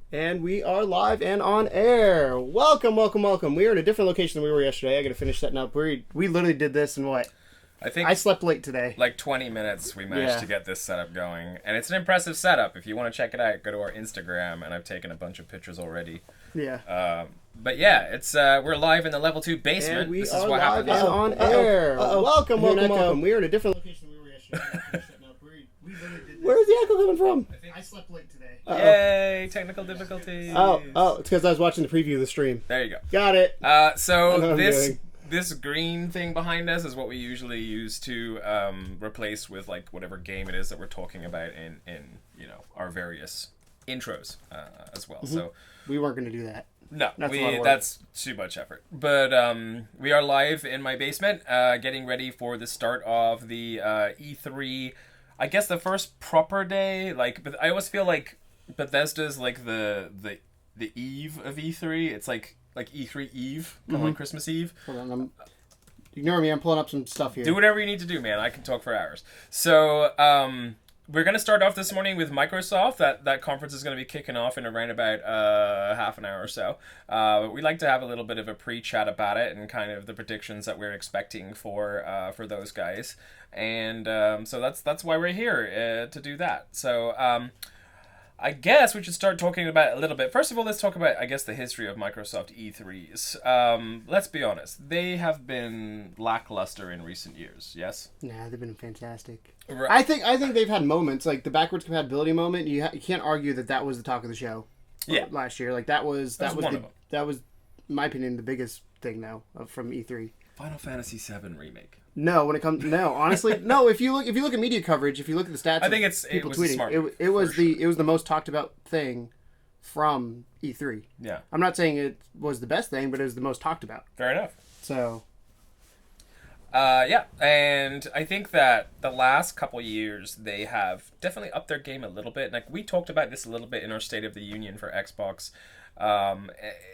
And we are live and on air. Welcome. We are in a different location than we were yesterday. I got to finish setting up. We literally did this in what? I slept late today. Like 20 minutes we managed to get this setup going. And it's an impressive setup. If you want to check it out, go to our Instagram, and I've taken a bunch of pictures already. Yeah. But yeah, it's we're live in the level 2 basement. And we this are is what live happens. and on air. Welcome. We are in a different location than we were yesterday. We literally did this. Where's the echo coming from? I slept late today. Yay, technical difficulties. Oh, it's because I was watching the preview of the stream. There you go. Got it. So this green thing behind us is what we usually use to replace with like whatever game it is that we're talking about in our various intros as well. Mm-hmm. So we weren't going to do that. No, that's too much effort. But we are live in my basement, getting ready for the start of the E3. I guess the first proper day. But I always feel like Bethesda's like the eve of E3. It's like E3 Eve, kind of like Christmas Eve. Hold on, ignore me. I'm pulling up some stuff here. Do whatever you need to do, man. I can talk for hours. So we're going to start off this morning with Microsoft. That conference is going to be kicking off in around about half an hour or so. We'd like to have a little bit of a pre-chat about it and kind of the predictions that we're expecting for those guys. And so that's why we're here, to do that. So I guess we should start talking about it a little bit. First of all, let's talk about, I guess, the history of Microsoft E3s. Let's be honest. They have been lackluster in recent years, yes? Nah, they've been fantastic. Right. I think they've had moments, like the backwards compatibility moment. You can't argue that was the talk of the show last year. Like, that was, in my opinion, the biggest thing, though, from E3. Final Fantasy VII Remake. No, honestly, no. If you look at media coverage, if you look at the stats, I think it was tweeting, smart. It was the most talked about thing from E3. Yeah, I'm not saying it was the best thing, but it was the most talked about. Fair enough. So, yeah, and I think that the last couple years they have definitely upped their game a little bit. Like we talked about this a little bit in our State of the Union for Xbox.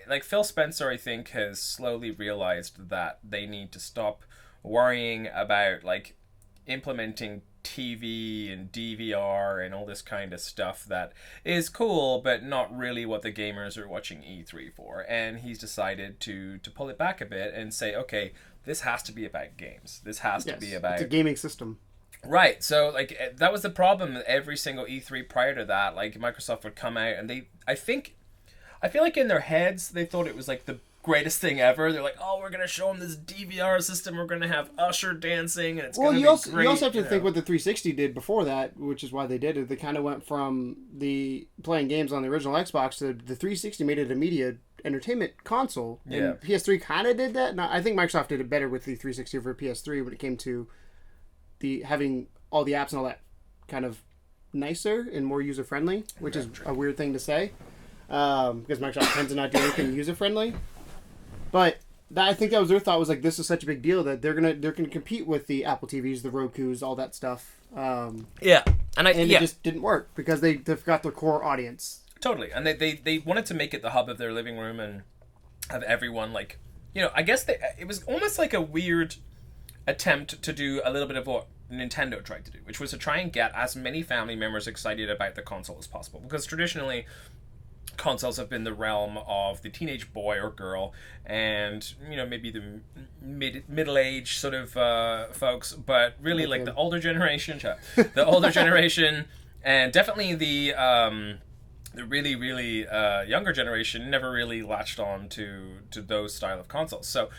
Like Phil Spencer, I think, has slowly realized that they need to stop worrying about like implementing TV and DVR and all this kind of stuff that is cool but not really what the gamers are watching E3 for. And he's decided to pull it back a bit and say, okay, this has to be about games. This has to be about... It's a gaming system. Right, so like that was the problem with every single E3 prior to that. Like Microsoft would come out and I feel like in their heads they thought it was like the greatest thing ever. They're like, oh, we're gonna show them this DVR system. We're gonna have Usher dancing, and it's gonna be great. You also have to think what the 360 did before that, which is why they did it. They kind of went from the playing games on the original Xbox to the 360 made it a media entertainment console. Yeah. And PS3 kind of did that. Now, I think Microsoft did it better with the 360 over PS3 when it came to the having all the apps and all that kind of nicer and more user friendly, which is a weird thing to say, because Microsoft tends to not do anything user friendly. But I think that was their thought, was like, this is such a big deal that they're gonna compete with the Apple TVs, the Rokus, all that stuff. And it just didn't work because they forgot their core audience. Totally, and they wanted to make it the hub of their living room and have everyone like, I guess it was almost like a weird attempt to do a little bit of what Nintendo tried to do, which was to try and get as many family members excited about the console as possible, because traditionally consoles have been the realm of the teenage boy or girl and maybe the middle-aged sort of folks, but really like the older generation and definitely the really really younger generation never really latched on to those style of consoles. So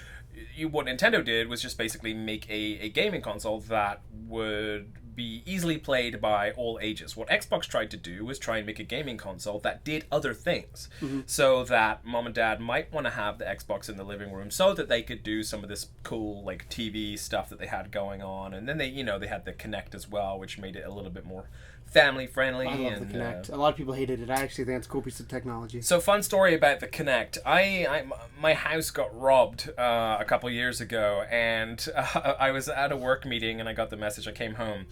what Nintendo did was just basically make a gaming console that would be easily played by all ages. What Xbox tried to do was try and make a gaming console that did other things, so that mom and dad might want to have the Xbox in the living room so that they could do some of this cool like TV stuff that they had going on. And then they had the Kinect as well, which made it a little bit more family friendly. I love the Kinect. A lot of people hated it. I actually think it's a cool piece of technology. So, fun story about the Kinect. My house got robbed a couple years ago, and I was at a work meeting, and I got the message. I came home.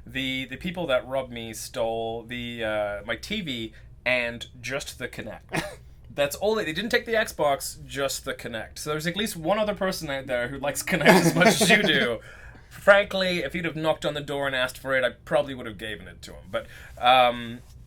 The people that robbed me stole my TV and just the Kinect. That's all. They didn't take the Xbox, just the Kinect. So there's at least one other person out there who likes Kinect as much as you do. Frankly, if he'd have knocked on the door and asked for it, I probably would have given it to him. But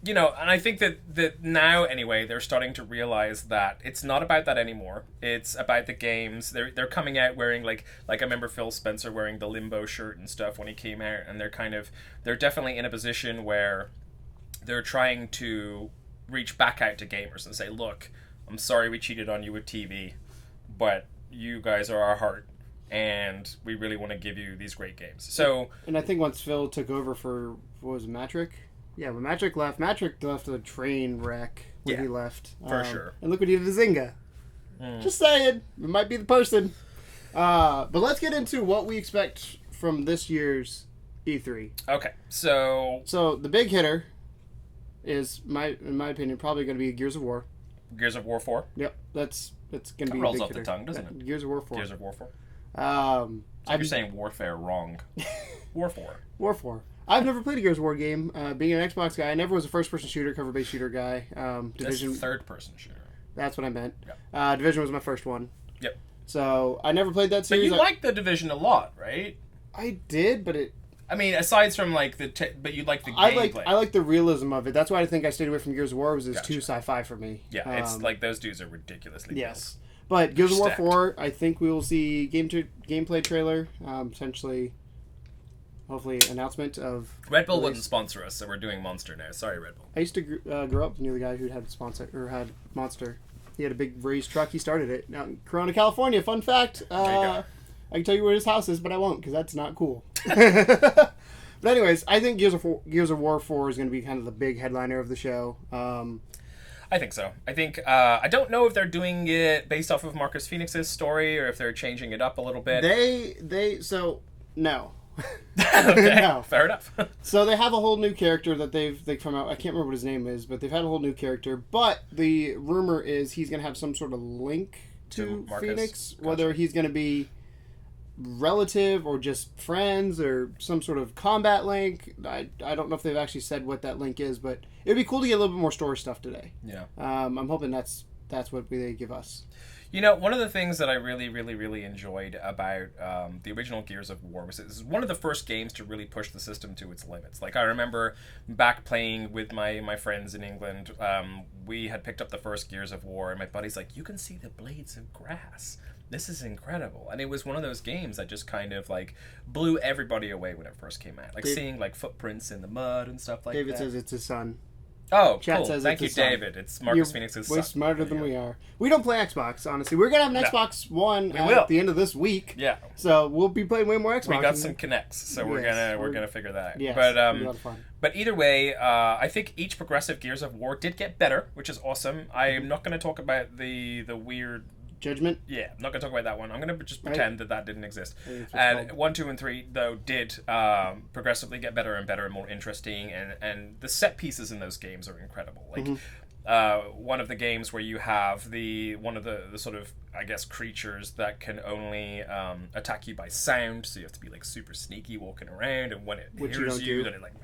And I think that now anyway they're starting to realize that it's not about that anymore. It's about the games. They're coming out wearing like I remember Phil Spencer wearing the Limbo shirt and stuff when he came out, and they're definitely in a position where they're trying to reach back out to gamers and say, look, I'm sorry we cheated on you with TV, but you guys are our heart, and we really want to give you these great games. So, and I think once Phil took over for, what was it, Matrick? Yeah, when Matrick left a train wreck when he left. For sure. And look what he did to Zynga. Just saying. It might be the person. But let's get into what we expect from this year's E3. Okay, so the big hitter is, in my opinion, probably going to be Gears of War. Gears of War 4? Yep, that's going to be rolls a big off hitter. the tongue, doesn't it? Gears of War 4. Gears of War 4. So you're saying warfare wrong. War 4. War 4. I've never played a Gears of War game. Being an Xbox guy, I never was a first-person shooter, cover-based shooter guy. Division. That's third-person shooter. That's what I meant. Yep. Division was my first one. Yep. So I never played that series. But you liked the Division a lot, right? I did, but it. I mean, aside from like but you like the gameplay. I like the realism of it. That's why I think I stayed away from Gears of War. Was it's too sci-fi for me. Yeah, it's like those dudes are ridiculously. Yes, but Gears of War 4, I think we will see gameplay trailer, potentially. Hopefully, announcement of... Red Bull wouldn't sponsor us, so we're doing Monster now. Sorry, Red Bull. I used to grow up near the guy who had Monster. He had a big raised truck. He started it out in Corona, California. Fun fact. I can tell you where his house is, but I won't because that's not cool. But anyways, I think Gears of War 4 is going to be kind of the big headliner of the show. I think so. I think I don't know if they're doing it based off of Marcus Phoenix's story or if they're changing it up a little bit. No. Okay, no. Fair enough. So they have a whole new character that they've come out. I can't remember what his name is, but they've had a whole new character. But the rumor is he's going to have some sort of link to Phoenix, whether he's going to be relative or just friends or some sort of combat link. I don't know if they've actually said what that link is, but it'd be cool to get a little bit more story stuff today. Yeah. I'm hoping that's what they give us. One of the things that I really, really, really enjoyed about the original Gears of War was it was one of the first games to really push the system to its limits. Like, I remember back playing with my friends in England, we had picked up the first Gears of War, and my buddy's like, you can see the blades of grass. This is incredible. And it was one of those games that just kind of, like, blew everybody away when it first came out. Like, seeing, like, footprints in the mud and stuff like that. David says it's his son. Oh, Chat cool. says Thank you, it's a son. David. It's Marcus Phoenix's son. Way smarter than we are. We don't play Xbox, honestly. We're going to have an Xbox One at the end of this week. Yeah. So we'll be playing way more Xbox. We got some Kinects, so we're gonna figure that out. Yes, but either way, I think each progressive Gears of War did get better, which is awesome. I'm not going to talk about the weird... Judgment? Yeah, I'm not going to talk about that one. I'm going to just pretend that didn't exist. And 1, 2, and 3, though, did progressively get better and better and more interesting, and the set pieces in those games are incredible. Like, one of the games where you have one of the sort of, I guess, creatures that can only attack you by sound, so you have to be, like, super sneaky walking around, and when it hears you, then it, like,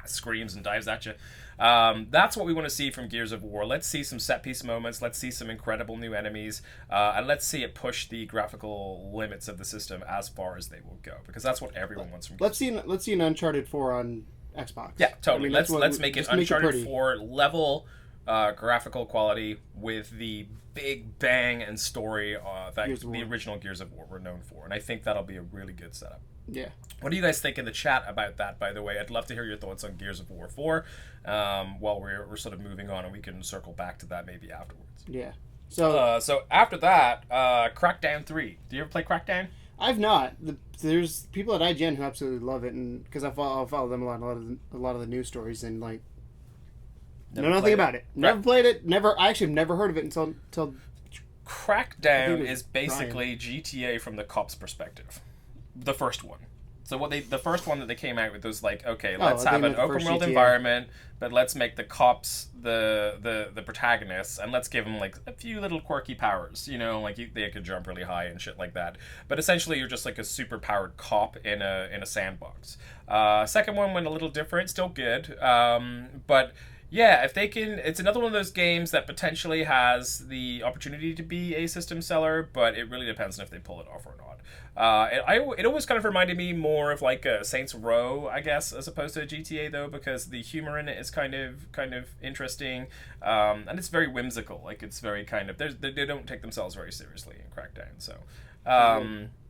screams and dives at you. That's what we want to see from Gears of War. Let's see some set piece moments. Let's see some incredible new enemies, and let's see it push the graphical limits of the system as far as they will go, because that's what everyone wants from Gears. Let's see an Uncharted 4 on Xbox. Yeah, totally. Let's make it Uncharted 4 level graphical quality with the big bang and story that the original Gears of War were known for, and I think that'll be a really good setup. Yeah. What do you guys think in the chat about that, by the way? I'd love to hear your thoughts on Gears of War 4 while we're sort of moving on, and we can circle back to that maybe afterwards. Yeah. So after that, Crackdown 3. Do you ever play Crackdown? I've not. There's people at IGN who absolutely love it, and because I follow them a lot of the news stories, and like know nothing about it. Never played it. I actually have never heard of it until Crackdown is basically GTA from the cops' perspective. The first one. So the first one that they came out with was like, okay, let's have an open world environment, but let's make the cops the protagonists, and let's give them like a few little quirky powers, like they could jump really high and shit like that. But essentially, you're just like a super powered cop in a sandbox. Second one went a little different, still good, but Yeah, if they can, it's another one of those games that potentially has the opportunity to be a system seller, but it really depends on if they pull it off or not. It always kind of reminded me more of like a Saints Row, I guess, as opposed to a GTA though, because the humor in it is kind of interesting, and it's very whimsical. Like it's very kind of they don't take themselves very seriously in Crackdown. So.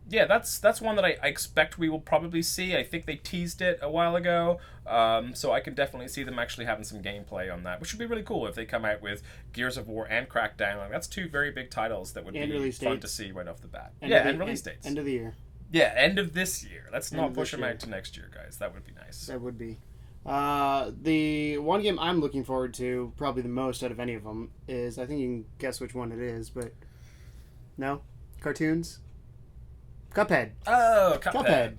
Yeah, that's one that I expect we will probably see. I think they teased it a while ago, so I can definitely see them actually having some gameplay on that, which would be really cool if they come out with Gears of War and Crackdown. Like, that's two very big titles that would be fun to see right off the bat. And release dates. End of the year. Yeah, end of this year. Let's not push them out to next year, guys. That would be nice. That would be. The one game I'm looking forward to, probably the most out of any of them, is, I think you can guess which one it is, but no? Cartoons? Cuphead. Oh, Cuphead.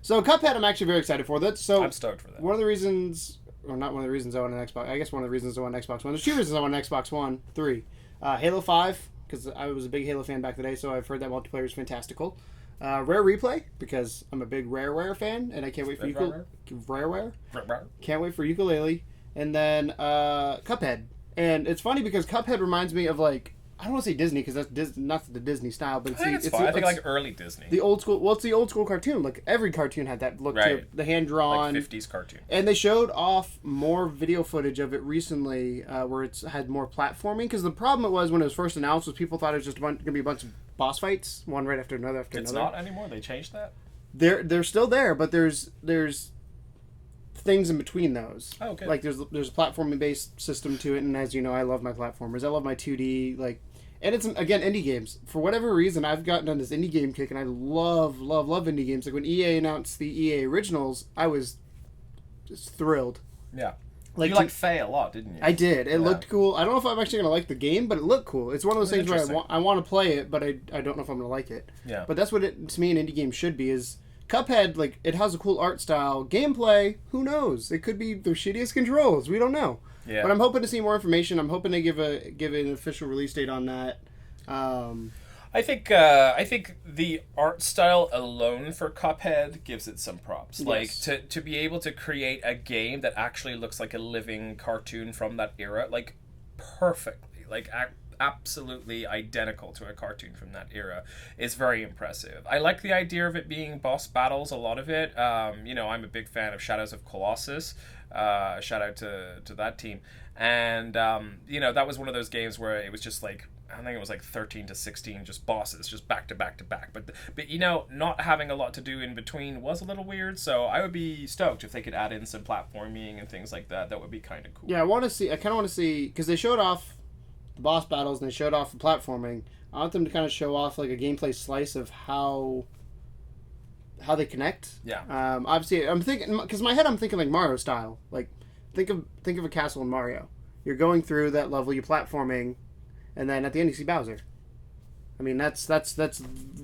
So Cuphead, I'm actually very excited for that. So I'm stoked for that. One of the reasons, or not one of the reasons I want an Xbox. I guess one of the reasons I want an Xbox One. There's two reasons I want an Xbox One. 3, Halo 5, because I was a big Halo fan back in the day, so I've heard that multiplayer is fantastical. Rare Replay, because I'm a big Rareware fan, and I can't wait for Rareware. Can't wait for Ukulele, and then Cuphead. And it's funny because Cuphead reminds me of like, I don't want to say Disney because that's not the Disney style, but it's fine. I think like early Disney. The old school. Well, it's the old school cartoon. Like every cartoon had that look to it, the hand drawn, like 50s cartoon. And they showed off more video footage of it recently, where it's had more platforming. Because the problem it was when it was first announced was people thought it was just going to be a bunch of boss fights, one right after another after another. It's not anymore. They changed that. They're still there, but there's things in between those. Oh, okay. Like there's a platforming based system to it, and as you know, I love my platformers. I love my 2D and it's, again, indie games. For whatever reason, I've gotten on this indie game kick, and I love indie games. Like, when EA announced the EA Originals, I was just thrilled. Yeah. Like, you liked Faye a lot, didn't you? I did. It looked cool. I don't know if I'm actually going to like the game, but it looked cool. It's one of those things where I want to play it, but I don't know if I'm going to like it. Yeah. But that's what to me, an indie game should be, is Cuphead, like, it has a cool art style. Gameplay, who knows? It could be the shittiest controls. We don't know. Yeah. But I'm hoping to see more information. I'm hoping to give an official release date on that. I think the art style alone for Cuphead gives it some props. Yes. Like to be able to create a game that actually looks like a living cartoon from that era, like perfectly, like absolutely identical to a cartoon from that era, is very impressive. I like the idea of it being boss battles, a lot of it. I'm a big fan of Shadows of Colossus. Shout out to that team. And, that was one of those games where it was just like, I think it was like 13 to 16 just bosses, just back to back to back. But not having a lot to do in between was a little weird, so I would be stoked if they could add in some platforming and things like that. That would be kind of cool. Yeah, I kind of want to see, because they showed off the boss battles and they showed off the platforming. I want them to kind of show off like a gameplay slice of how they connect. Yeah. Obviously, I'm thinking, because in my head I'm thinking like Mario style. Like, think of a castle in Mario. You're going through that level, you're platforming, and then at the end you see Bowser. I mean, that's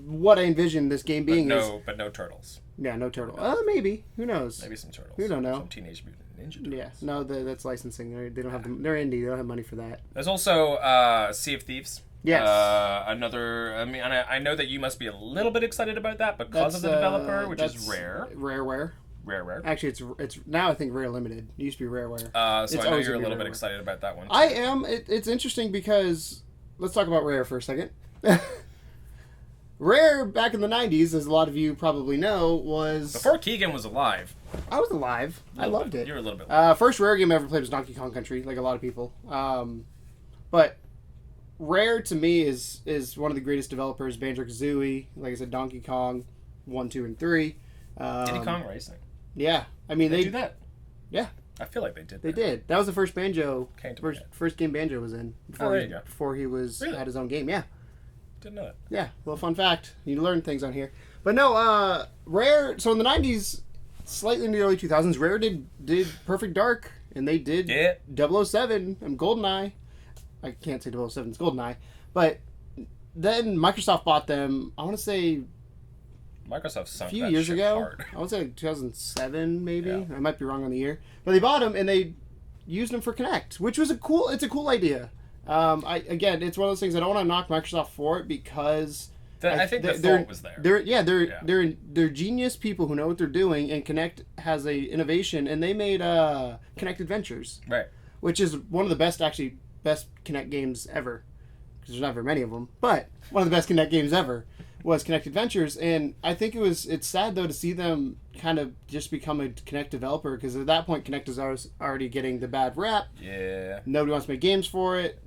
what I envision this game being. But no turtles. Yeah, no turtle. Maybe. Who knows? Maybe some turtles. We don't know. Some Teenage Mutant Ninja Turtles. Yeah, no, that's licensing. They don't have them. They're indie. They don't have money for that. There's also Sea of Thieves. Yes. Another. I mean, and I know that you must be a little bit excited about that because of the developer, which is Rare. Rareware. Rareware. Actually, it's now I think Rare Limited. It used to be Rareware. So I know you're a little bit excited about that one too. I am. It's interesting because let's talk about Rare for a second. Rare back in the 90s, as a lot of you probably know, was before Keegan was alive. I was alive. I loved it. You were a little bit. First Rare game I ever played was Donkey Kong Country, like a lot of people. But Rare to me is one of the greatest developers. Banjo-Kazooie, like I said, Donkey Kong 1, 2, and 3. Diddy Kong Racing. Yeah, I mean they do that. Yeah, I feel like they did. They did. That was the first Banjo. First game Banjo was in. There you go. Before he had his own game. Yeah. Didn't know that. Yeah, well, fun fact. You learn things on here. But no, Rare. So in the 90s, slightly in the early 2000s, Rare did Perfect Dark, and they did 007 and GoldenEye. I can't say 007, it's GoldenEye. But then Microsoft bought them. I want to say Microsoft sunk a few that years ship ago. hard. I would say 2007, maybe. Yeah. I might be wrong on the year. But they bought them and they used them for Kinect, which was a cool idea. It's one of those things I don't want to knock Microsoft for it because I think the thought was there. They're genius people who know what they're doing, and Kinect has a innovation, and they made Kinect Adventures, right? which is one of the best Kinect games ever. Because there's not very many of them, but one of the best Kinect games ever was Kinect Adventures, and I think it's sad though to see them kind of just become a Kinect developer, because at that point Kinect is already getting the bad rap. Yeah. Nobody wants to make games for it.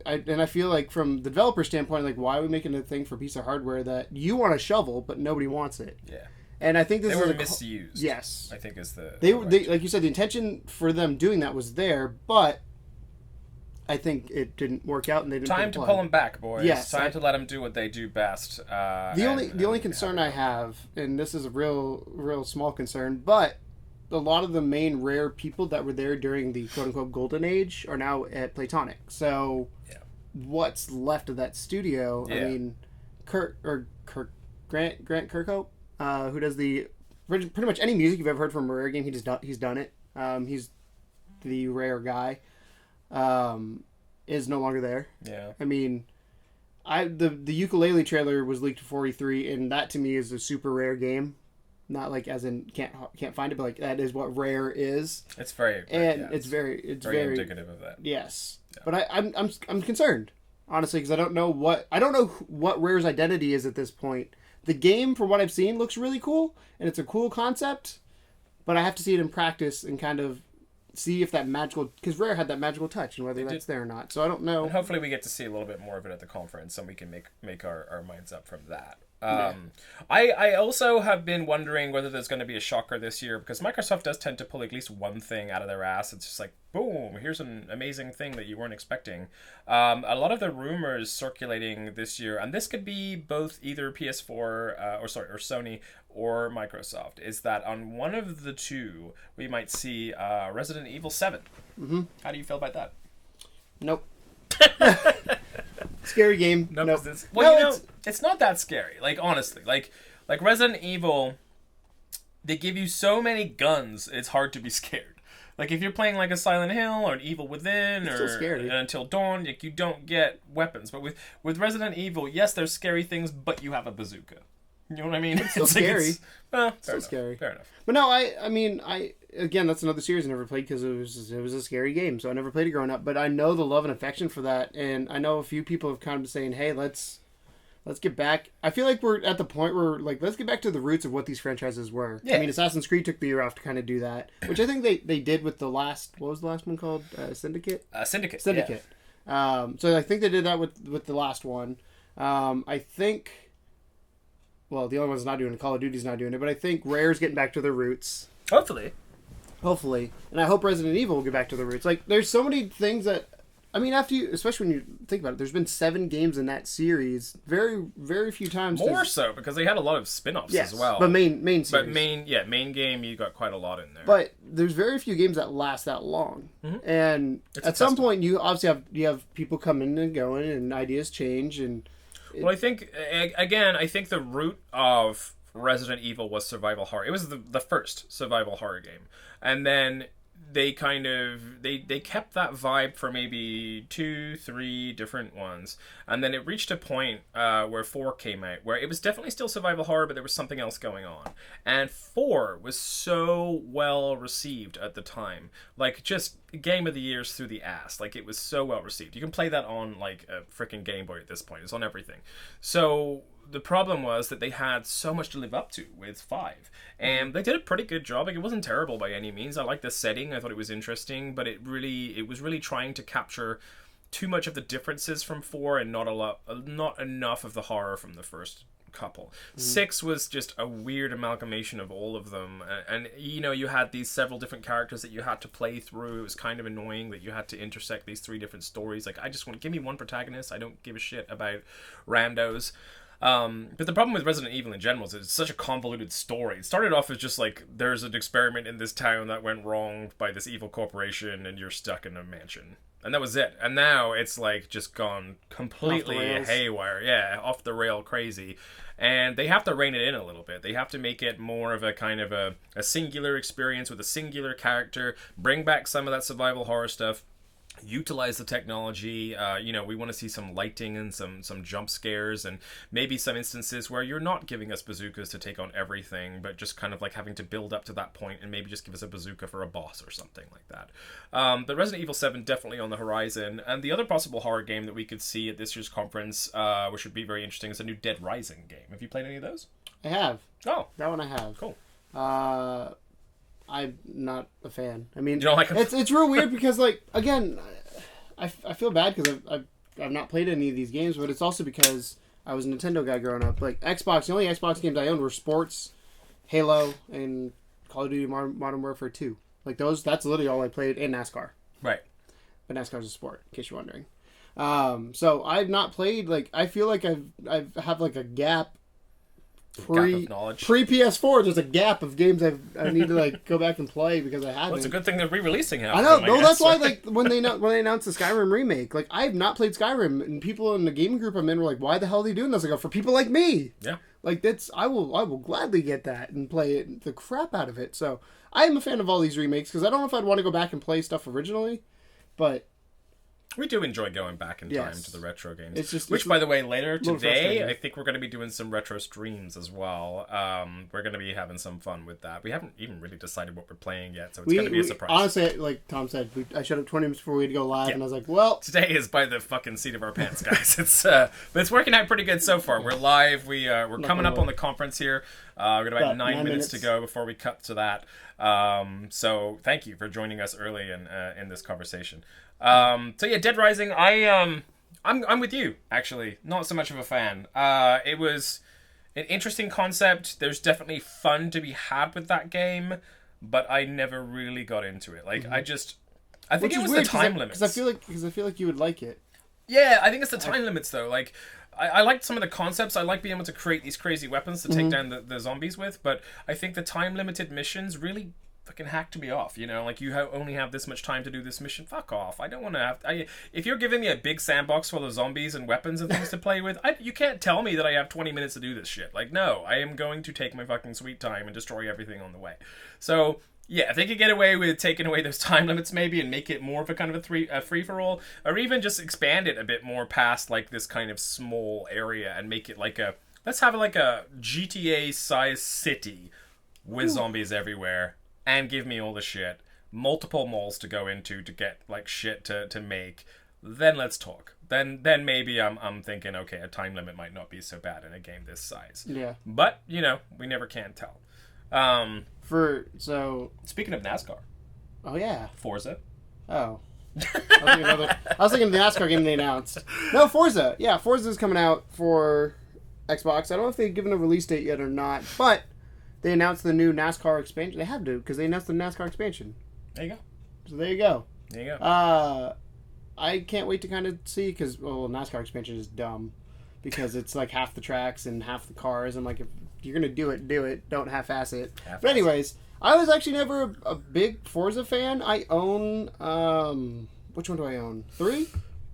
I feel like from the developer standpoint, like, why are we making a thing for a piece of hardware that you want to shovel but nobody wants it? Yeah. And I think they were misused. Yes. I think is the they like you said, the intention for them doing that was there, but I think it didn't work out, and they didn't. Time to pull them back, boys. Yes, time to let them do what they do best. The only concern I have, and this is a real small concern, but a lot of the main rare people that were there during the quote unquote golden age are now at Playtonic. So, what's left of that studio? I mean, Grant Kirkhope, who does pretty much any music you've ever heard from a Rare game, he's done it. He's the Rare guy. Is no longer there. Yeah. I mean, the ukulele trailer was leaked for E3, and that to me is a super Rare game. Not like as in can't find it, but like that is what Rare is. It's very it's very indicative of that. Yes, yeah. But I'm concerned, honestly, because I don't know what Rare's identity is at this point. The game, from what I've seen, looks really cool, and it's a cool concept, but I have to see it in practice and kind of see if that magical, because Rare had that magical touch, and whether that's there or not. So I don't know. And hopefully we get to see a little bit more of it at the conference, and we can make our minds up from that. I also have been wondering whether there's going to be a shocker this year, because Microsoft does tend to pull at least one thing out of their ass. It's just like, boom, here's an amazing thing that you weren't expecting. A lot of the rumors circulating this year, and this could be both either PS4 or Sony or Microsoft, is that on one of the two we might see Resident Evil 7. Mm-hmm. How do you feel about that? Nope. Scary game. Nope. It's not that scary. Like, honestly, like Resident Evil, they give you so many guns, it's hard to be scared. Like, if you're playing like a Silent Hill or an Evil Within or Until Dawn, like, you don't get weapons. But with Resident Evil, yes, there's scary things, but you have a bazooka. You know what I mean? It's still scary. Still scary. Fair enough. But no, I mean, again, that's another series I never played because it was a scary game, so I never played it growing up. But I know the love and affection for that, and I know a few people have kind of been saying, "Hey, let's get back." I feel like we're at the point where, like, let's get back to the roots of what these franchises were. Yeah. I mean, Assassin's Creed took the year off to kind of do that, which I think they did with the last. What was the last one called? Syndicate. Syndicate. Yeah. So I think they did that with the last one. I think. Well, the only one's not doing it. Call of Duty's not doing it, but I think Rare's getting back to their roots. Hopefully. And I hope Resident Evil will get back to their roots. Like, there's so many things that, I mean, especially when you think about it, there's been 7 games in that series. Very, very few times. More so, because they had a lot of spin-offs as well. But main series. But main game, you got quite a lot in there. But there's very few games that last that long. Mm-hmm. And at some point, you obviously have people coming and going, and ideas change, and... Well, I think the root of Resident Evil was survival horror. It was the first survival horror game. And then they kind of they kept that vibe for maybe 2-3 different ones, and then it reached a point where 4 came out, where it was definitely still survival horror, but there was something else going on. And 4 was so well received at the time, like just game of the years through the ass. Like, it was so well received. You can play that on like a freaking Game Boy at this point. It's on everything. So the problem was that they had so much to live up to with 5, and they did a pretty good job. Like, it wasn't terrible by any means. I liked the setting. I thought it was interesting, but it was really trying to capture too much of the differences from 4 and not enough of the horror from the first couple. 6 was just a weird amalgamation of all of them, and you had these several different characters that you had to play through. It was kind of annoying that you had to intersect these 3 different stories. Like, I just want, give me one protagonist. I don't give a shit about randos. But the problem with Resident Evil in general is it's such a convoluted story. It started off as just like, there's an experiment in this town that went wrong by this evil corporation, and you're stuck in a mansion. And that was it. And now it's like just gone completely haywire. Yeah, off the rail crazy. And they have to rein it in a little bit. They have to make it more of a kind of a singular experience with a singular character, bring back some of that survival horror stuff, utilize the technology. We want to see some lighting and some jump scares, and maybe some instances where you're not giving us bazookas to take on everything, but just kind of like having to build up to that point and maybe just give us a bazooka for a boss or something like that. But Resident Evil 7 definitely on the horizon. And the other possible horror game that we could see at this year's conference, which would be very interesting, is a new Dead Rising game. Have you played any of those? I have. Oh. That one I have. Cool. I'm not a fan. I mean, you don't like it's real weird because, like, again, I feel bad because I've not played any of these games, but it's also because I was a Nintendo guy growing up. Like, Xbox, the only Xbox games I owned were sports, Halo, and Call of Duty Modern Warfare 2. Like, that's literally all I played, and NASCAR. Right. But NASCAR's a sport, in case you're wondering. So I've not played, like, I feel like I've have like a gap. Pre PS4, there's a gap of games I need to like go back and play because I haven't. Well, it's a good thing they're re-releasing it. I know. No, that's why like when they announced the Skyrim remake, like I've not played Skyrim, and people in the gaming group I'm in were like, "Why the hell are they doing this?" I go, "For people like me." Yeah. Like I will gladly get that and play it the crap out of it. So I am a fan of all these remakes because I don't know if I'd want to go back and play stuff originally, but. We do enjoy going back in time to the retro games. By the way, later today, I think we're going to be doing some retro streams as well. We're going to be having some fun with that. We haven't even really decided what we're playing yet, so it's going to be a surprise. Honestly, like Tom said, I showed up 20 minutes before we had to go live, and I was like, well... Today is by the fucking seat of our pants, guys. But it's working out pretty good so far. We're live. We're coming up on the conference here. We've got about 9 minutes to go before we cut to that. So thank you for joining us early in this conversation. Dead Rising, I'm with you, actually. Not so much of a fan. It was an interesting concept. There's definitely fun to be had with that game, but I never really got into it. Like, I think it was the time limits. Because I feel like you would like it. Yeah, I think it's the time limits, though. Like, I liked some of the concepts. I like being able to create these crazy weapons to take down the zombies with, but I think the time-limited missions really fucking hacked me off, like you only have this much time to do this mission. Fuck off. I don't want to have if you're giving me a big sandbox full of zombies and weapons and things to play with, you can't tell me that I have 20 minutes to do this shit. Like, no, I am going to take my fucking sweet time and destroy everything on the way. So yeah, if they could get away with taking away those time limits maybe and make it more of a kind of a free-for-all, or even just expand it a bit more past like this kind of small area and make it like let's have like a GTA-sized city with zombies everywhere. And give me all the shit, multiple malls to go into to get like shit to make. Then let's talk. Then maybe I'm thinking, okay, a time limit might not be so bad in a game this size. Yeah. But we never can tell. Speaking of NASCAR. Oh yeah. Forza. Oh. I was thinking the NASCAR game they announced. No, Forza. Yeah, Forza's coming out for Xbox. I don't know if they've given a release date yet or not, but. They announced the new NASCAR expansion. They have to, because they announced the NASCAR expansion. There you go. So there you go. There you go. I can't wait to kind of see, because, NASCAR expansion is dumb. Because it's like half the tracks and half the cars. I'm like, if you're going to do it. Don't half-ass it. But anyways, I was actually never a big Forza fan. I own, which one do I own? 3?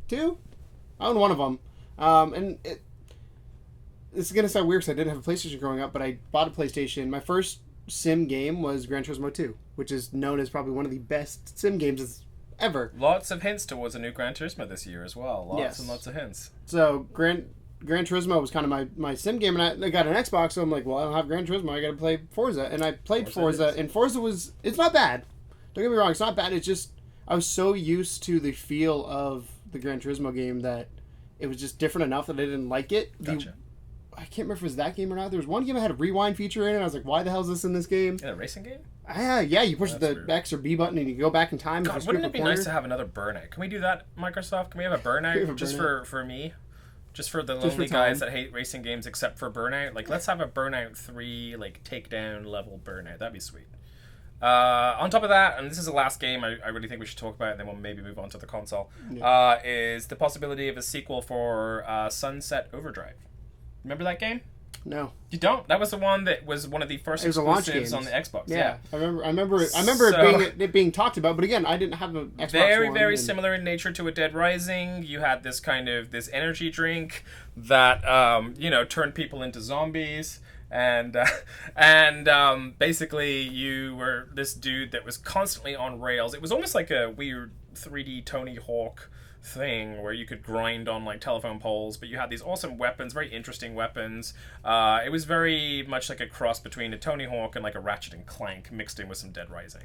2? I own one of them. And this is going to sound weird because I didn't have a PlayStation growing up, but I bought a PlayStation. My first sim game was Gran Turismo 2, which is known as probably one of the best sim games ever. Lots of hints towards a new Gran Turismo this year as well. Lots and lots of hints. So Gran Turismo was kind of my sim game, and I got an Xbox, so I'm like, well, I don't have Gran Turismo. I got to play Forza. And I played Forza and Forza it's not bad. Don't get me wrong, it's not bad. It's just, I was so used to the feel of the Gran Turismo game that it was just different enough that I didn't like it. Gotcha. I can't remember if it was that game or not. There was one game that had a rewind feature in it. I was like, why the hell is this in this game? In a racing game? Yeah, you push the weird. X or B button and you go back in time. God, wouldn't it be nice to have another Burnout? Can we do that, Microsoft? Can we have a Burnout just for me? Just for the lonely guys that hate racing games except for Burnout? Like, let's have a Burnout 3, like, takedown level Burnout. That'd be sweet. On top of that, and this is the last game I really think we should talk about, and then we'll maybe move on to the console, is the possibility of a sequel for Sunset Overdrive. Remember that game? No. You don't? That was the one that was one of the first exclusives on the Xbox. Yeah. I remember it being talked about, but again, I didn't have an Xbox Very similar in nature to a Dead Rising. You had this kind of this energy drink that turned people into zombies. And basically you were this dude that was constantly on rails. It was almost like a weird 3D Tony Hawk thing where you could grind on like telephone poles, but you had these awesome weapons, very interesting weapons. It was very much like a cross between a Tony Hawk and like a Ratchet and Clank mixed in with some Dead Rising.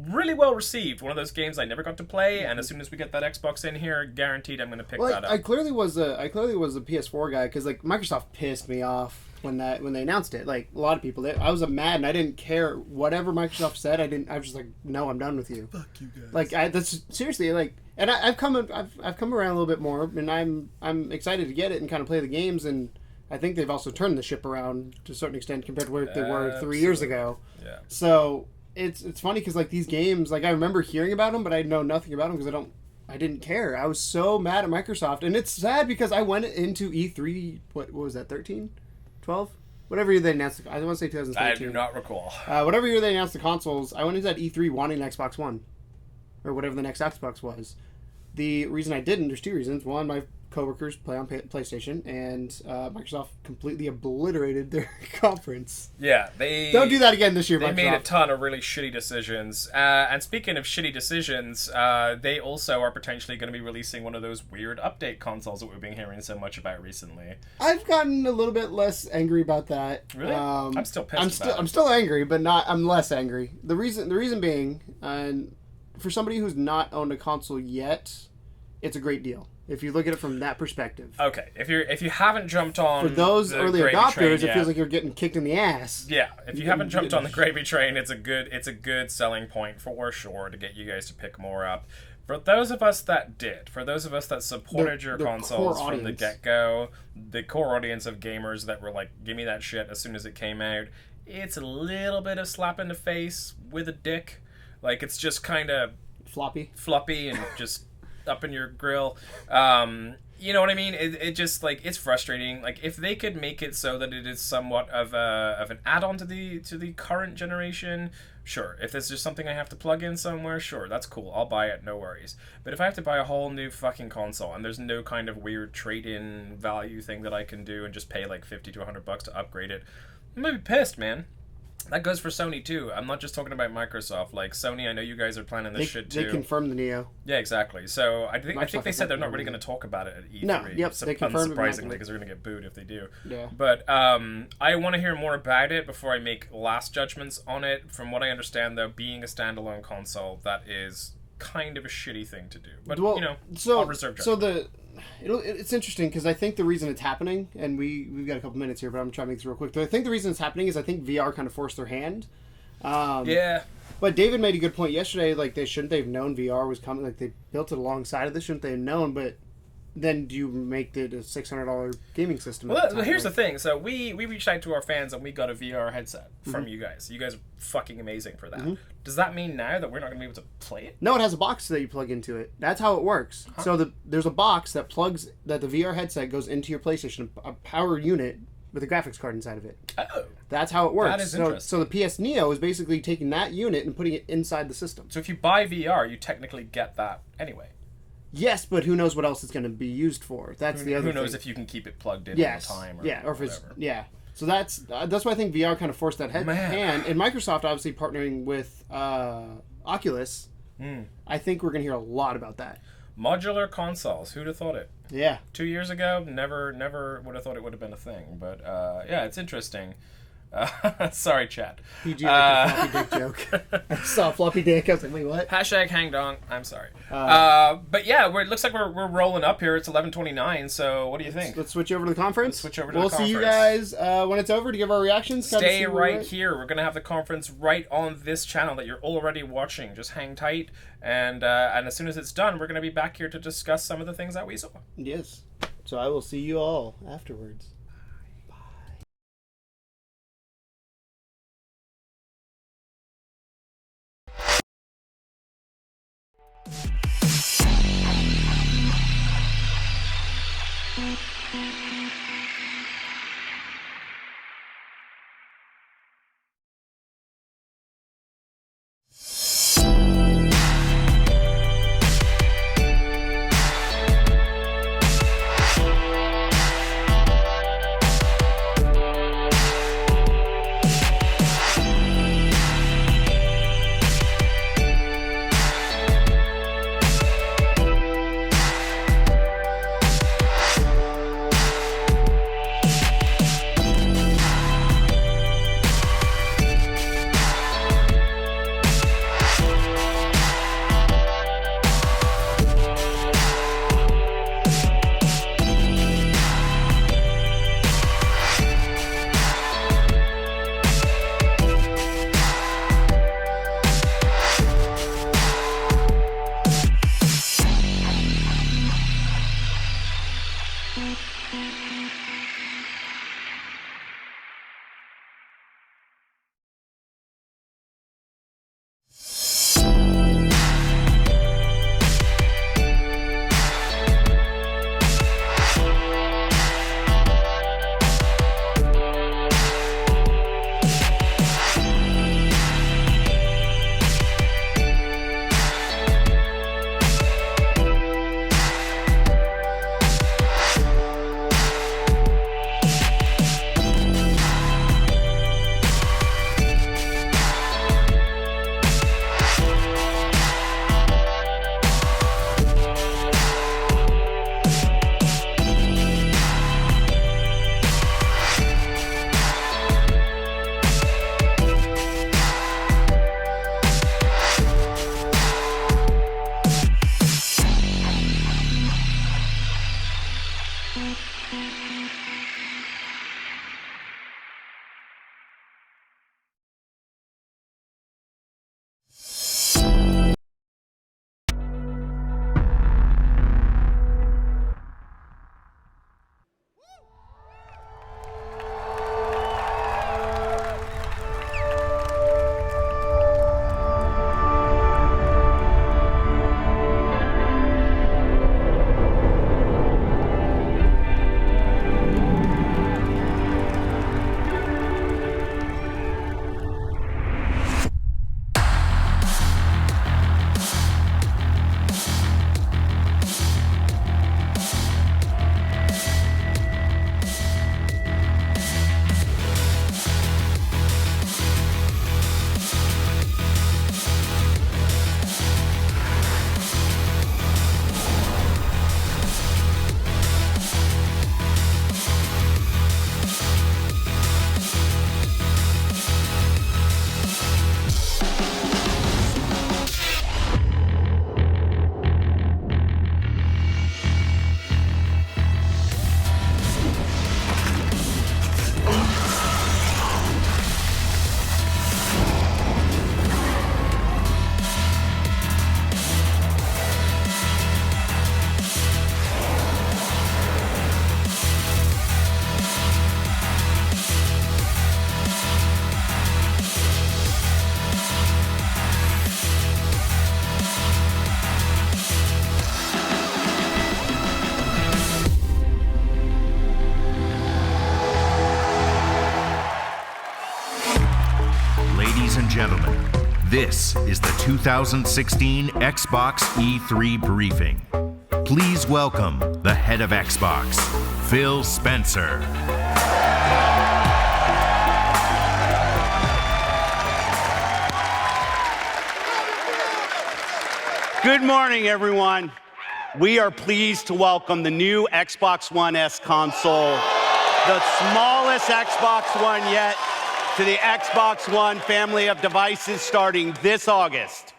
Really well received. One of those games I never got to play, and as soon as we get that Xbox in here, guaranteed I'm going to pick that up. I clearly was a PS4 guy because like Microsoft pissed me off when they announced it. Like a lot of people, I was mad and I didn't care whatever Microsoft said. I was just like, no, I'm done with you. Fuck you guys. Like that's seriously like, and I've come around a little bit more, and I'm excited to get it and kind of play the games, and I think they've also turned the ship around to a certain extent compared to where they were 3 years ago. Yeah. So it's funny because like these games, like I remember hearing about them, but I know nothing about them because I didn't care. I was so mad at Microsoft, and it's sad because I went into E3. What was that? 13, 12, whatever year they announced. I want to say 2013. I do not recall. Whatever year they announced the consoles, I went into that E3 wanting an Xbox One, or whatever the next Xbox was. The reason I didn't, there's two reasons. One, my coworkers play on PlayStation, and Microsoft completely obliterated their conference. Yeah, they don't do that again this year. They Microsoft made a ton of really shitty decisions. And speaking of shitty decisions, they also are potentially going to be releasing one of those weird update consoles that we've been hearing so much about recently. I've gotten a little bit less angry about that. Really? I'm still pissed. I'm still angry, but I'm less angry. The reason being, for somebody who's not owned a console yet, it's a great deal. If you look at it from that perspective. Okay, if you haven't jumped on for those early adopters, it feels like you're getting kicked in the ass. Yeah, if you haven't jumped on the gravy train, it's a good selling point for sure to get you guys to pick more up. For those of us that did, for those of us that supported your consoles from the get-go, the core audience of gamers that were like, give me that shit as soon as it came out, it's a little bit of slap in the face with a dick. Like, it's just kind of floppy and just up in your grill. You know what I mean? It just like, it's frustrating. Like, if they could make it so that it is somewhat of an add-on to the current generation, sure. If there's just something I have to plug in somewhere, sure, that's cool. I'll buy it, no worries. But if I have to buy a whole new fucking console and there's no kind of weird trade-in value thing that I can do and just pay like $50 to $100 to upgrade it, I'm gonna be pissed, man. That goes for Sony too. I'm not just talking about Microsoft. Like Sony, I know you guys are planning this shit too. They confirmed the Neo. Yeah, exactly. So I think they said they're not really going to talk about it at E3. No, yep, they confirmed unsurprisingly, because they're going to get booed if they do. Yeah. But I want to hear more about it before I make last judgments on it. From what I understand, though, being a standalone console, that is kind of a shitty thing to do. But I'll reserve judgment. It's interesting because I think the reason it's happening, and we've got a couple minutes here, but I'm trying to make this real quick. But I think the reason it's happening is I think VR kind of forced their hand. Yeah. But David made a good point yesterday. Like, shouldn't they have known VR was coming? Like, they built it alongside of this. Shouldn't they have known? But then do you make it a $600 gaming system? Well, here's the thing. So we reached out to our fans and we got a VR headset from you guys. You guys are fucking amazing for that. Mm-hmm. Does that mean now that we're not going to be able to play it? No, it has a box that you plug into it. That's how it works. Huh? So there's a box that the VR headset goes into your PlayStation, a power unit with a graphics card inside of it. Oh. That's how it works. That is interesting. So the PS Neo is basically taking that unit and putting it inside the system. So if you buy VR, you technically get that anyway. Yes, but who knows what else it's going to be used for? That's the other thing. Who knows if you can keep it plugged in all the time? Or if it's So that's why I think VR kind of forced that hand. And Microsoft obviously partnering with Oculus. I think we're going to hear a lot about that. Modular consoles. Who'd have thought it? Yeah. 2 years ago, never would have thought it would have been a thing. But yeah, it's interesting. Sorry, chat. PG like a floppy dick joke. I saw floppy dick. I was like, wait, what? Hashtag hang dong. I'm sorry. But yeah, it looks like we're rolling up here. It's 11:29. So what do you think? Let's switch over to the conference. We'll see you guys when it's over to give our reactions. Stay right here. We're gonna have the conference right on this channel that you're already watching. Just hang tight, and as soon as it's done, we're gonna be back here to discuss some of the things that we saw. Yes. So I will see you all afterwards. Gentlemen, this is the 2016 Xbox E3 briefing. Please welcome the head of Xbox, Phil Spencer. Good morning, everyone. We are pleased to welcome the new Xbox One S console, the smallest Xbox One yet, to the Xbox One family of devices starting this August.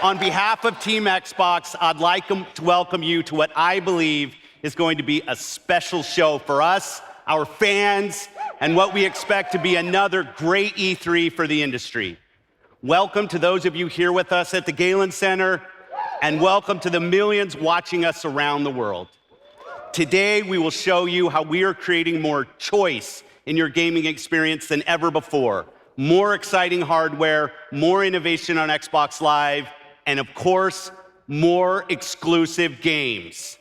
On behalf of Team Xbox, I'd like to welcome you to what I believe is going to be a special show for us, our fans, and what we expect to be another great E3 for the industry. Welcome to those of you here with us at the Galen Center, and welcome to the millions watching us around the world. Today, we will show you how we are creating more choice in your gaming experience than ever before. More exciting hardware, more innovation on Xbox Live, and of course, more exclusive games.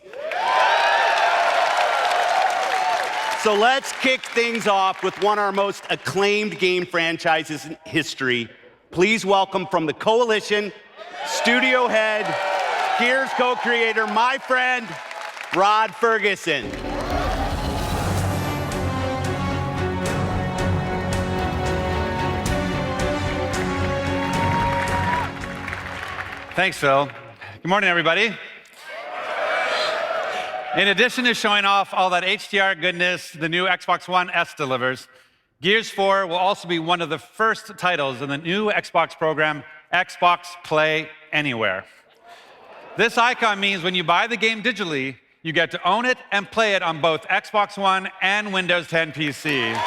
So let's kick things off with one of our most acclaimed game franchises in history. Please welcome from the Coalition, studio head, Gears co-creator, my friend, Rod Ferguson. Thanks, Phil. Good morning, everybody. In addition to showing off all that HDR goodness the new Xbox One S delivers, Gears 4 will also be one of the first titles in the new Xbox program, Xbox Play Anywhere. This icon means when you buy the game digitally, you get to own it and play it on both Xbox One and Windows 10 PC.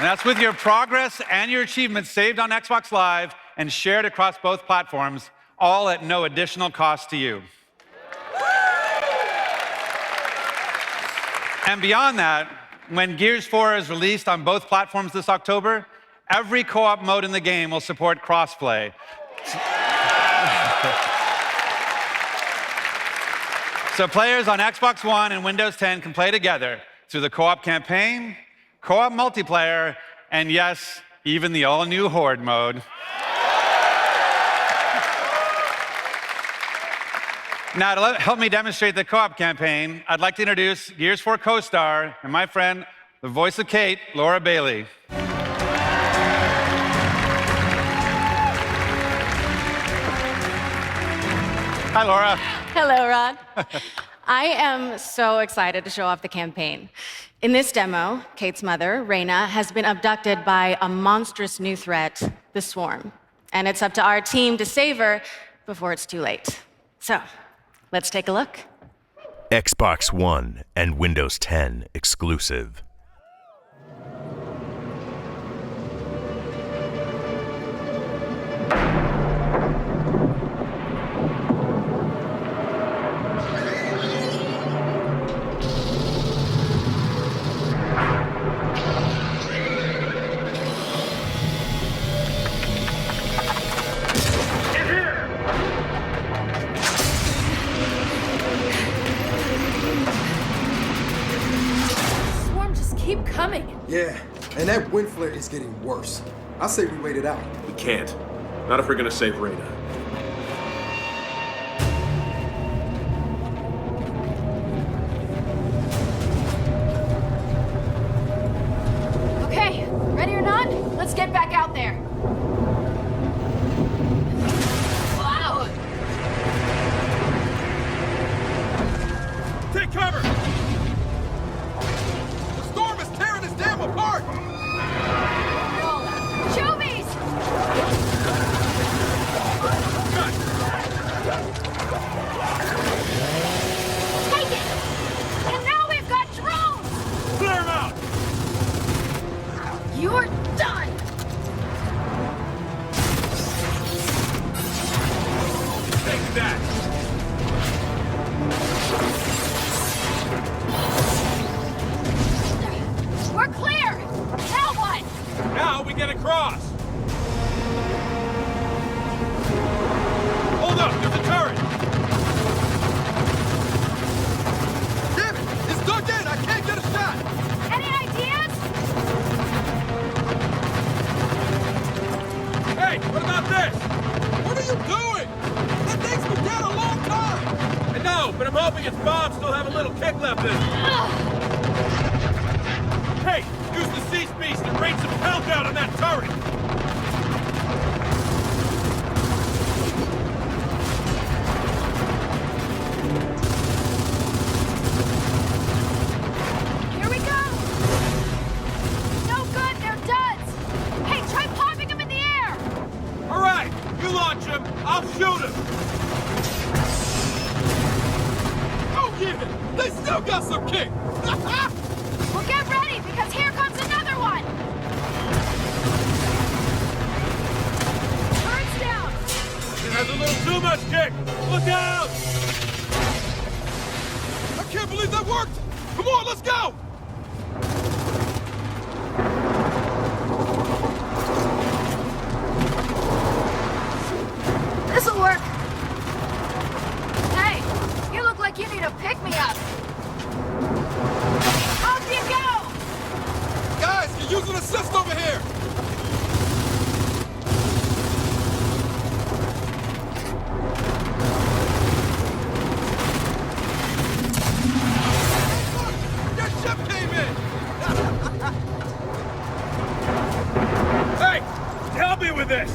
And that's with your progress and your achievements saved on Xbox Live and shared across both platforms, all at no additional cost to you. And beyond that, when Gears 4 is released on both platforms this October, every co-op mode in the game will support crossplay. So players on Xbox One and Windows 10 can play together through the co-op campaign, co-op multiplayer, and yes, even the all-new Horde mode. Now, to help me demonstrate the co-op campaign, I'd like to introduce Gears 4 co-star and my friend, the voice of Kate, Laura Bailey. Hi, Laura. Hello, Rod. I am so excited to show off the campaign. In this demo, Kate's mother, Raina, has been abducted by a monstrous new threat, the Swarm. And it's up to our team to save her before it's too late. So, let's take a look. Xbox One and Windows 10 exclusive. Keep coming. Yeah, and that wind flare is getting worse. I say we wait it out. We can't. Not if we're gonna save Raina. Okay, ready or not, let's get back out there. Wow! Take cover! Apart! Juvies! Take it! And now we've got drones! Clear them out! You're done! Take that! We're clear! Now what? Now we get across! Hold up, there's a turret! Damn it! It's dug in! I can't get a shot! Any ideas? Hey, what about this? What are you doing? That thing's been dead a long time! I know, but I'm hoping its bombs still have a little kick left in it. Hey, use the siege beast and rain some hell down on that turret! Here we go! No good, they're duds! Hey, try popping them in the air! All right, you launch him, I'll shoot him! Oh yeah! They still got some kick! Well, get ready, because here comes another one! Turret's down! It has a little too much kick! Look out! I can't believe that worked! Come on, let's go! This'll work! Hey, you look like you need a pick-me-up! Off you go! Guys, can use an assist over here! Your ship came in! Hey, help me with this!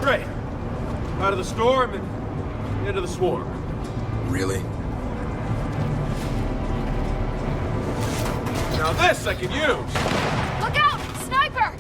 Great. Out of the storm and into the swarm. Really? Now this I can use! Look out! Sniper!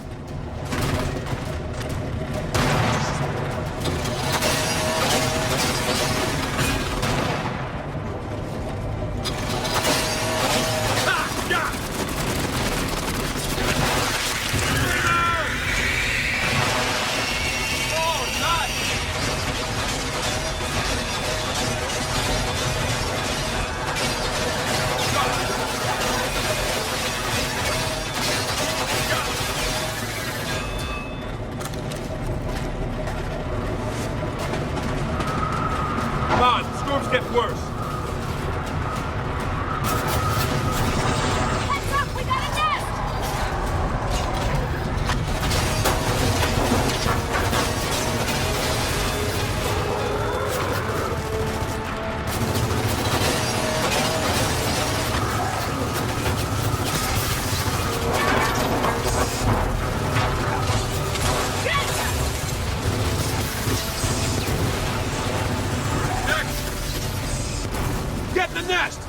Get in the nest!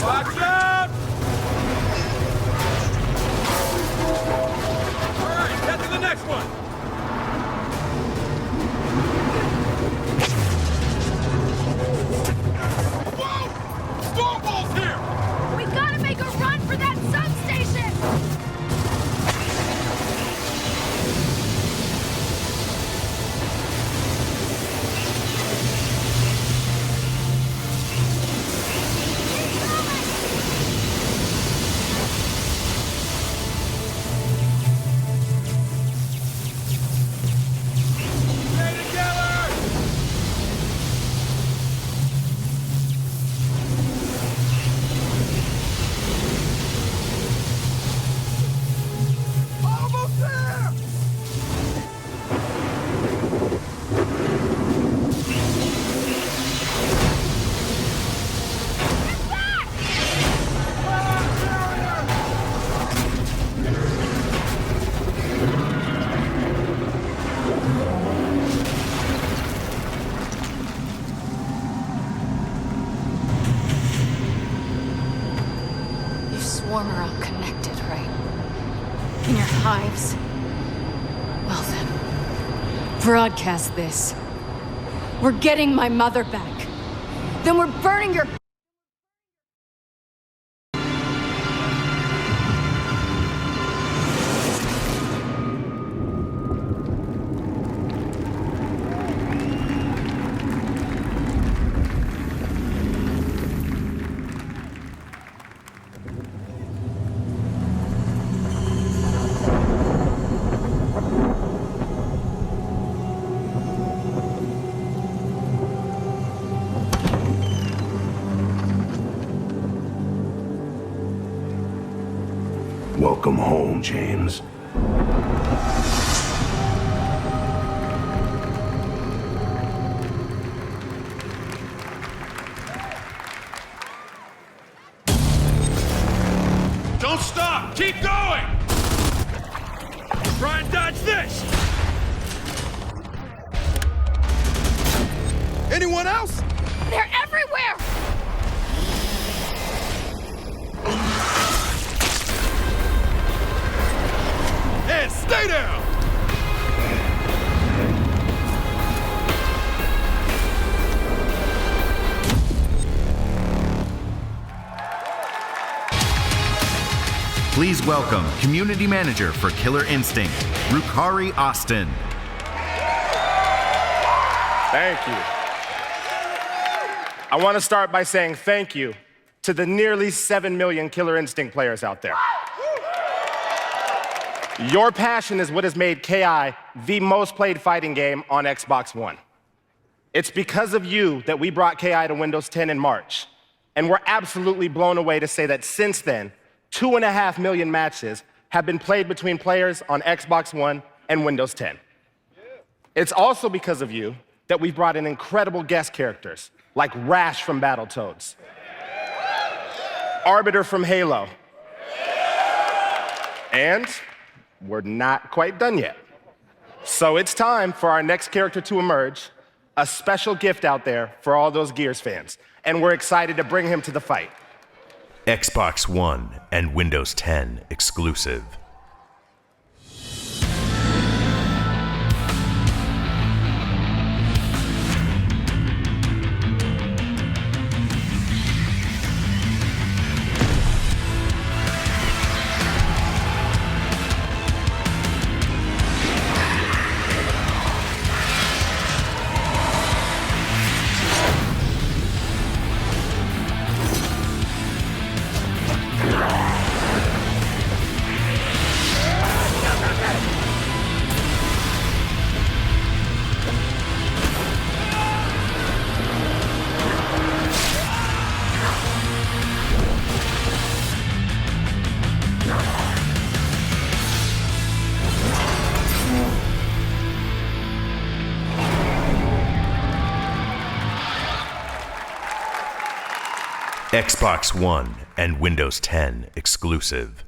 Watch out! All right, get to the next one. Whoa! Stormball's here! We gotta make a run for that substation! Stay together! Almost there! Get back! You swarm are all connected, right? In your hives. Well then, broadcast this. We're getting my mother back. Then we're burning your... Welcome home, James. Don't stop! Keep going! Try and dodge this! Anyone else? They're everywhere! And stay down! Please welcome Community Manager for Killer Instinct, Rukari Austin. Thank you. I want to start by saying thank you to the nearly 7 million Killer Instinct players out there. Your passion is what has made KI the most played fighting game on Xbox One. It's because of you that we brought KI to Windows 10 in March, and we're absolutely blown away to say that since then, 2.5 million matches have been played between players on Xbox One and Windows 10. It's also because of you that we've brought in incredible guest characters like Rash from Battletoads, Arbiter from Halo, and we're not quite done yet. So it's time for our next character to emerge, a special gift out there for all those Gears fans, and we're excited to bring him to the fight. Xbox One and Windows 10 exclusive. Xbox One and Windows 10 exclusive.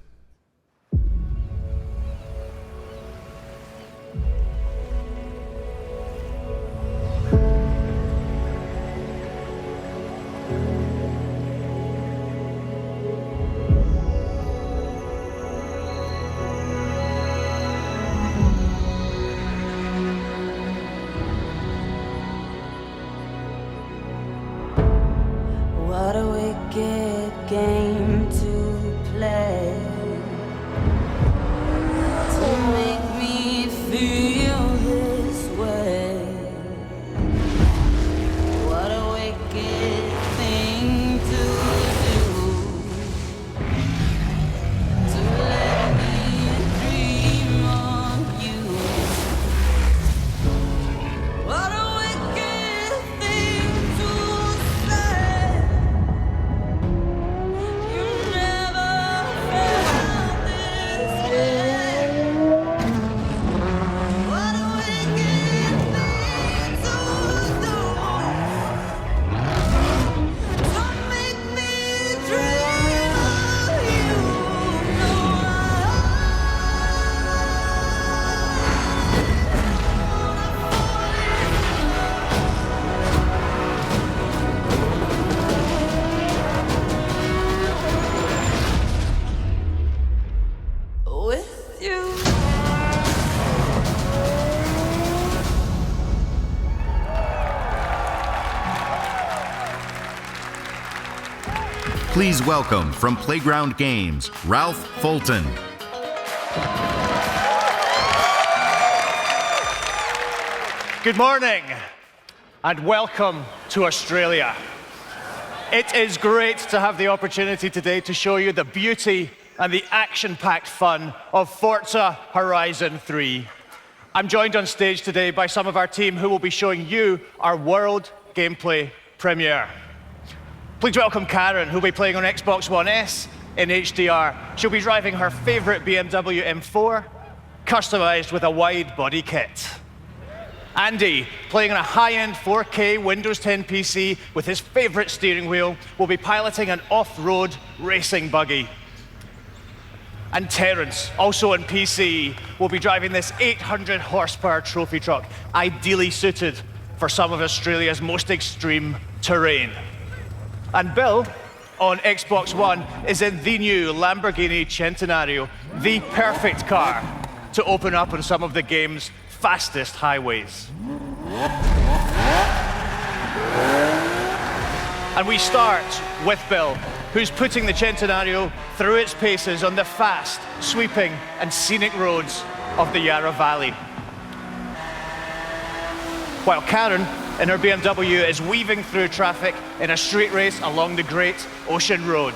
Please welcome from Playground Games, Ralph Fulton. Good morning, and welcome to Australia. It is great to have the opportunity today to show you the beauty and the action-packed fun of Forza Horizon 3. I'm joined on stage today by some of our team who will be showing you our world gameplay premiere. Please welcome Karen, who'll be playing on Xbox One S in HDR. She'll be driving her favorite BMW M4, customized with a wide body kit. Andy, playing on a high-end 4K Windows 10 PC with his favorite steering wheel, will be piloting an off-road racing buggy. And Terence, also on PC, will be driving this 800 horsepower trophy truck, ideally suited for some of Australia's most extreme terrain. And Bill, on Xbox One, is in the new Lamborghini Centenario, the perfect car to open up on some of the game's fastest highways. And we start with Bill, who's putting the Centenario through its paces on the fast, sweeping, and scenic roads of the Yarra Valley. While Karen, in her BMW, is weaving through traffic in a street race along the Great Ocean Road.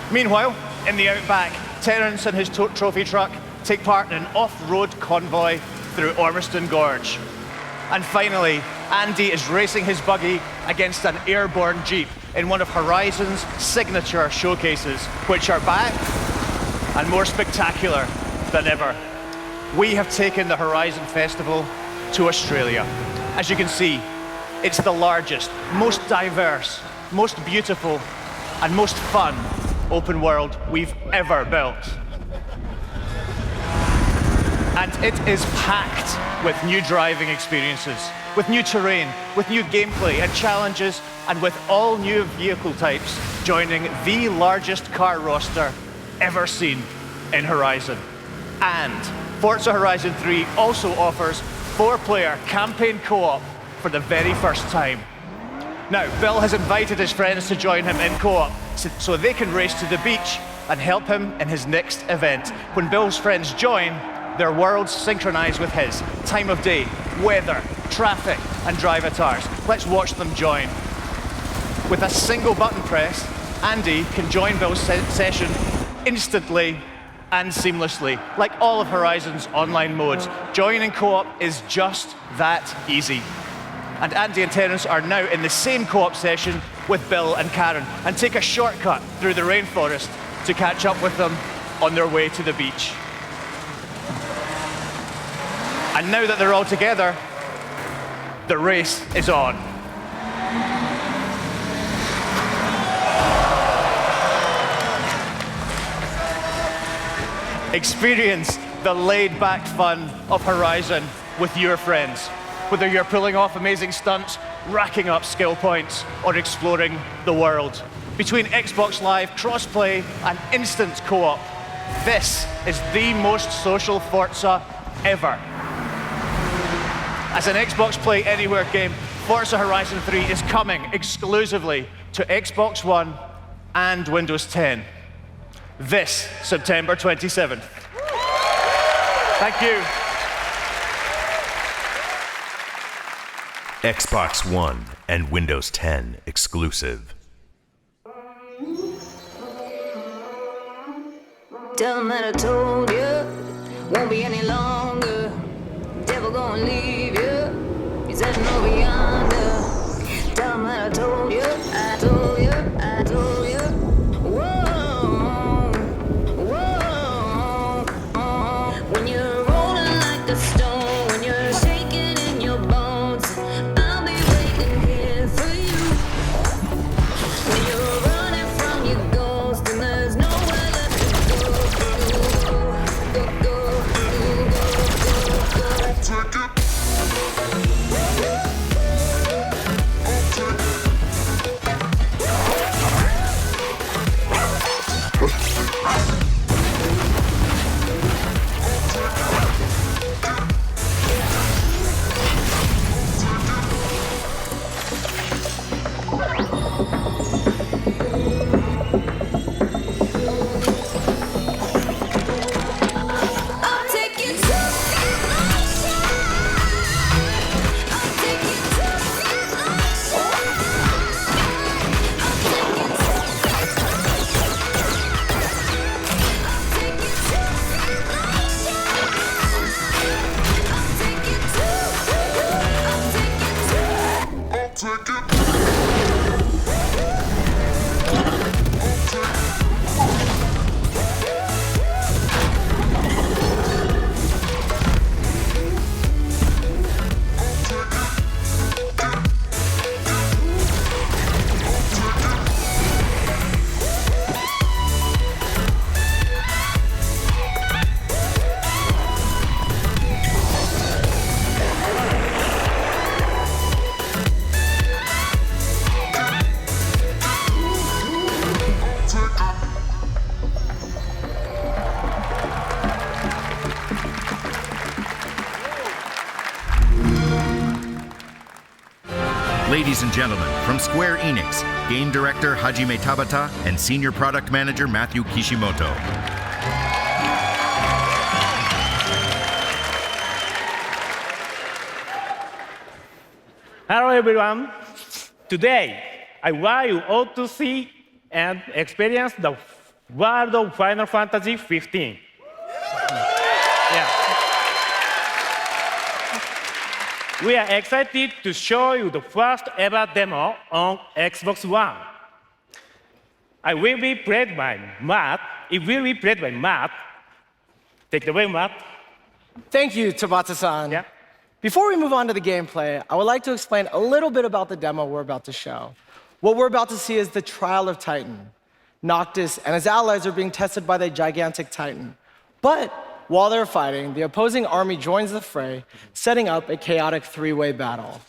Meanwhile, in the outback, Terence and his trophy truck take part in an off-road convoy through Ormiston Gorge. And finally, Andy is racing his buggy against an airborne Jeep in one of Horizon's signature showcases, which are back and more spectacular than ever. We have taken the Horizon Festival to Australia. As you can see, it's the largest, most diverse, most beautiful, and most fun open world we've ever built. And it is packed with new driving experiences, with new terrain, with new gameplay and challenges, and with all new vehicle types joining the largest car roster ever seen in Horizon. And Forza Horizon 3 also offers 4-player campaign co-op for the very first time. Now, Bill has invited his friends to join him in co-op so they can race to the beach and help him in his next event. When Bill's friends join, their worlds synchronize with his. Time of day, weather, traffic, and drive avatars. Let's watch them join. With a single button press, Andy can join Bill's session instantly and seamlessly. Like all of Horizon's online modes, joining co-op is just that easy. And Andy and Terence are now in the same co-op session with Bill and Karen and take a shortcut through the rainforest to catch up with them on their way to the beach. And now that they're all together, the race is on. Experience the laid-back fun of Horizon with your friends. Whether you're pulling off amazing stunts, racking up skill points, or exploring the world. Between Xbox Live, cross-play, and instant co-op, this is the most social Forza ever. As an Xbox Play Anywhere game, Forza Horizon 3 is coming exclusively to Xbox One and Windows 10 this September 27th. Thank you. Xbox One and Windows 10 exclusive. Tell them that I told you, won't be any longer. Devil gonna leave you, he's heading over yonder. Tell them that I told you, I told you, I told you. Whoa, whoa, when you're rolling like a stone, when you're shaking in your bones, I'll be waiting here for you. When you're running from your ghost and there's nowhere left to go, take it. Ladies and gentlemen, from Square Enix, Game Director Hajime Tabata and Senior Product Manager Matthew Kishimoto. Hello everyone. Today, I want you all to see and experience the world of Final Fantasy 15. Yeah. We are excited to show you the first ever demo on Xbox One. It will be played by Matt. Take it away, Matt. Thank you, Tabata-san. Yeah. Before we move on to the gameplay, I would like to explain a little bit about the demo we're about to show. What we're about to see is the trial of Titan. Noctis and his allies are being tested by the gigantic Titan. But while they're fighting, the opposing army joins the fray, setting up a chaotic three-way battle.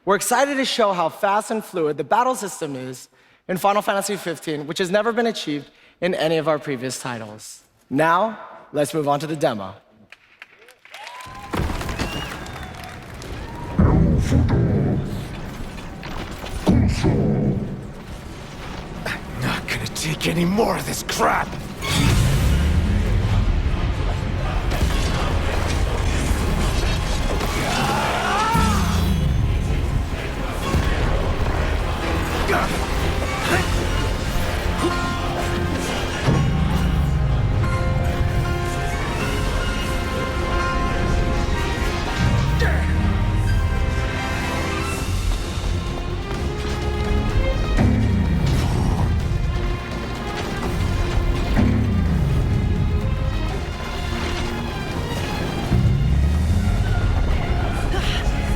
We're excited to show how fast and fluid the battle system is in Final Fantasy 15, which has never been achieved in any of our previous titles. Now, let's move on to the demo. I'm not gonna take any more of this crap!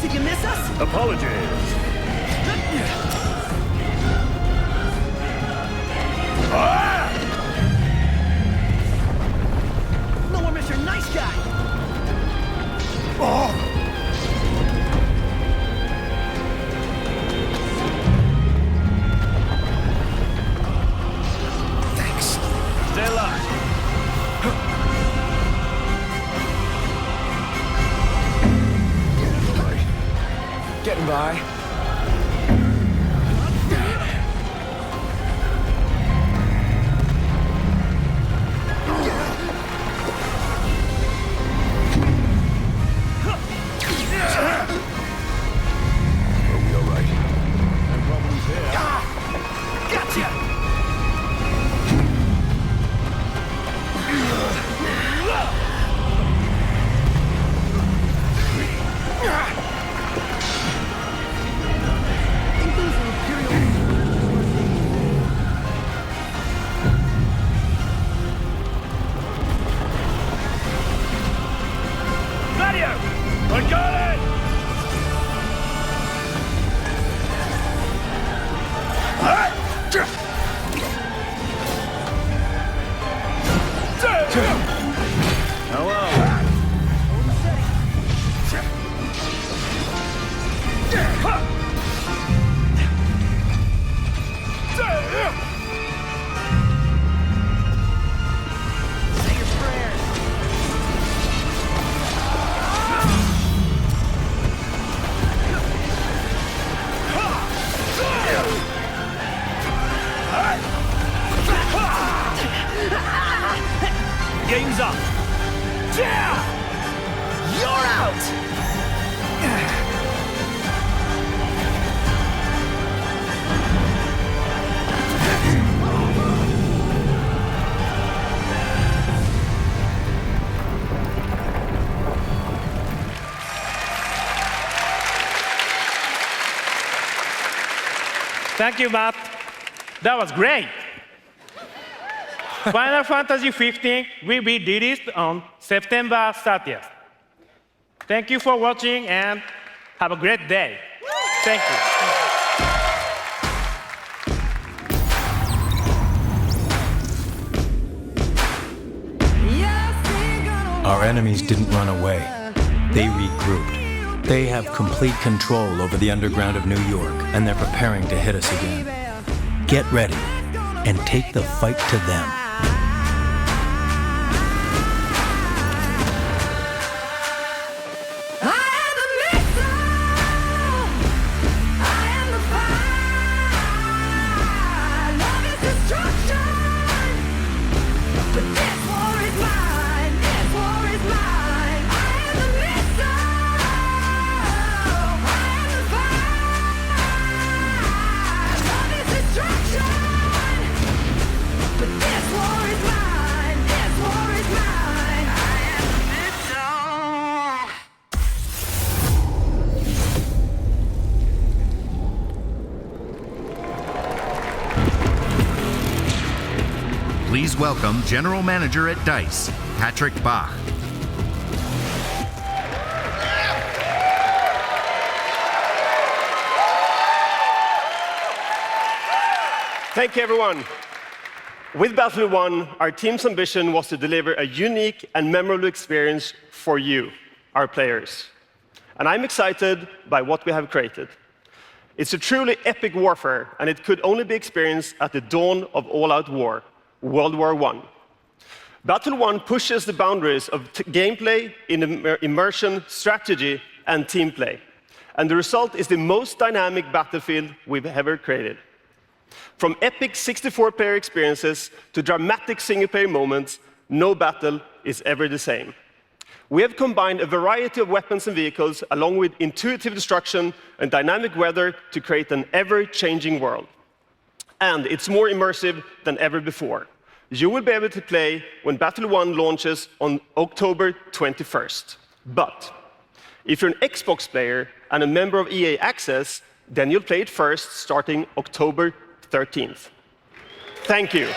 Did you miss us? Apologies. No one miss your nice guy. Oh! Thanks. Stay alive. Getting by. Are we all right? No problems here. Gotcha! Gladio! I got it! Hello. Say your prayers. Game's up. You're out. Thank you, Matt. That was great. Final Fantasy 15 will be released on September 30th. Thank you for watching and have a great day. Thank you. Our enemies didn't run away. They regrouped. They have complete control over the underground of New York, and they're preparing to hit us again. Get ready and take the fight to them. Please welcome General Manager at DICE, Patrick Bach. Thank you, everyone. With Battlefield 1, our team's ambition was to deliver a unique and memorable experience for you, our players. And I'm excited by what we have created. It's a truly epic warfare, and it could only be experienced at the dawn of all-out war, World War I. Battlefield 1 pushes the boundaries of gameplay, immersion, strategy, and team play. And the result is the most dynamic battlefield we've ever created. From epic 64-player experiences to dramatic single-player moments, no battle is ever the same. We have combined a variety of weapons and vehicles along with intuitive destruction and dynamic weather to create an ever-changing world. And it's more immersive than ever before. You will be able to play when Battlefield 1 launches on October 21st. But if you're an Xbox player and a member of EA Access, then you'll play it first starting October 13th. Thank you.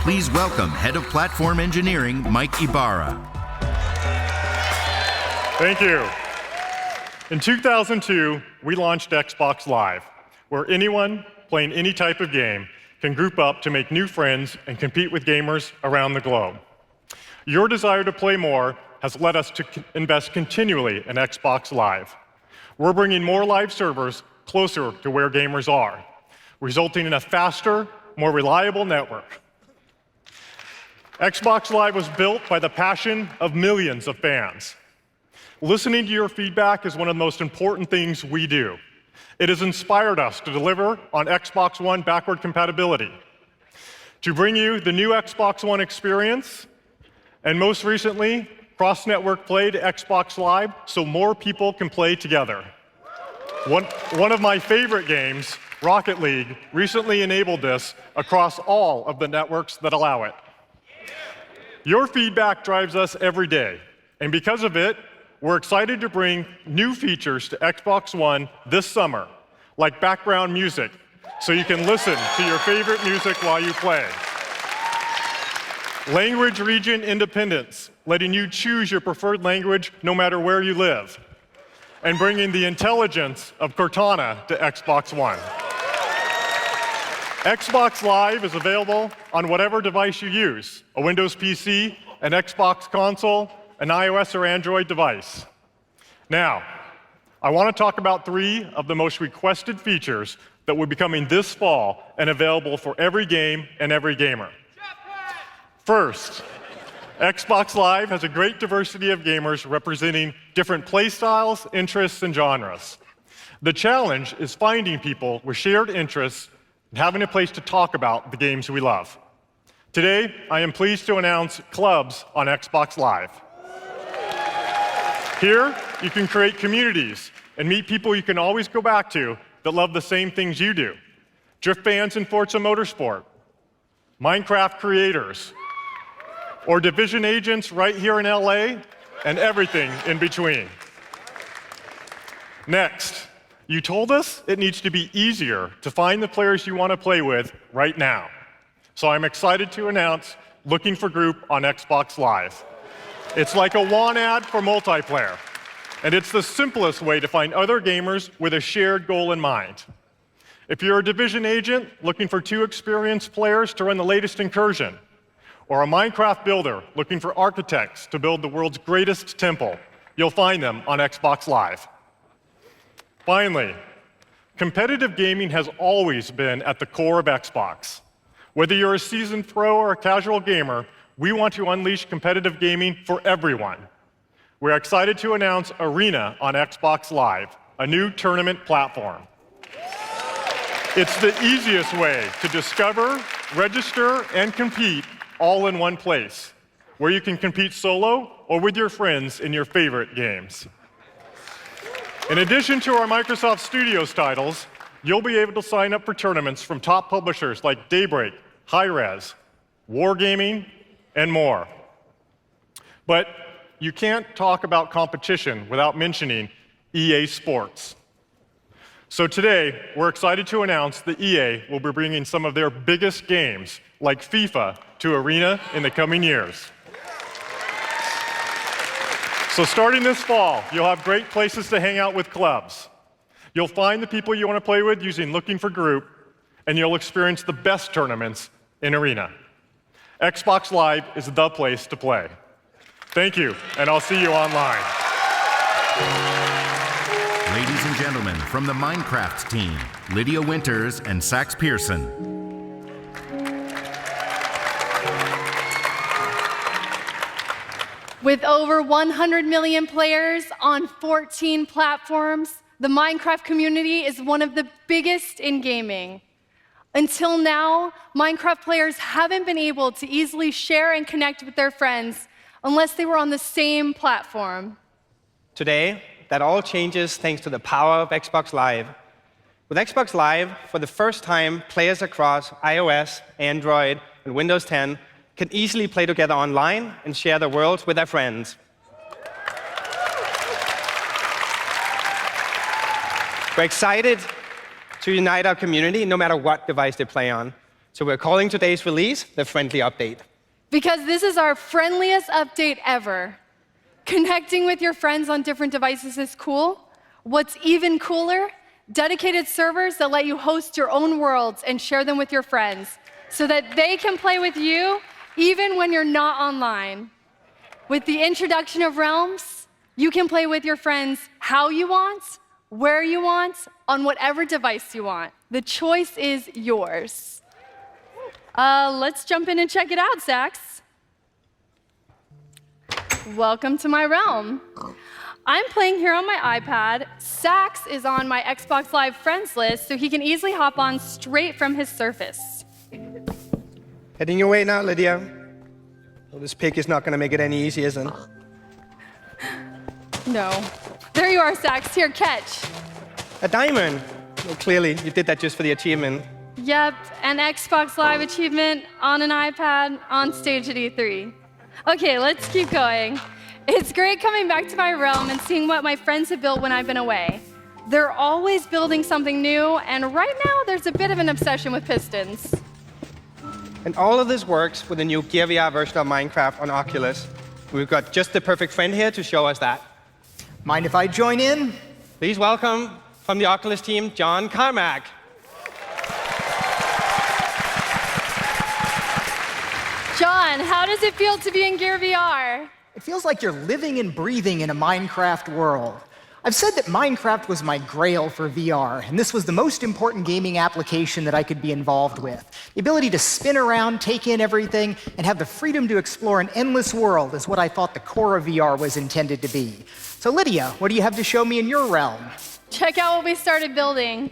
Please welcome Head of Platform Engineering, Mike Ibarra. Thank you. In 2002, we launched Xbox Live, where anyone playing any type of game can group up to make new friends and compete with gamers around the globe. Your desire to play more has led us to invest continually in Xbox Live. We're bringing more live servers closer to where gamers are, resulting in a faster, more reliable network. Xbox Live was built by the passion of millions of fans. Listening to your feedback is one of the most important things we do. It has inspired us to deliver on Xbox One backward compatibility, to bring you the new Xbox One experience, and most recently, cross-network play to Xbox Live so more people can play together. One of my favorite games, Rocket League, recently enabled this across all of the networks that allow it. Your feedback drives us every day, and because of it, we're excited to bring new features to Xbox One this summer, like background music, so you can listen to your favorite music while you play. Language region independence, letting you choose your preferred language no matter where you live, and bringing the intelligence of Cortana to Xbox One. Xbox Live is available on whatever device you use, a Windows PC, an Xbox console, an iOS or Android device. Now, I want to talk about 3 of the most requested features that will be coming this fall and available for every game and every gamer. First, Xbox Live has a great diversity of gamers representing different playstyles, interests, and genres. The challenge is finding people with shared interests and having a place to talk about the games we love. Today, I am pleased to announce Clubs on Xbox Live. Here, you can create communities and meet people you can always go back to that love the same things you do. Drift fans in Forza Motorsport, Minecraft creators, or Division agents right here in LA, and everything in between. Next, you told us it needs to be easier to find the players you want to play with right now. So I'm excited to announce Looking for Group on Xbox Live. It's like a WAN ad for multiplayer, and it's the simplest way to find other gamers with a shared goal in mind. If you're a Division agent looking for 2 experienced players to run the latest incursion, or a Minecraft builder looking for architects to build the world's greatest temple, you'll find them on Xbox Live. Finally, competitive gaming has always been at the core of Xbox. Whether you're a seasoned pro or a casual gamer, we want to unleash competitive gaming for everyone. We're excited to announce Arena on Xbox Live, a new tournament platform. It's the easiest way to discover, register, and compete all in one place, where you can compete solo or with your friends in your favorite games. In addition to our Microsoft Studios titles, you'll be able to sign up for tournaments from top publishers like Daybreak, Hi-Rez, Wargaming, and more. But you can't talk about competition without mentioning EA Sports. So today, we're excited to announce that EA will be bringing some of their biggest games, like FIFA, to Arena in the coming years. So starting this fall, you'll have great places to hang out with clubs. You'll find the people you want to play with using Looking for Group, and you'll experience the best tournaments in Arena. Xbox Live is the place to play. Thank you, and I'll see you online. Ladies and gentlemen, from the Minecraft team, Lydia Winters and Sax Pearson. With over 100 million players on 14 platforms, the Minecraft community is one of the biggest in gaming. Until now, Minecraft players haven't been able to easily share and connect with their friends unless they were on the same platform. Today, that all changes thanks to the power of Xbox Live. With Xbox Live, for the first time, players across iOS, Android, and Windows 10 can easily play together online and share their worlds with their friends. We're excited to unite our community no matter what device they play on. So we're calling today's release the Friendly Update. Because this is our friendliest update ever. Connecting with your friends on different devices is cool. What's even cooler? Dedicated servers that let you host your own worlds and share them with your friends so that they can play with you even when you're not online. With the introduction of Realms, you can play with your friends how you want, where you want, on whatever device you want. The choice is yours. Let's jump in and check it out, Sax. Welcome to my realm. I'm playing here on my iPad. Sax is on my Xbox Live friends list, so he can easily hop on straight from his Surface. Heading your way now, Lydia. Well, this pick is not going to make it any easier, is it? No. There you are, Sax. Here, catch. A diamond. Well, clearly, you did that just for the achievement. Yep, an Xbox Live achievement on an iPad on stage at E3. Okay, let's keep going. It's great coming back to my realm and seeing what my friends have built when I've been away. They're always building something new, and right now there's a bit of an obsession with pistons. And all of this works with the new Gear VR version of Minecraft on Oculus. We've got just the perfect friend here to show us that. Mind if I join in? Please welcome from the Oculus team, John Carmack. John, how does it feel to be in Gear VR? It feels like you're living and breathing in a Minecraft world. I've said that Minecraft was my grail for VR, and this was the most important gaming application that I could be involved with. The ability to spin around, take in everything, and have the freedom to explore an endless world is what I thought the core of VR was intended to be. So Lydia, what do you have to show me in your realm? Check out what we started building.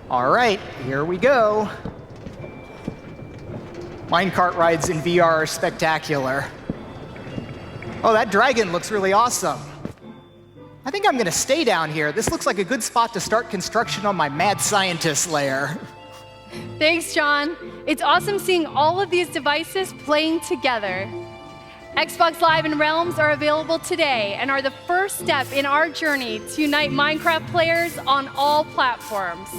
All right, here we go. Minecart rides in VR are spectacular. Oh, that dragon looks really awesome. I think I'm gonna stay down here. This looks like a good spot to start construction on my mad scientist lair. Thanks, John. It's awesome seeing all of these devices playing together. Xbox Live and Realms are available today and are the first step in our journey to unite Minecraft players on all platforms.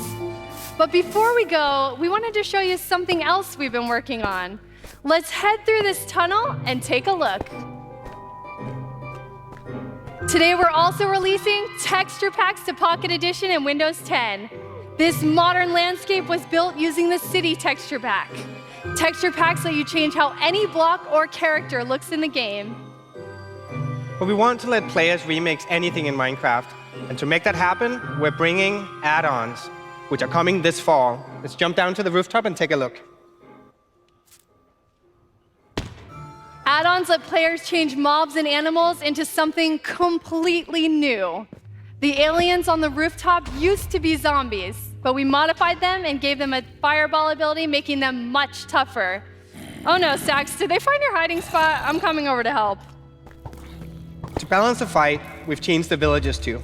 But before we go, we wanted to show you something else we've been working on. Let's head through this tunnel and take a look. Today we're also releasing texture packs to Pocket Edition and Windows 10. This modern landscape was built using the City texture pack. Texture packs let you change how any block or character looks in the game. But we want to let players remix anything in Minecraft. And to make that happen, we're bringing add-ons, which are coming this fall. Let's jump down to the rooftop and take a look. Add-ons let players change mobs and animals into something completely new. The aliens on the rooftop used to be zombies, but we modified them and gave them a fireball ability, making them much tougher. Oh no, Sax, did they find your hiding spot? I'm coming over to help. To balance the fight, we've changed the villagers too.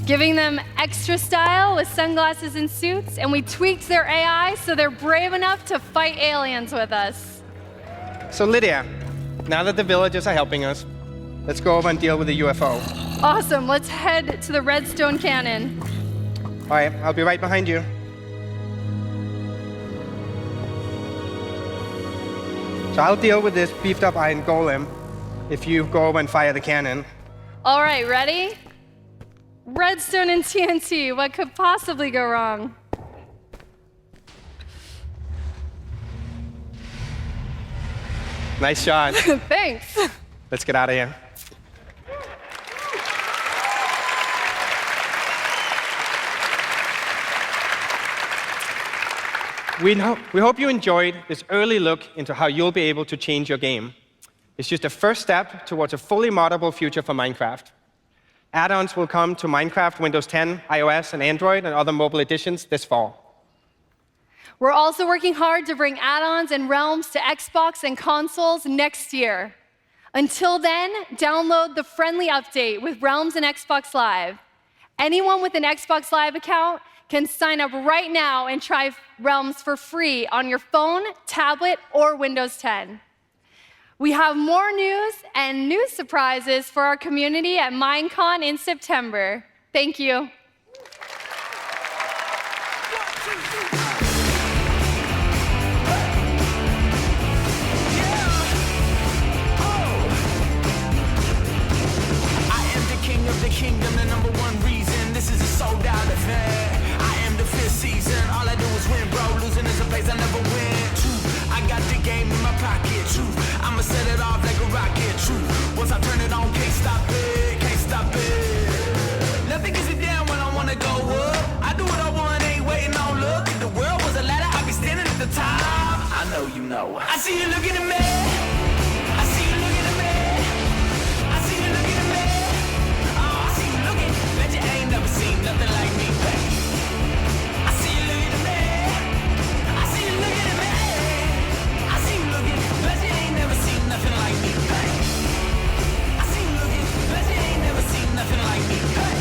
Giving them extra style with sunglasses and suits, and we tweaked their AI so they're brave enough to fight aliens with us. So Lydia, now that the villagers are helping us, let's go over and deal with the UFO. Awesome, let's head to the redstone cannon. All right, I'll be right behind you. So I'll deal with this beefed up iron golem if you go over and fire the cannon. All right, ready? Redstone and TNT, what could possibly go wrong? Nice shot. Thanks. Let's get out of here. We hope you enjoyed this early look into how you'll be able to change your game. It's just a first step towards a fully moddable future for Minecraft. Add-ons will come to Minecraft, Windows 10, iOS, and Android, and other mobile editions this fall. We're also working hard to bring add-ons and realms to Xbox and consoles next year. Until then, download the friendly update with Realms and Xbox Live. Anyone with an Xbox Live account can sign up right now and try Realms for free on your phone, tablet, or Windows 10. We have more news and new surprises for our community at Minecon in September. Thank you. Kingdom, the number one reason this is a sold out affair. I am the fifth season, all I do is win, bro. Losing is a place I never win. True, I got the game in my pocket. True, I'ma set it off like a rocket. True, once I turn it on, can't stop it, can't stop it. Nothing gets it down when I wanna go up. I do what I want, ain't waiting on luck. If the world was a ladder, I'd be standing at the top. I know you know. I see you looking at me. I see you looking at me. nothing like me. Hey, I see you looking at me. I see you looking at me. I see you looking, but you ain't never seen nothing like me. Hey, I see you looking, but you ain't never seen nothing like me. Hey.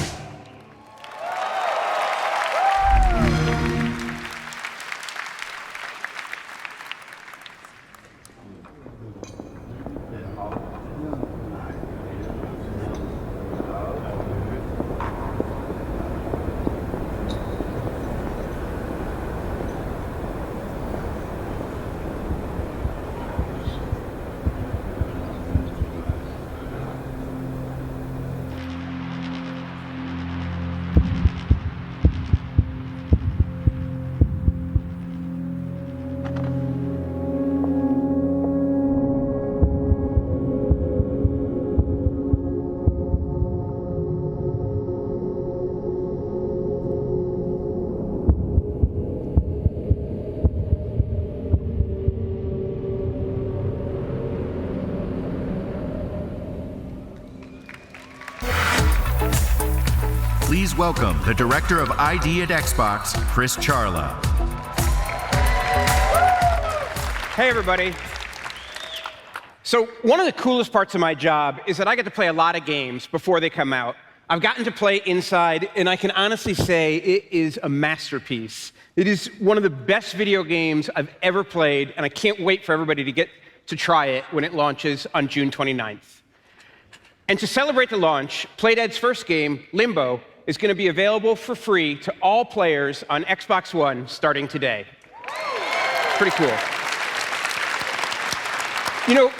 Please welcome the Director of ID at Xbox, Chris Charla. Hey, everybody. So one of the coolest parts of my job is that I get to play a lot of games before they come out. I've gotten to play Inside, and I can honestly say it is a masterpiece. It is one of the best video games I've ever played, and I can't wait for everybody to get to try it when it launches on June 29th. And to celebrate the launch, Playdead's first game, Limbo, is going to be available for free to all players on Xbox One starting today. Pretty cool. You know,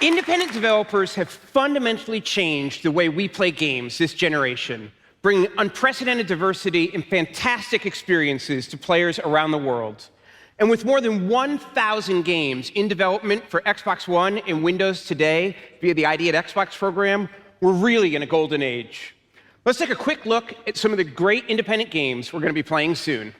independent developers have fundamentally changed the way we play games this generation, bringing unprecedented diversity and fantastic experiences to players around the world. And with more than 1,000 games in development for Xbox One and Windows today via the ID at Xbox program, we're really in a golden age. Let's take a quick look at some of the great independent games we're going to be playing soon.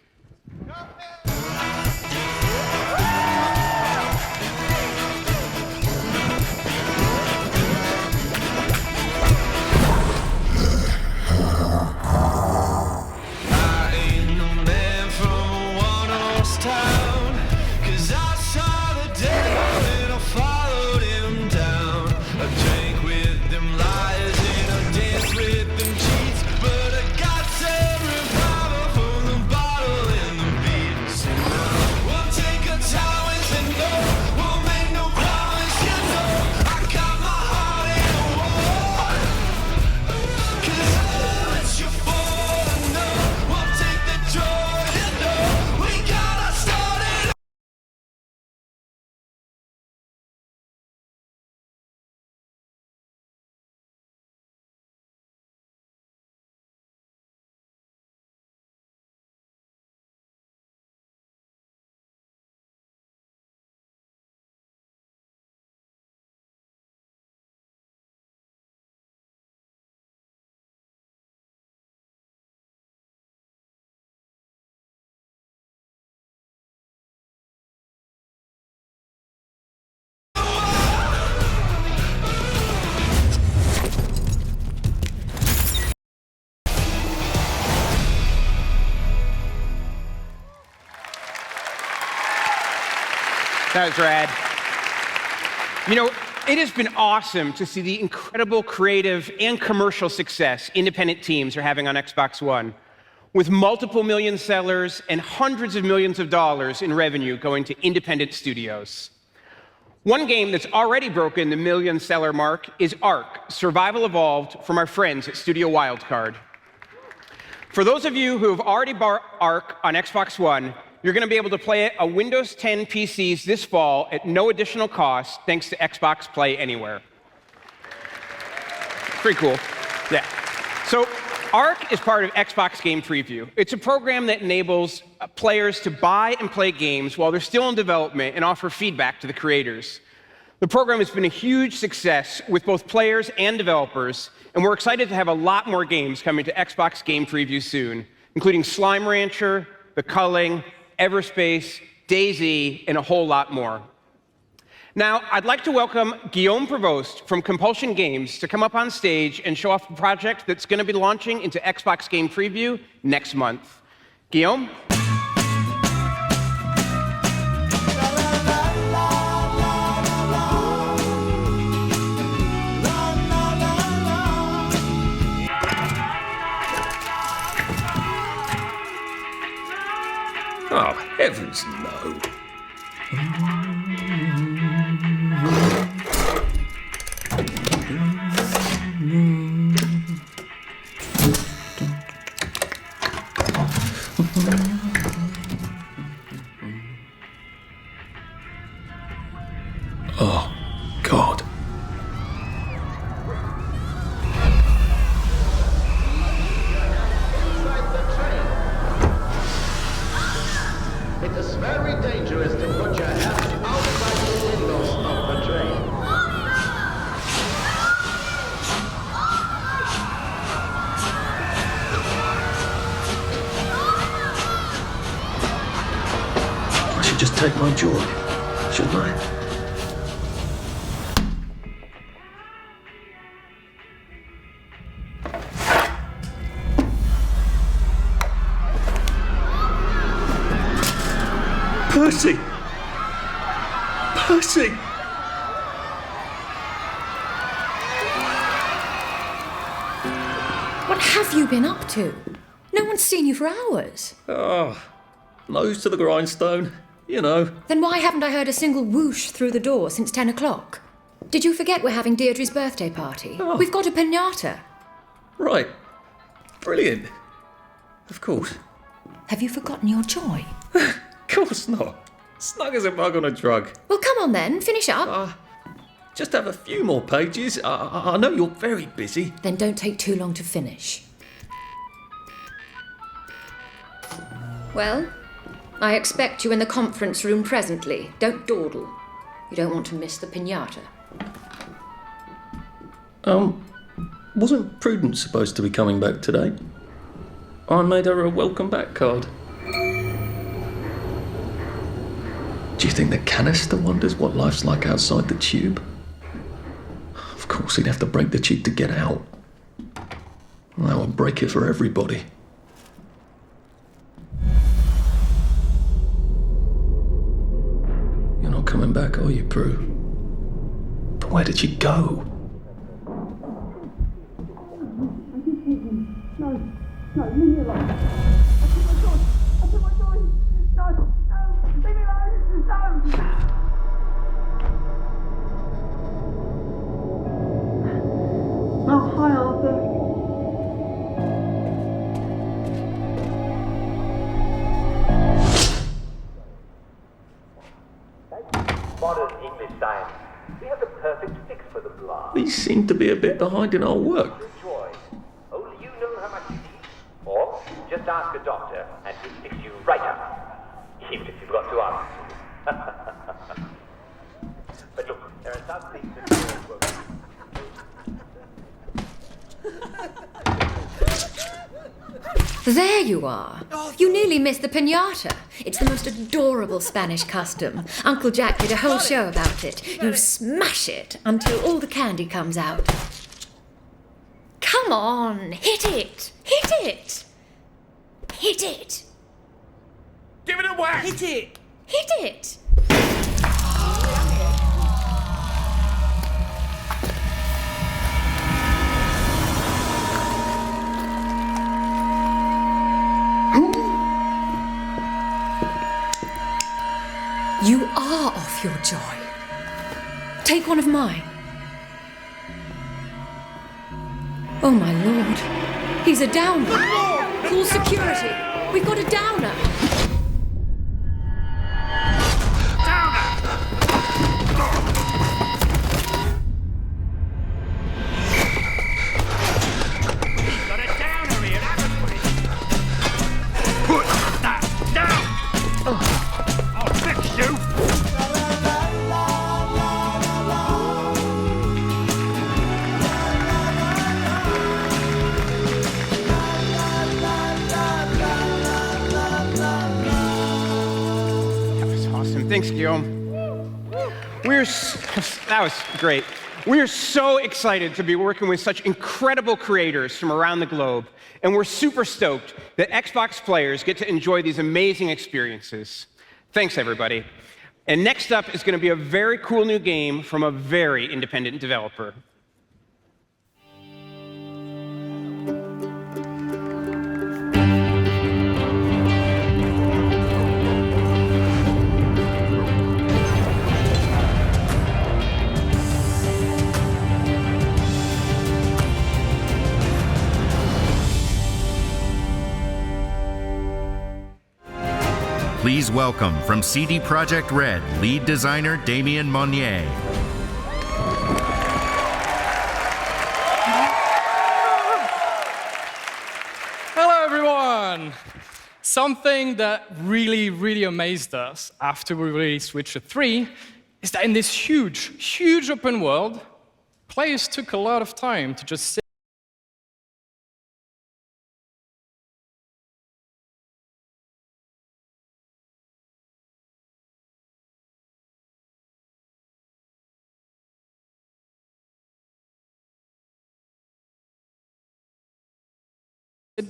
That was rad. You know, it has been awesome to see the incredible creative and commercial success independent teams are having on Xbox One, with multiple million sellers and hundreds of millions of dollars in revenue going to independent studios. One game that's already broken the million-seller mark is Ark: Survival Evolved from our friends at Studio Wildcard. For those of you who have already bought Ark on Xbox One, you're going to be able to play it on Windows 10 PCs this fall at no additional cost, thanks to Xbox Play Anywhere. Pretty cool. Yeah. So Ark is part of Xbox Game Preview. It's a program that enables players to buy and play games while they're still in development and offer feedback to the creators. The program has been a huge success with both players and developers, and we're excited to have a lot more games coming to Xbox Game Preview soon, including Slime Rancher, The Culling, Everspace, DayZ, and a whole lot more. Now, I'd like to welcome Guillaume Prevost from Compulsion Games to come up on stage and show off a project that's going to be launching into Xbox Game Preview next month. Guillaume? Oh, heavens no. Oh, God. It's very dangerous to put your hand outside the windows of the train. I should just take my joy, shouldn't I? Percy! Percy! What have you been up to? No one's seen you for hours. Oh, nose to the grindstone, you know. Then why haven't I heard a single whoosh through the door since 10 o'clock? Did you forget we're having Deirdre's birthday party? Oh. We've got a piñata. Right. Brilliant. Of course. Have you forgotten your joy? Of course not. Snug as a bug on a drug. Well, come on then, finish up. Just have a few more pages. I know you're very busy. Then don't take too long to finish. Well, I expect you in the conference room presently. Don't dawdle. You don't want to miss the piñata. Wasn't Prudence supposed to be coming back today? I made her a welcome back card. Do you think the canister wonders what life's like outside the tube? Of course, he'd have to break the tube to get out. That would break it for everybody. You're not coming back, are you, Prue? But where did she go? No, leave me alone. I took my joy. No, leave me alone. No. Oh, hi, Arthur. Modern English science. We have the perfect fix for the blast. We seem to be a bit behind in our work. Joy. Only you know how much you need. Or just ask a doctor and he'll fix you right up. Even if you've got to ask. But look, there are some things that always work. There you are. You nearly missed the piñata. It's the most adorable Spanish custom. Uncle Jack did a whole show about it. You smash it until all the candy comes out. Come on, hit it! Hit it! Hit it! Give it a whack! Hit it! Hit it! You are off your joy. Take one of mine. Oh my lord. He's a downer. Call security. We've got a downer. Got a downer here, haven't we? Put that down! I'll fix you! That was great. We are so excited to be working with such incredible creators from around the globe, and we're super stoked that Xbox players get to enjoy these amazing experiences. Thanks, everybody. And next up is going to be a very cool new game from a very independent developer. Please welcome from CD Projekt Red, lead designer Damien Monnier. Hello, everyone. Something that really amazed us after we released Witcher 3 is that in this huge open world, players took a lot of time to just sit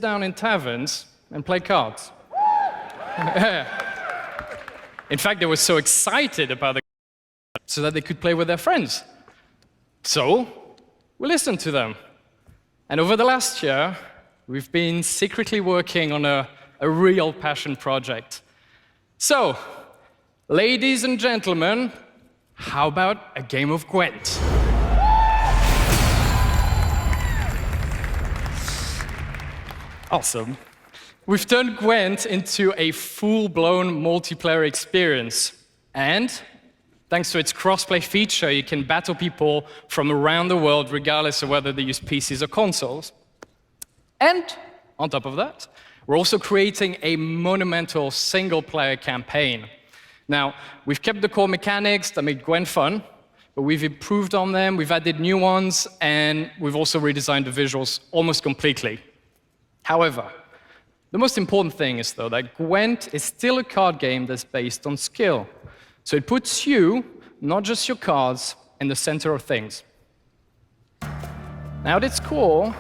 down in taverns and play cards. In fact, they were so excited about the so that they could play with their friends. So we listened to them. And over the last year, we've been secretly working on a real passion project. So, ladies and gentlemen, how about a game of Gwent? Awesome. We've turned Gwent into a full-blown multiplayer experience. And thanks to its crossplay feature, you can battle people from around the world, regardless of whether they use PCs or consoles. And on top of that, we're also creating a monumental single-player campaign. Now, we've kept the core mechanics that make Gwent fun, but we've improved on them, we've added new ones, and we've also redesigned the visuals almost completely. However, the most important thing is, though, that Gwent is still a card game that's based on skill. So it puts you, not just your cards, in the center of things. Now, at its core,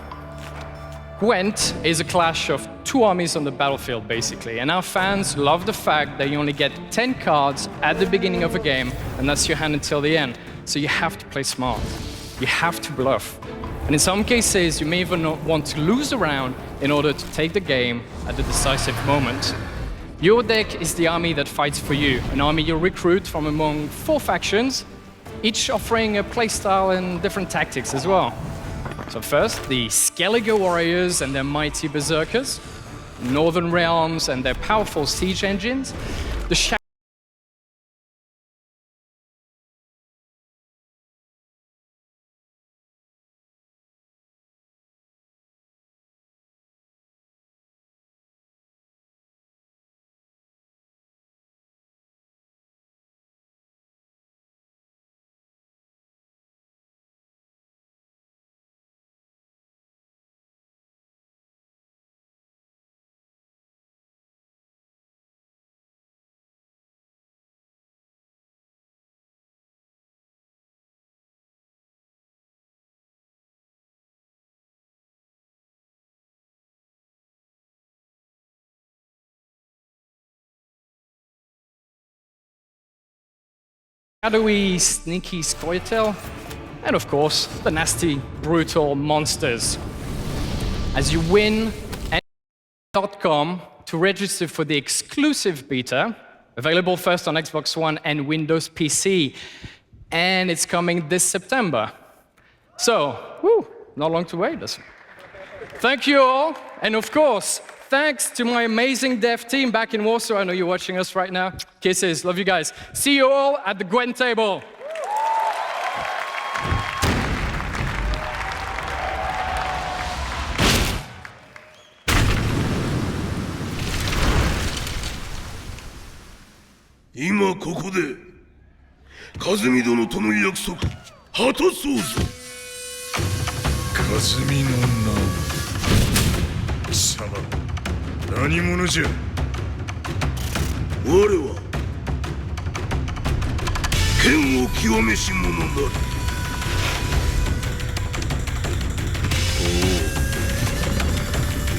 Gwent is a clash of two armies on the battlefield, basically. And our fans love the fact that you only get 10 cards at the beginning of a game, and that's your hand until the end. So you have to play smart. You have to bluff. And in some cases, you may even not want to lose a round in order to take the game at the decisive moment. Your deck is the army that fights for you, an army you recruit from among 4 factions, each offering a playstyle and different tactics as well. So first, the Skellige warriors and their mighty berserkers, Northern Realms and their powerful siege engines, the shadowy, sneaky Scoia'tael, and of course, the nasty, brutal monsters. As you win, .com to register for the exclusive beta, available first on Xbox One and Windows PC, and it's coming this September. So, not long to wait. Thank you all, and of course, thanks to my amazing dev team back in Warsaw. I know you're watching us right now. Kisses, love you guys. See you all at the Gwent table. Now, ここで和美殿との約束果たそうぞ。和美の名貴様何者じゃ。我は剣を極めし者なり。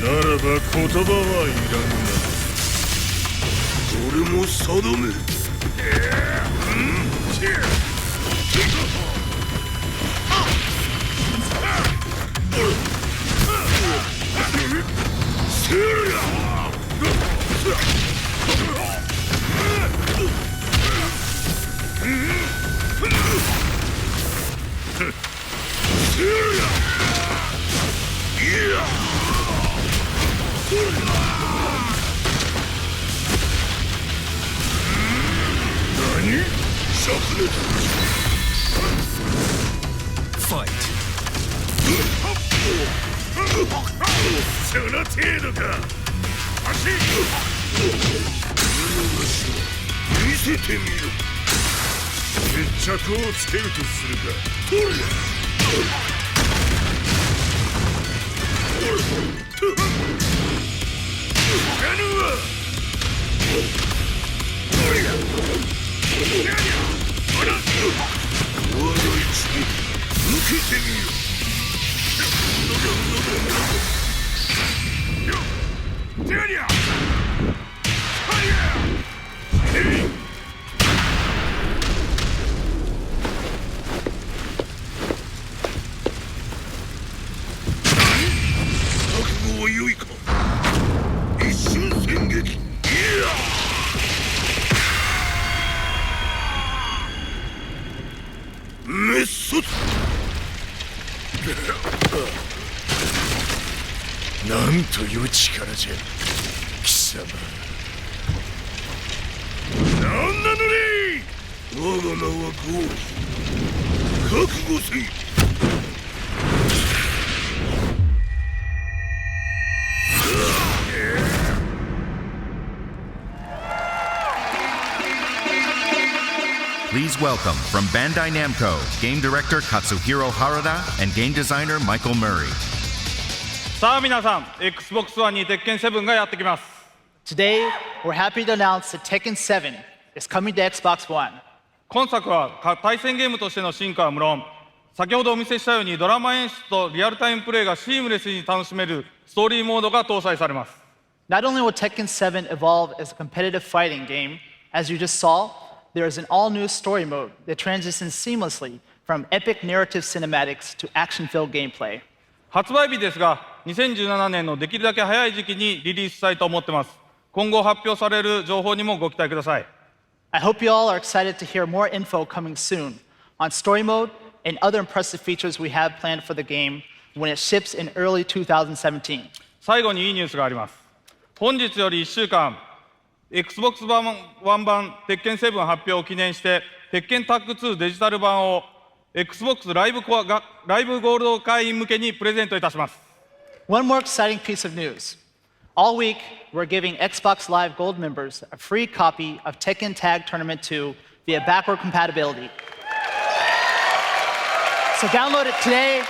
ならば言葉はいらんな。俺も定め。せりゃFight. その程度か。見せてみろ。決着をつけるとするか。抜けてみよ。覚悟は良いか。一瞬戦撃。滅卒。なんという力じゃ、貴様。なんなのに。我が名はゴー。覚悟せい。Please welcome from Bandai Namco, game director Katsuhiro Harada and game designer Michael Murray. さあ皆さん、Xbox One に鉄拳7がやってきます。Today, we're happy to announce that Tekken 7 is coming to Xbox One. 今作は対戦ゲームとしての進化は無論、先ほどお見せしたようにドラマ演出とリアルタイムプレイがシームレスに楽しめるストーリーモードが搭載されます。Not only will Tekken 7 evolve as a competitive fighting game, as you just saw, there is an all-new story mode that transitions seamlessly from epic narrative cinematics to action-filled gameplay. 発売日ですが、2017年のできるだけ早い時期にリリースしたいと思ってます。今後発表される情報にもご期待ください。I hope you all are excited to hear more info coming soon on story mode and other impressive features we have planned for the game when it ships in early 2017. 最後にいいニュースがあります。本日より1週間、Xbox One 版鉄拳7発表を記念して、鉄拳タッグ2デジタル版を Xbox ライブゴールド会員向けにプレゼントいたします。One more exciting piece of news. All week, we're giving Xbox Live Gold members a free copy of Tekken Tag Tournament 2 via backward compatibility. So download it today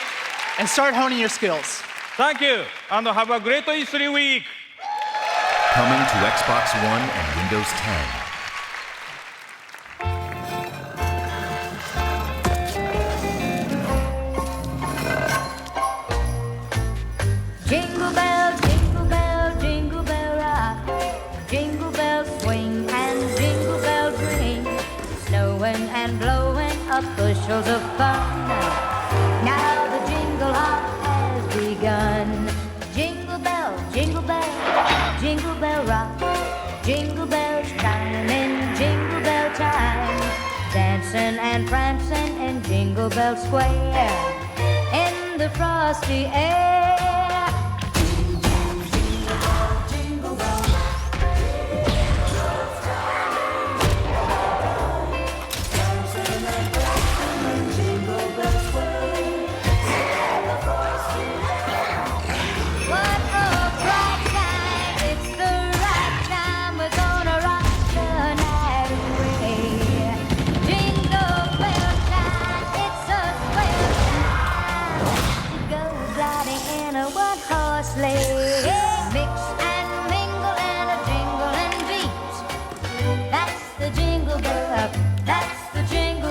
and start honing your skills. Thank you, and have a great E3 week! Coming to Xbox One and Windows 10. Jingle bell, jingle bell, jingle bell rock. Jingle bells swing and jingle bells ring. Snowing and blowing up bushels of fun. Now the jingle hop has begun. Jingle bell, jingle bell rock. Jingle bells chiming, jingle bell time. Dancing and prancing in Jingle Bell Square. In the frosty air. That's the jingle bell.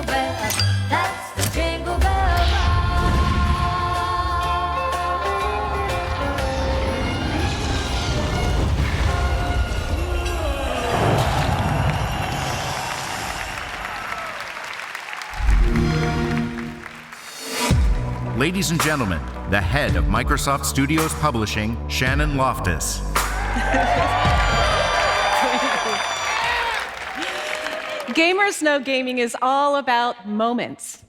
ladies and gentlemen, the head of Microsoft Studios Publishing, Shannon Loftus. Gamers know gaming is all about moments.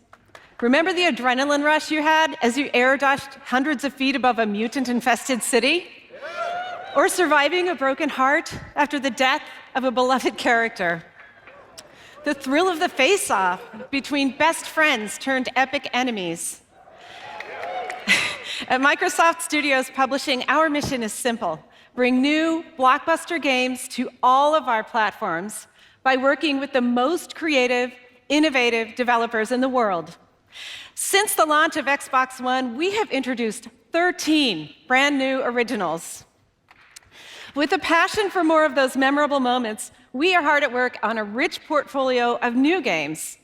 Remember the adrenaline rush you had as you air dashed hundreds of feet above a mutant-infested city? Or surviving a broken heart after the death of a beloved character? The thrill of the face-off between best friends turned epic enemies. At Microsoft Studios Publishing, our mission is simple: bring new blockbuster games to all of our platforms by working with the most creative, innovative developers in the world. Since the launch of Xbox One, we have introduced 13 brand new originals. With a passion for more of those memorable moments, we are hard at work on a rich portfolio of new games.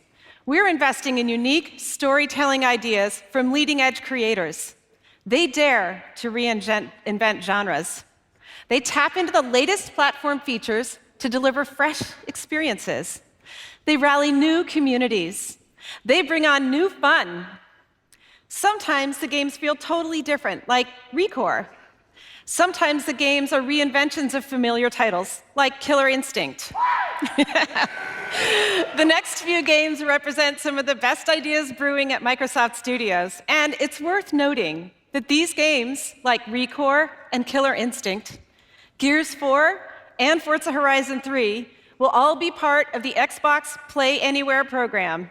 We're investing in unique storytelling ideas from leading-edge creators. They dare to reinvent genres. They tap into the latest platform features to deliver fresh experiences. They rally new communities. They bring on new fun. Sometimes the games feel totally different, like ReCore. Sometimes the games are reinventions of familiar titles, like Killer Instinct. The next few games represent some of the best ideas brewing at Microsoft Studios, and it's worth noting that these games, like ReCore and Killer Instinct, Gears 4, and Forza Horizon 3, will all be part of the Xbox Play Anywhere program.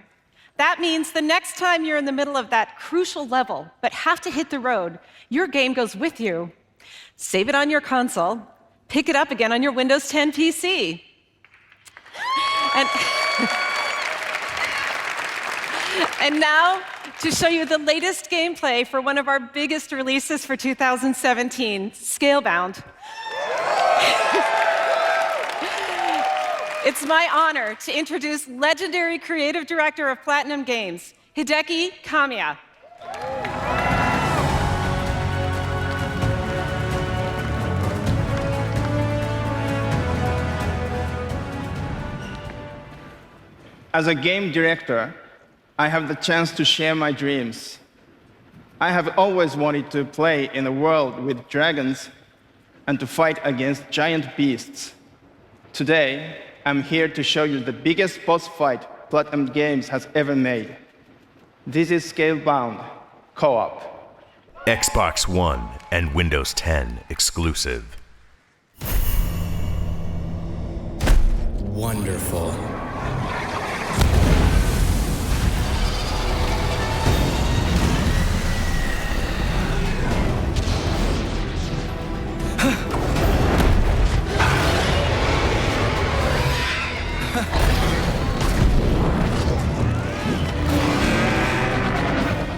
That means the next time you're in the middle of that crucial level but have to hit the road, your game goes with you. Save it on your console, pick it up again on your Windows 10 PC. And now, to show you the latest gameplay for one of our biggest releases for 2017, Scalebound. It's my honor to introduce legendary creative director of Platinum Games, Hideki Kamiya. As a game director, I have the chance to share my dreams. I have always wanted to play in a world with dragons and to fight against giant beasts. Today, I'm here to show you the biggest boss fight Platinum Games has ever made. This is Scalebound Co-op. Xbox One and Windows 10 exclusive. Wonderful.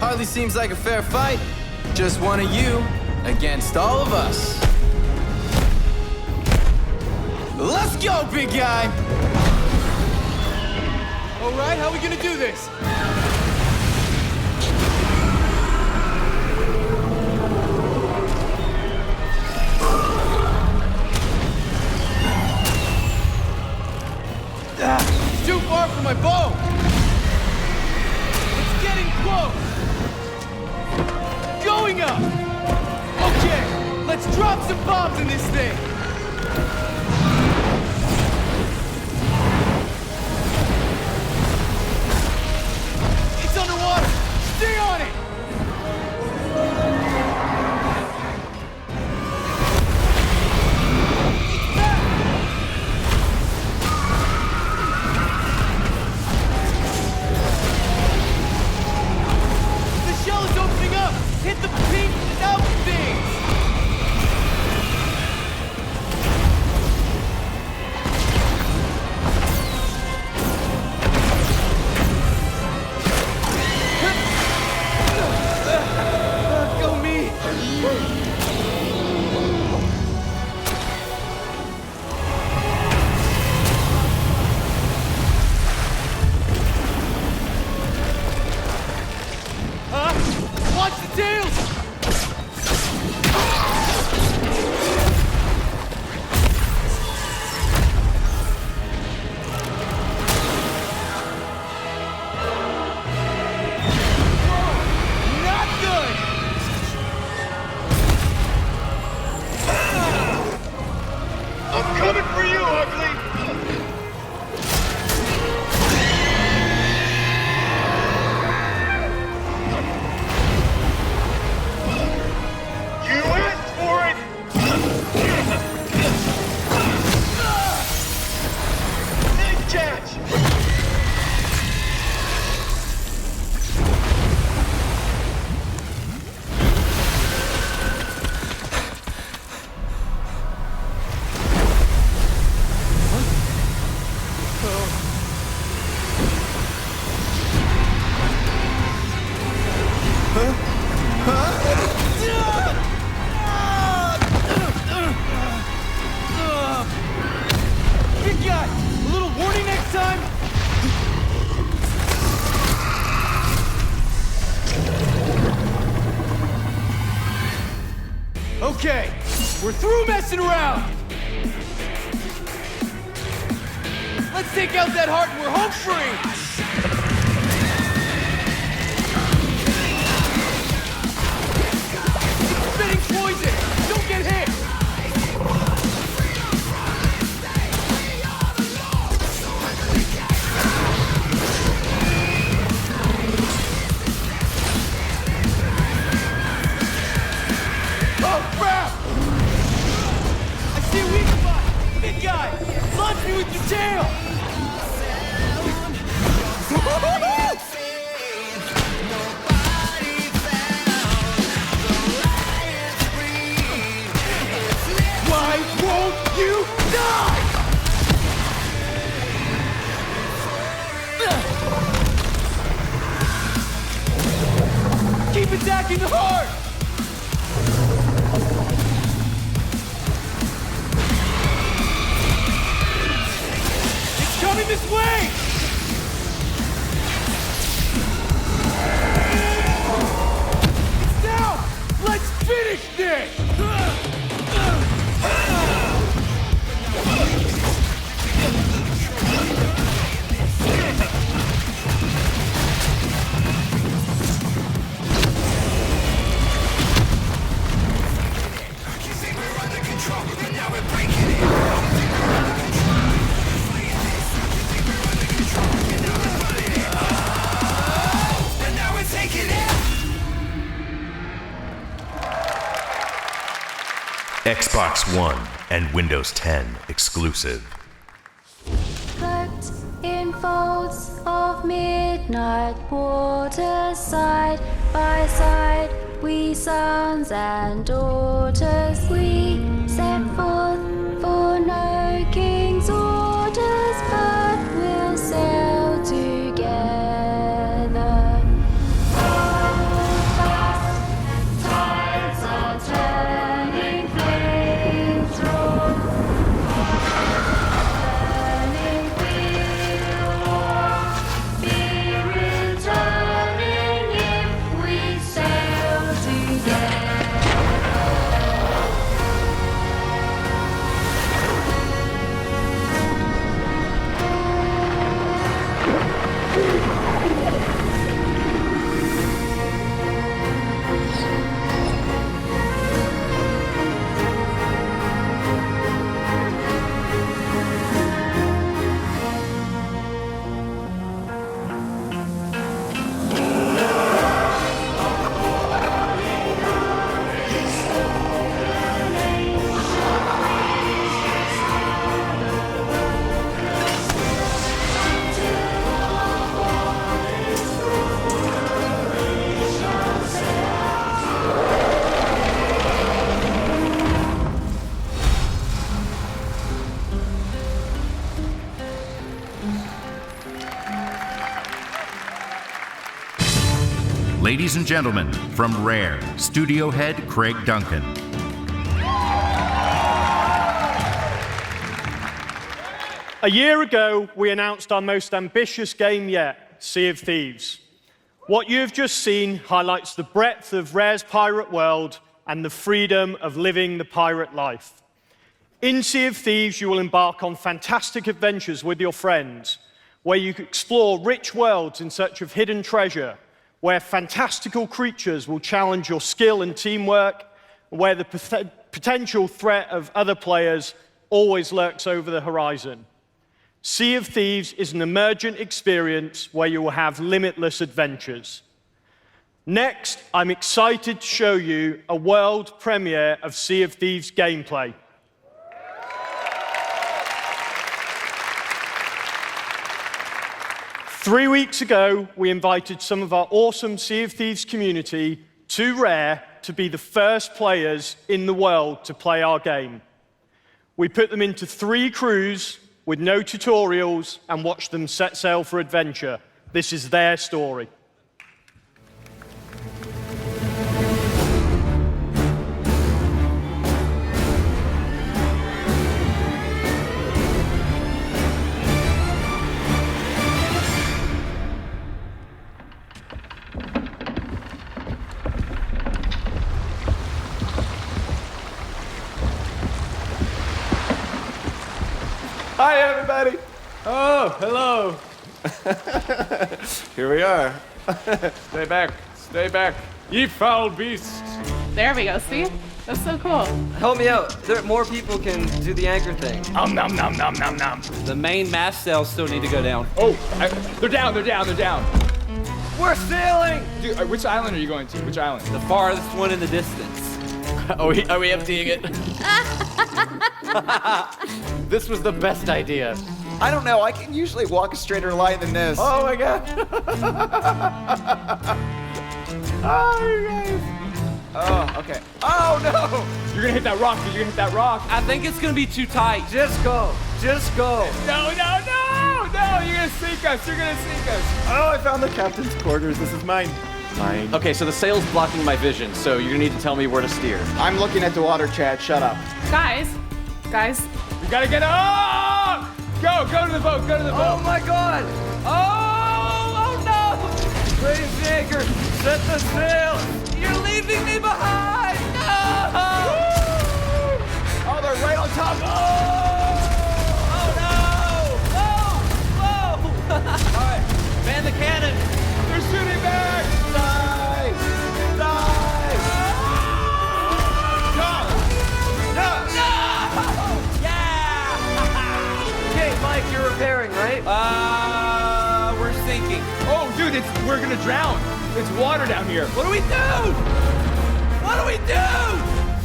Hardly seems like a fair fight. Just one of you against all of us. Let's go, big guy! All right, how are we gonna do this? It's too far from my bow! It's getting close! Going up! Okay, let's drop some bombs in this thing! It's underwater! Stay on it! It's back! The shell is opening up! Hit the pink out things! Okay, we're through messing around. Let's take out that heart and we're home free. It's spitting poison. Don't get hit. Oh, crap! I see a weak spot! Big guy! Launch me with your tail! Why won't you die? Keep attacking the heart! Coming this way! It's down! Let's finish this! Xbox One and Windows 10 exclusive. Cloaked in folds of midnight water, side by side, we sons and daughters, we set forth for no king's orders, but we'll sail together. Tides are turning, flames roar. Burning we'll walk, be returning if we sail together. Ladies and gentlemen, from Rare, studio head Craig Duncan. A year ago, we announced our most ambitious game yet, Sea of Thieves. What you've just seen highlights the breadth of Rare's pirate world and the freedom of living the pirate life. In Sea of Thieves, you will embark on fantastic adventures with your friends, where you explore rich worlds in search of hidden treasure, where fantastical creatures will challenge your skill and teamwork, where the potential threat of other players always lurks over the horizon. Sea of Thieves is an emergent experience where you will have limitless adventures. Next, I'm excited to show you a world premiere of Sea of Thieves gameplay. Three weeks ago, we invited some of our awesome Sea of Thieves community to Rare to be the first players in the world to play our game. We put them into 3 crews with no tutorials and watched them set sail for adventure. This is their story. Hi, everybody. Oh, hello. Here we are. Stay back. Stay back. Ye foul beasts. There we go, see? That's so cool. Help me out. More people can do the anchor thing. Nom nom nom nom nom nom. The main mast cells still need to go down. Oh, they're down, they're down, they're down. We're sailing! Dude, which island are you going to? Which island? The farthest one in the distance. Are we emptying it? This was the best idea. I don't know. I can usually walk a straighter line than this. Oh my god. Oh, you guys. Oh, okay. Oh no! You're gonna hit that rock, dude. You're gonna hit that rock. I think it's gonna be too tight. Just go. Just go. No, no, no! No! You're gonna sink us. You're gonna sink us. Oh, I found the captain's quarters. This is mine. Mine. Okay, so the sail's blocking my vision, so you're gonna need to tell me where to steer. I'm looking at the water, Chad. Shut up. Guys, We gotta get up! Go to the boat. Go to the boat. Oh my god! Oh no! Raise the anchor. Set the sail. You're leaving me behind. No! Oh, they're right on top. Oh! Oh no! Whoa! Whoa! All right, man the cannon. They're shooting back. Die! Die! No! Yeah! Okay, Mike, you're repairing, right? We're sinking. Oh, dude, we're gonna drown. It's water down here. What do we do? What do we do?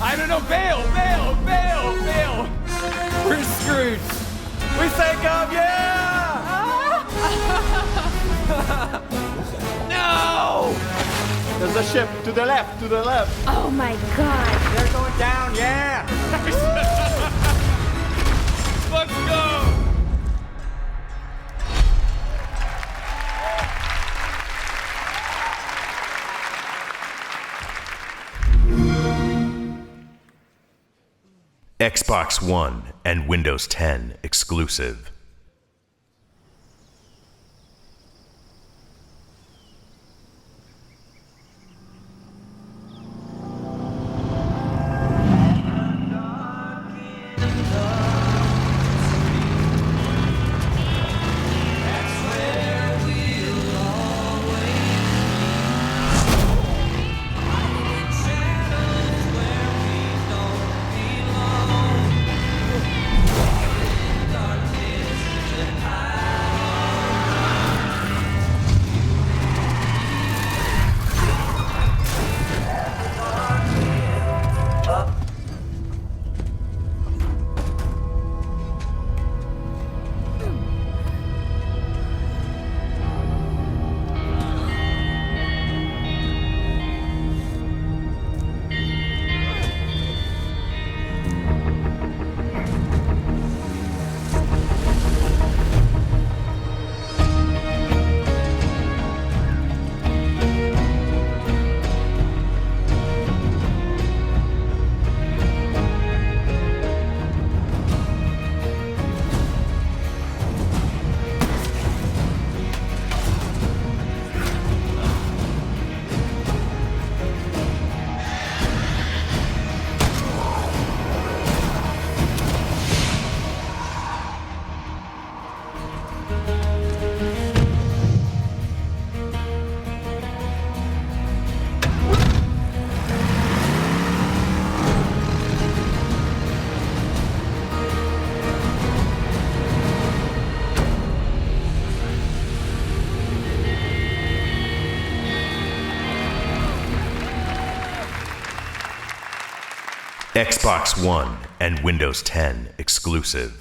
I don't know. Bail. We're screwed. We sank up, yeah! No! There's a ship to the left. Oh my god. They're going down, yeah! Let's go. Xbox One and Windows 10 exclusive. Xbox One and Windows 10 exclusive.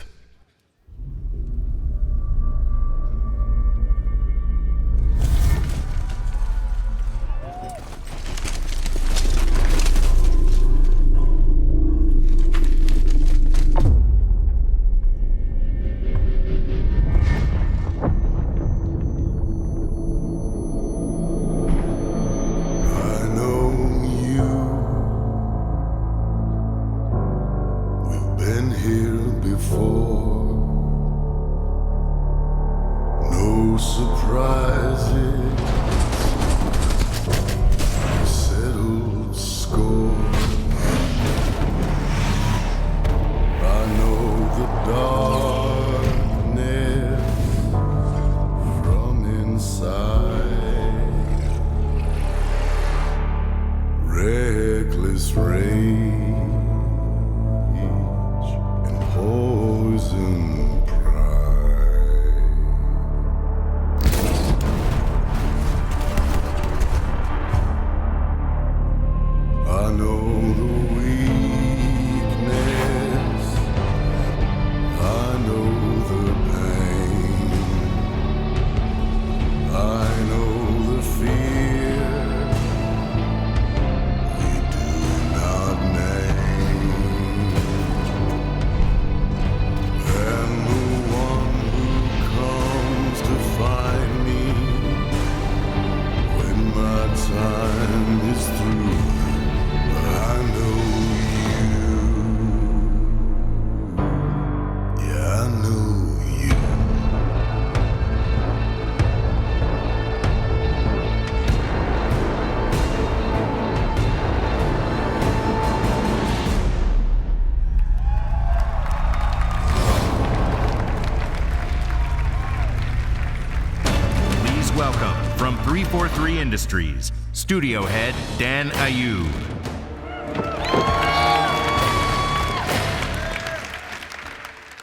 Been here before. time is through, I know you. Yeah, I know you. Please welcome from 343 Industries, studio head Dan Ayub.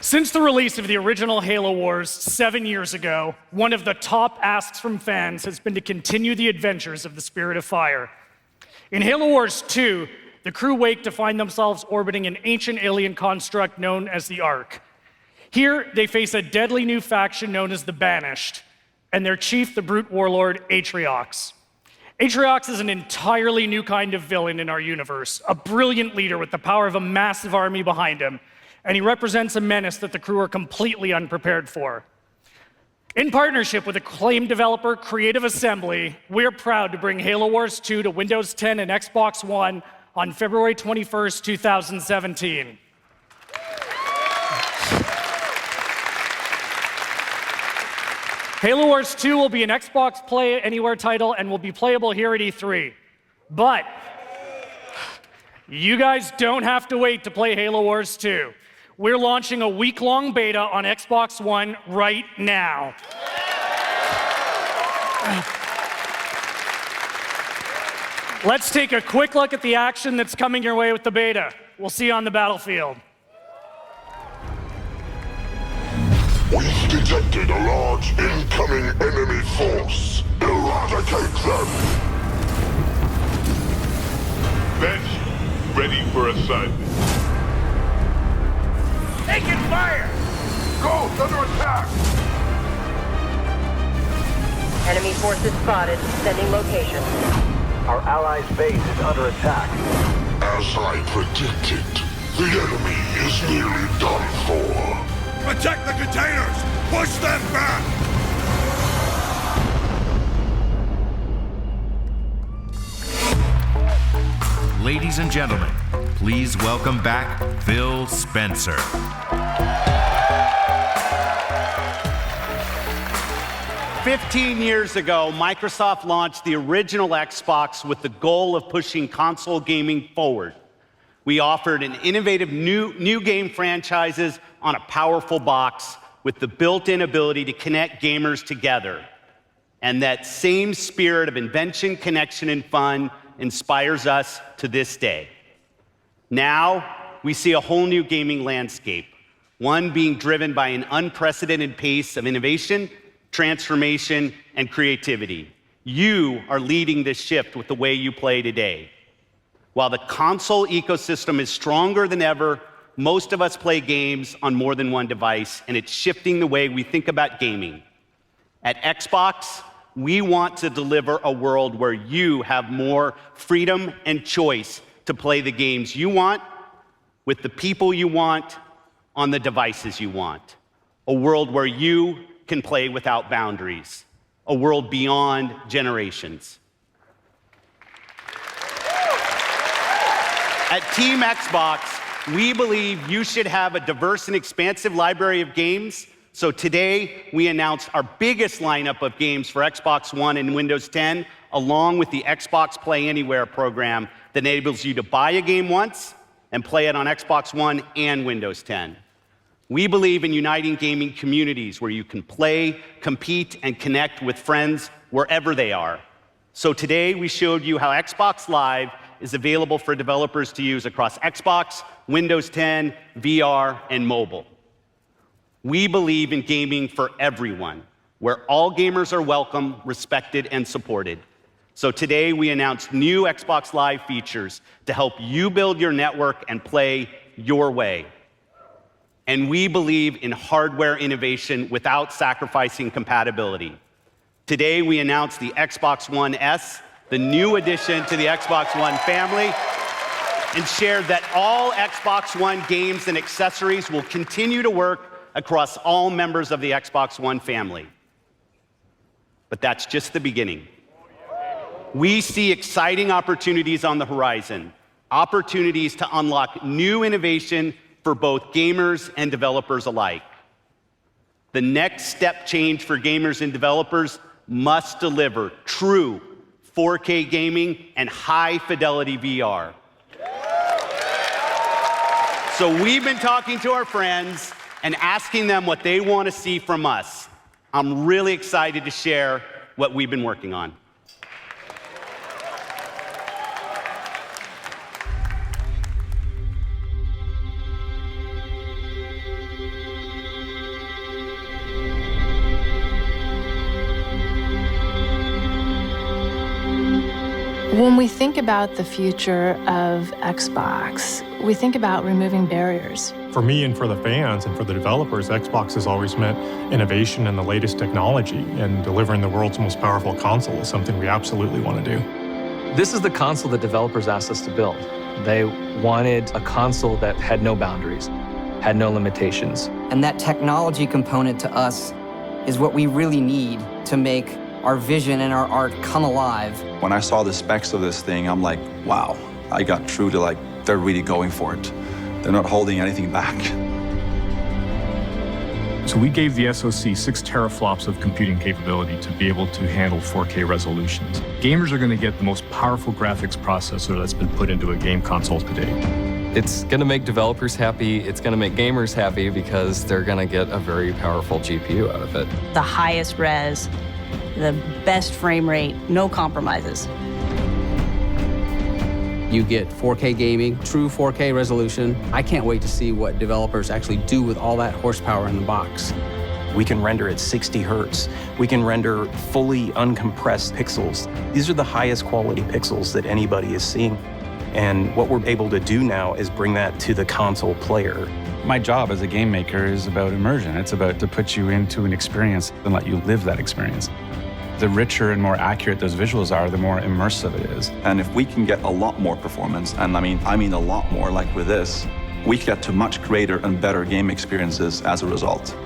Since the release of the original Halo Wars 7 years ago, one of the top asks from fans has been to continue the adventures of the Spirit of Fire. In Halo Wars 2, the crew wake to find themselves orbiting an ancient alien construct known as the Ark. Here, they face a deadly new faction known as the Banished, and their chief, the brute warlord, Atriox. Atriox is an entirely new kind of villain in our universe, a brilliant leader with the power of a massive army behind him, and he represents a menace that the crew are completely unprepared for. In partnership with acclaimed developer Creative Assembly, we're proud to bring Halo Wars 2 to Windows 10 and Xbox One on February 21st, 2017. Halo Wars 2 will be an Xbox Play Anywhere title and will be playable here at E3. But you guys don't have to wait to play Halo Wars 2. We're launching a week-long beta on Xbox One right now. Let's take a quick look at the action that's coming your way with the beta. We'll see you on the battlefield. We've detected a large incoming enemy force. Eradicate them! Bench, ready for assignment. Taking fire! Ghost under attack! Enemy forces spotted. Sending location. Our allies' base is under attack. As I predicted, the enemy is nearly done for. Protect the containers! Push them back! Ladies and gentlemen, please welcome back Phil Spencer. "15 years ago, Microsoft launched the original Xbox with the goal of pushing console gaming forward. We offered an innovative new game franchises on a powerful box with the built-in ability to connect gamers together. And that same spirit of invention, connection, and fun inspires us to this day. Now, we see a whole new gaming landscape, one being driven by an unprecedented pace of innovation, transformation, and creativity. You are leading this shift with the way you play today. While the console ecosystem is stronger than ever, most of us play games on more than one device, and it's shifting the way we think about gaming. At Xbox, we want to deliver a world where you have more freedom and choice to play the games you want, with the people you want, on the devices you want. A world where you can play without boundaries. A world beyond generations. At Team Xbox, we believe you should have a diverse and expansive library of games. So today, we announced our biggest lineup of games for Xbox One and Windows 10, along with the Xbox Play Anywhere program that enables you to buy a game once and play it on Xbox One and Windows 10. We believe in uniting gaming communities where you can play, compete, and connect with friends wherever they are. So today, we showed you how Xbox Live is available for developers to use across Xbox, Windows 10, VR, and mobile. We believe in gaming for everyone, where all gamers are welcome, respected, and supported. So today, we announced new Xbox Live features to help you build your network and play your way. And we believe in hardware innovation without sacrificing compatibility. Today, we announced the Xbox One S, the new addition to the Xbox One family, and shared that all Xbox One games and accessories will continue to work across all members of the Xbox One family. But that's just the beginning. We see exciting opportunities on the horizon, opportunities to unlock new innovation for both gamers and developers alike. The next step change for gamers and developers must deliver true 4K gaming and high-fidelity VR. So we've been talking to our friends and asking them what they want to see from us. I'm really excited to share what we've been working on. When we think about the future of Xbox, we think about removing barriers. For me and for the fans and for the developers, Xbox has always meant innovation and the latest technology, and delivering the world's most powerful console is something we absolutely want to do. This is the console that developers asked us to build. They wanted a console that had no boundaries, had no limitations. And that technology component to us is what we really need to make our vision and our art come alive. When I saw the specs of this thing, I'm like, wow, I got through to they're really going for it. They're not holding anything back. So we gave the SoC 6 teraflops of computing capability to be able to handle 4K resolutions. Gamers are going to get the most powerful graphics processor that's been put into a game console to date. It's going to make developers happy, it's going to make gamers happy because they're going to get a very powerful GPU out of it. The highest res, the best frame rate, no compromises. You get 4K gaming, true 4K resolution. I can't wait to see what developers actually do with all that horsepower in the box. We can render at 60 hertz. We can render fully uncompressed pixels. These are the highest quality pixels that anybody is seeing. And what we're able to do now is bring that to the console player. My job as a game maker is about immersion. It's about to put you into an experience and let you live that experience. The richer and more accurate those visuals are, the more immersive it is. And if we can get a lot more performance, and I mean a lot more, like with this, we get to much greater and better game experiences as a result.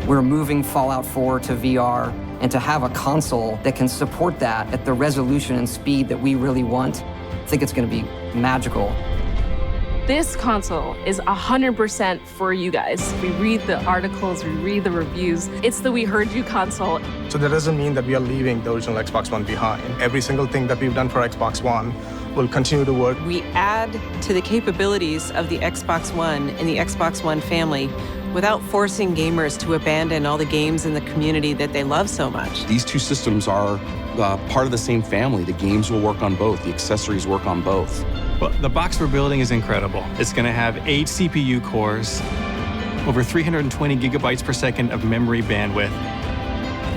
We're moving Fallout 4 to VR, and to have a console that can support that at the resolution and speed that we really want, I think it's going to be magical. This console is 100% for you guys. We read the articles, we read the reviews. It's the We Heard You console. So that doesn't mean that we are leaving the original Xbox One behind. Every single thing that we've done for Xbox One will continue to work. We add to the capabilities of the Xbox One and the Xbox One family without forcing gamers to abandon all the games in the community that they love so much. These two systems are part of the same family. The games will work on both, the accessories work on both. Well, the box we're building is incredible. It's going to have 8 CPU cores, over 320 gigabytes per second of memory bandwidth,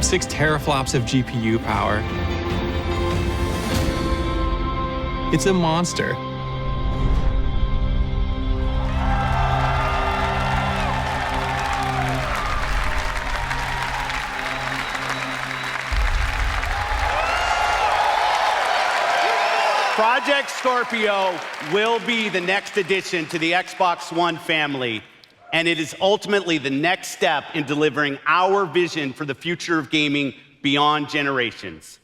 6 teraflops of GPU power. It's a monster. Project Scorpio will be the next addition to the Xbox One family, and it is ultimately the next step in delivering our vision for the future of gaming beyond generations.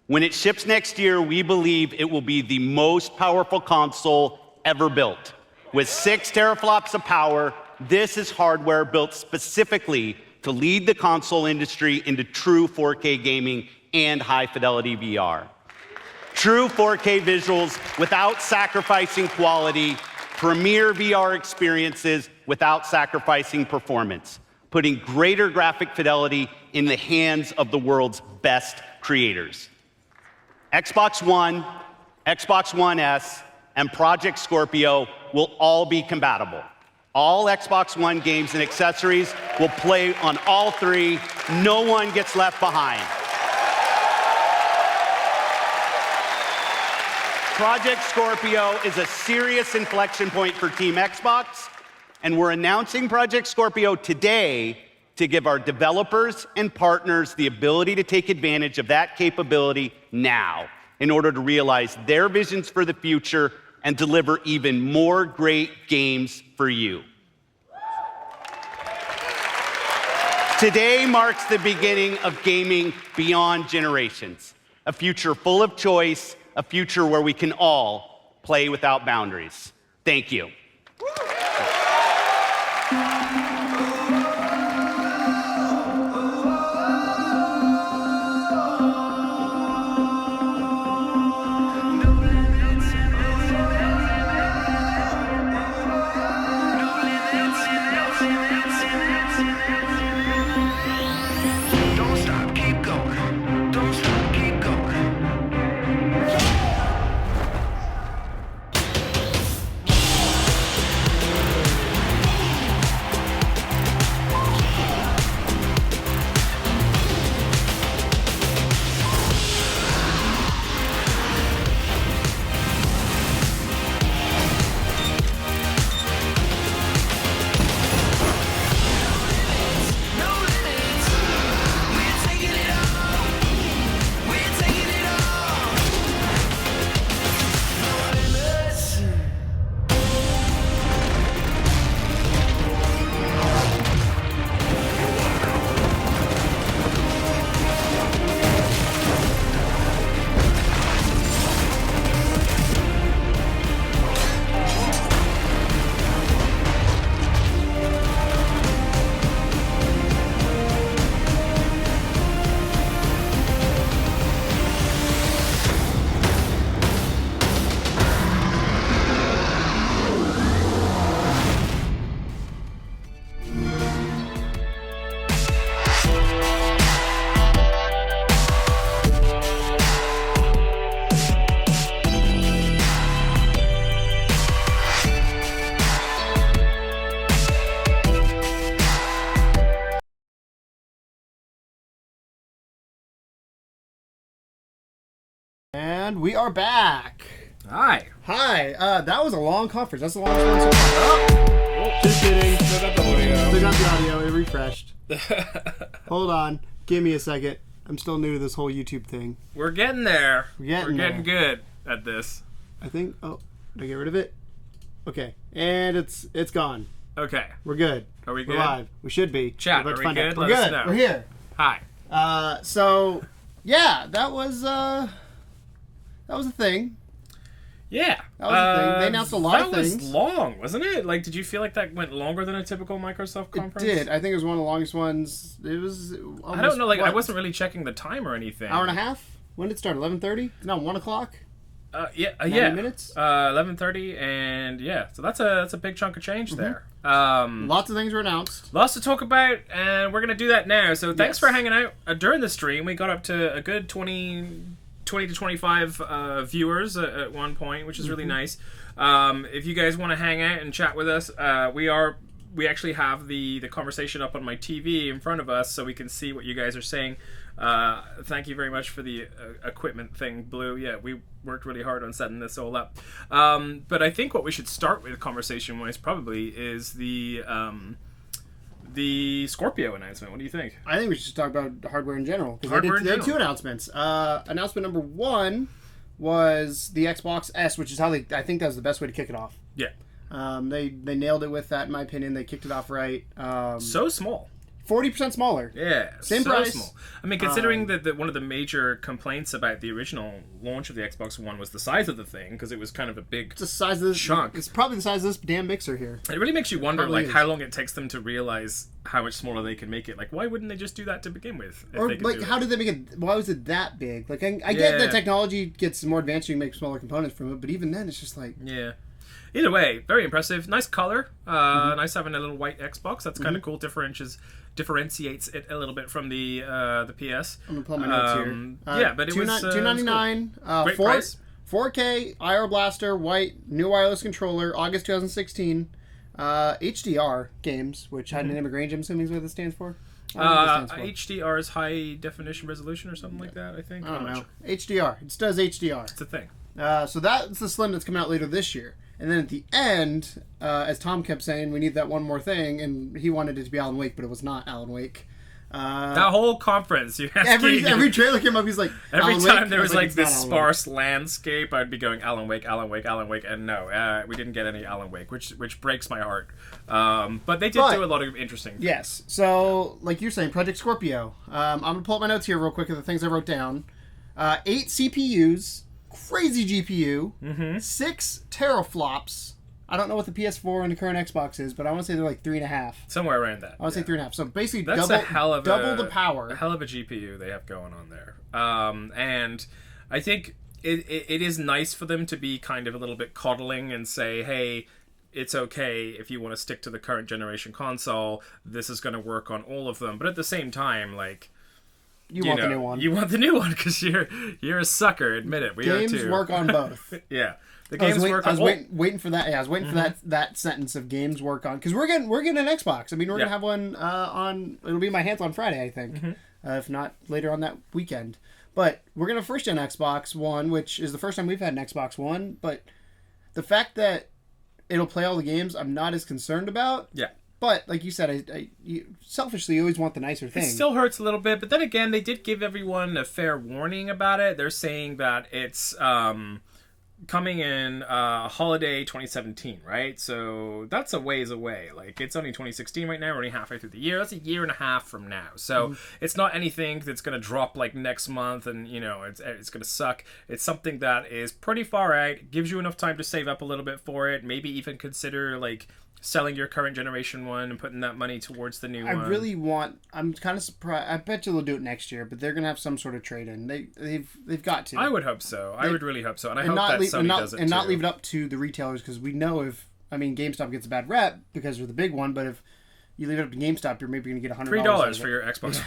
When it ships next year, we believe it will be the most powerful console ever built. With 6 teraflops of power, this is hardware built specifically to lead the console industry into true 4K gaming and high-fidelity VR. True 4K visuals without sacrificing quality, premier VR experiences without sacrificing performance, putting greater graphic fidelity in the hands of the world's best creators. Xbox One, Xbox One S, and Project Scorpio will all be compatible. All Xbox One games and accessories will play on all 3. No one gets left behind. Project Scorpio is a serious inflection point for Team Xbox, and we're announcing Project Scorpio today to give our developers and partners the ability to take advantage of that capability now in order to realize their visions for the future and deliver even more great games for you. Today marks the beginning of gaming beyond generations. a future full of choice, a future where we can all play without boundaries. Thank you. And we are back. Hi. Hi. That was a long conference. That's the longest one so far. Oh, just kidding. Still got the audio. Still got the audio. It refreshed. Hold on. Give me a second. I'm still new to this whole YouTube thing. We're getting there. We're getting good at this. I think. Oh, did I get rid of it? Okay. And it's gone. Okay. We're good. Are we good? We're live. We should be. Chat, Let's are we find good? out. We're Let us good. know. We're here. Hi. So, yeah, that was a thing. Yeah. That was a thing. They announced a lot of things. That was long, wasn't it? Like, did you feel like that went longer than a typical Microsoft conference? It did. I think it was one of the longest ones. It was almost, I don't know. Like, what, I wasn't really checking the time or anything. Hour and a half? When did it start? 11:30? No, 1 o'clock? 90 minutes? 11:30, and yeah. So that's a big chunk of change there. Lots of things were announced. Lots to talk about, and we're going to do that now. So thanks for hanging out. During the stream, we got up to a good 20 to 25 viewers at one point, which is really nice. If you guys want to hang out and chat with us, we actually have the conversation up on my TV in front of us, so we can see what you guys are saying. Thank you very much for the equipment thing, Blue. Yeah, we worked really hard on setting this all up. But I think what we should start with conversation-wise probably is the Scorpio announcement. What do you think? I think we should talk about hardware in general. They had two announcements. Announcement number one was the Xbox S, which is how I think that was the best way to kick it off. Yeah. They nailed it with that, in my opinion. They kicked it off right. So small. 40% smaller. Yeah, same price. Small. I mean, considering that one of the major complaints about the original launch of the Xbox One was the size of the thing, because it was kind of a big chunk. It's probably the size of this damn mixer here. It really makes you wonder, like, how long it takes them to realize how much smaller they can make it. Like, why wouldn't they just do that to begin with? Or, like, how did they make it? Why was it that big? Like, I get that technology gets more advanced, you can make smaller components from it, but even then, it's just like... Yeah. Either way, very impressive. Nice color. Nice having a little white Xbox. That's kind of cool. Differentiates it a little bit from the PS. I'm gonna pull my notes here. Yeah, but it was $299. Great price. 4K IR Blaster, white, new wireless controller, August 2016. HDR games, which had an immigrant, I'm assuming is what this stands for. HDR is high definition resolution or something like that. I think. I don't know. Sure. HDR. It does HDR. It's a thing. So that's the Slim that's coming out later this year. And then at the end, as Tom kept saying, we need that one more thing, and he wanted it to be Alan Wake, but it was not Alan Wake. That whole conference, every trailer came up, he's like, every Alan time Wake? there was like this Alan sparse landscape, I'd be going Alan Wake, Alan Wake, Alan Wake, and no, we didn't get any Alan Wake, which breaks my heart. But they did do a lot of interesting things. Yes. So, like you're saying, Project Scorpio. I'm gonna pull up my notes here real quick of the things I wrote down. 8 CPUs, crazy GPU, 6 teraflops. I don't know what the PS4 and the current Xbox is, but I want to say they're like 3.5. Somewhere around that. I want to say 3.5. So basically That's double a the power. A hell of a GPU they have going on there. And I think it is nice for them to be kind of a little bit coddling and say, hey, it's okay if you want to stick to the current generation console. This is going to work on all of them. But at the same time, like... You want the new one. You want the new one because you're a sucker. Admit it. We games are too. work on both. Yeah. The games work on both. I was waiting for that. Yeah, I was waiting for that sentence of games work on. Because we're getting an Xbox. I mean, we're going to have one on... It'll be in my hands on Friday, I think. If not later on that weekend. But we're going to first-gen Xbox One, which is the first time we've had an Xbox One. But the fact that it'll play all the games, I'm not as concerned about. Yeah. But, like you said, selfishly, you always want the nicer thing. It still hurts a little bit. But then again, they did give everyone a fair warning about it. They're saying that it's coming in holiday 2017, right? So that's a ways away. Like, it's only 2016 right now. We're only halfway through the year. That's a year and a half from now. So it's not anything that's going to drop like next month and, you know, it's going to suck. It's something that is pretty far out. It gives you enough time to save up a little bit for it. Maybe even consider, like, selling your current generation one and putting that money towards the new one. I'm kind of surprised. I bet you they'll do it next year, but they're going to have some sort of trade-in. They've got to. I would hope so. I would really hope so. And I hope that Sony does it too. And not leave it up to the retailers, because we know GameStop gets a bad rep because they're the big one, but if you leave it up to GameStop, you're maybe going to get $100 for your Xbox